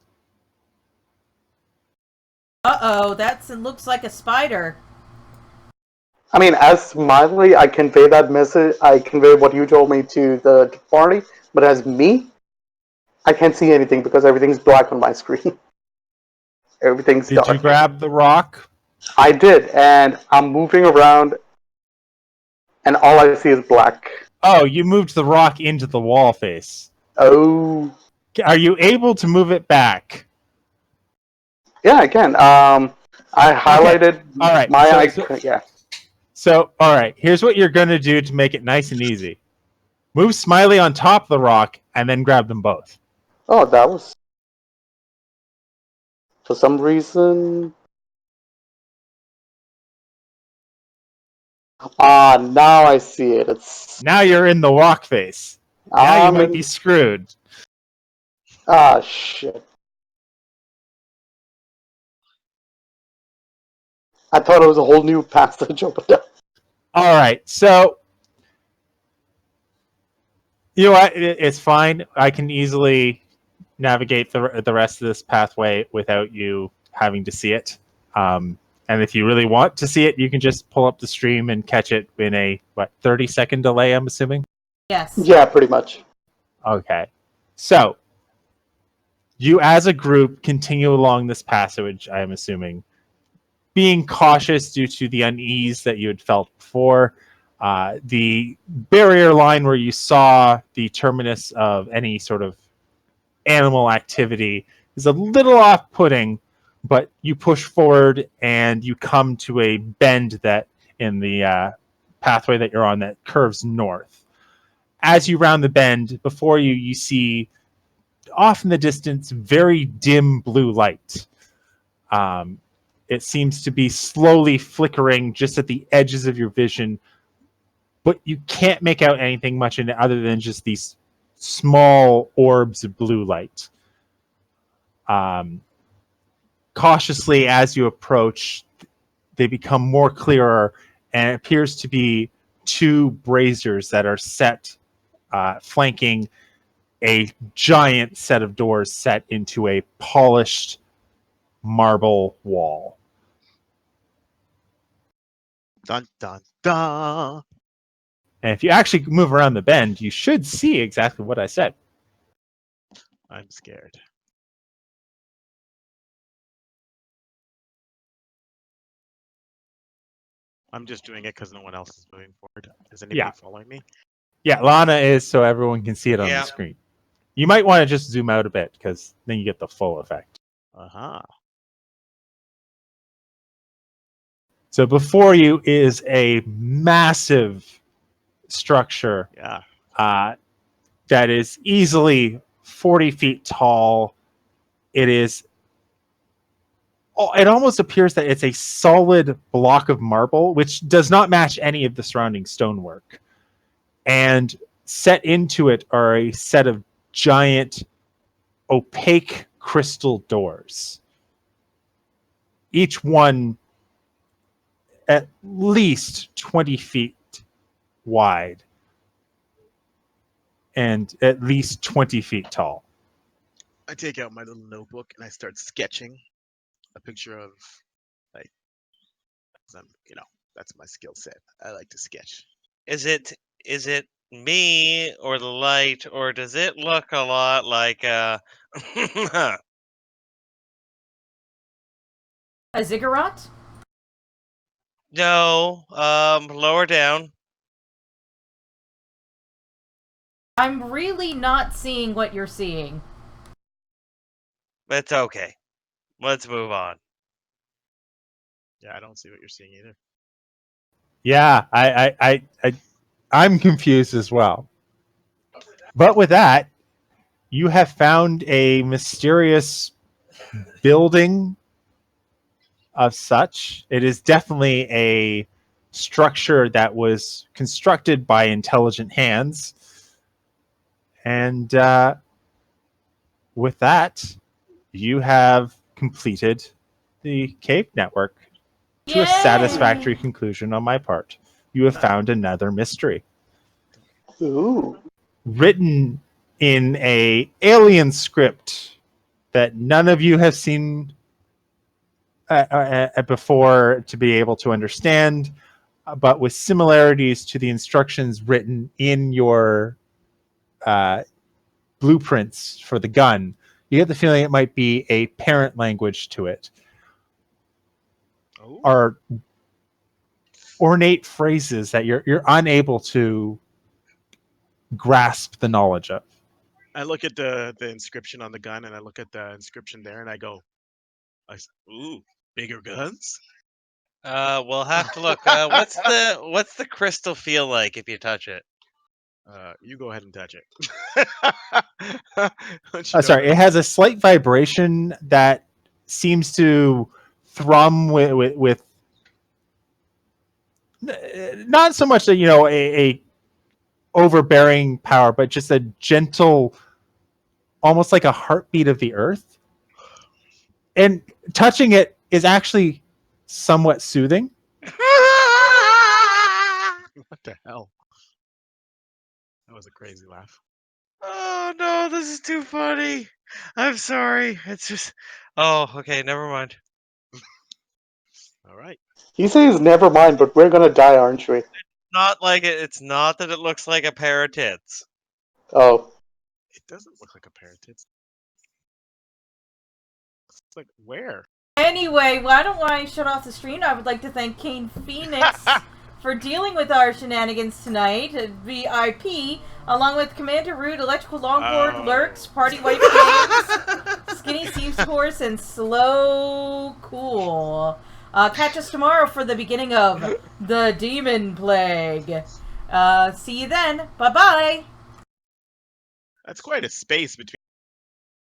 Uh-oh, it looks like a spider. I mean, as Smiley, I convey that message. I convey what you told me to the party, but as me, I can't see anything because everything's black on my screen. Everything's Did dark. you grab the rock? I did, and I'm moving around, and all I see is black. Oh, you moved the rock into the wall face. Oh. Are you able to move it back? Yeah, I can. I highlighted All right. my icon. Yeah. So, all right. Here's what you're going to do to make it nice and easy. Move Smiley on top of the rock and then grab them both. Oh, that was... For some reason... now I see it. It's... Now you're in the rock face. Now you might be screwed. Shit. I thought it was a whole new passage over there. All right. So, You know what? It's fine. I can easily navigate the rest of this pathway without you having to see it. And if you really want to see it, you can just pull up the stream and catch it in a 30-second delay. I'm assuming. Yes. Yeah, pretty much. Okay. So you, as a group, continue along this passage. I am assuming, being cautious due to the unease that you had felt before. The barrier line where you saw the terminus of any sort of animal activity is a little off-putting, but you push forward and you come to a bend that in the pathway that you're on that curves north. As you round the bend, before you, you see off in the distance very dim blue light. It seems to be slowly flickering just at the edges of your vision, but you can't make out anything much in it other than just these small orbs of blue light. Cautiously, as you approach, they become more clearer, and it appears to be two braziers that are set, flanking a giant set of doors set into a polished marble wall. Dun dun dun. And if you actually move around the bend, you should see exactly what I said. I'm scared. I'm just doing it because no one else is moving forward. Is anybody Yeah. following me? Yeah, Lana is, so everyone can see it on Yeah. the screen. You might want to just zoom out a bit because then you get the full effect. Uh-huh. So before you is a massive structure Yeah. that is easily 40 feet tall. It is. It almost appears that it's a solid block of marble, which does not match any of the surrounding stonework. And set into it are a set of giant, opaque crystal doors. Each one at least 20 feet wide and at least 20 feet tall. I take out my little notebook and I start sketching a picture of, like, that's my skill set. I like to sketch. Is it me or the light, or does it look a lot like A ziggurat? No, lower down. I'm really not seeing what you're seeing. It's okay. Let's move on. Yeah, I don't see what you're seeing either. Yeah, I'm confused as well. But with that, you have found a mysterious building of such. It is definitely a structure that was constructed by intelligent hands. And with that, you have completed the cave network to a satisfactory conclusion on my part. You have found another mystery. Ooh. Written in a alien script that none of you have seen before to be able to understand, but with similarities to the instructions written in your blueprints for the gun. You get the feeling it might be a parent language to it. Oh. Are ornate phrases that you're unable to grasp the knowledge of. I look at the inscription on the gun and I look at the inscription there and I go, ooh, bigger guns? We'll have to look. What's the crystal feel like if you touch it? You go ahead and touch it. Sorry, it has a slight vibration that seems to thrum with not so much a overbearing power, but just a gentle, almost like a heartbeat of the earth. And touching it is actually somewhat soothing. What the hell? That was a crazy laugh. Oh no, this is too funny. I'm sorry. It's just. Oh, okay. Never mind. All right. He says never mind, but we're gonna die, aren't we? Not like it. It's not that it looks like a pair of tits. Oh. It doesn't look like a pair of tits. It's like where? Anyway, why don't I shut off the stream? I would like to thank Kane Phoenix for dealing with our shenanigans tonight at VIP, along with Commander Root, Electrical Longboard, Oh. Lurks, Party Wife Games, Skinny Steve's Horse, and Slow Cool. Catch us tomorrow for the beginning of the Demon Plague. See you then. Bye-bye. That's quite a space between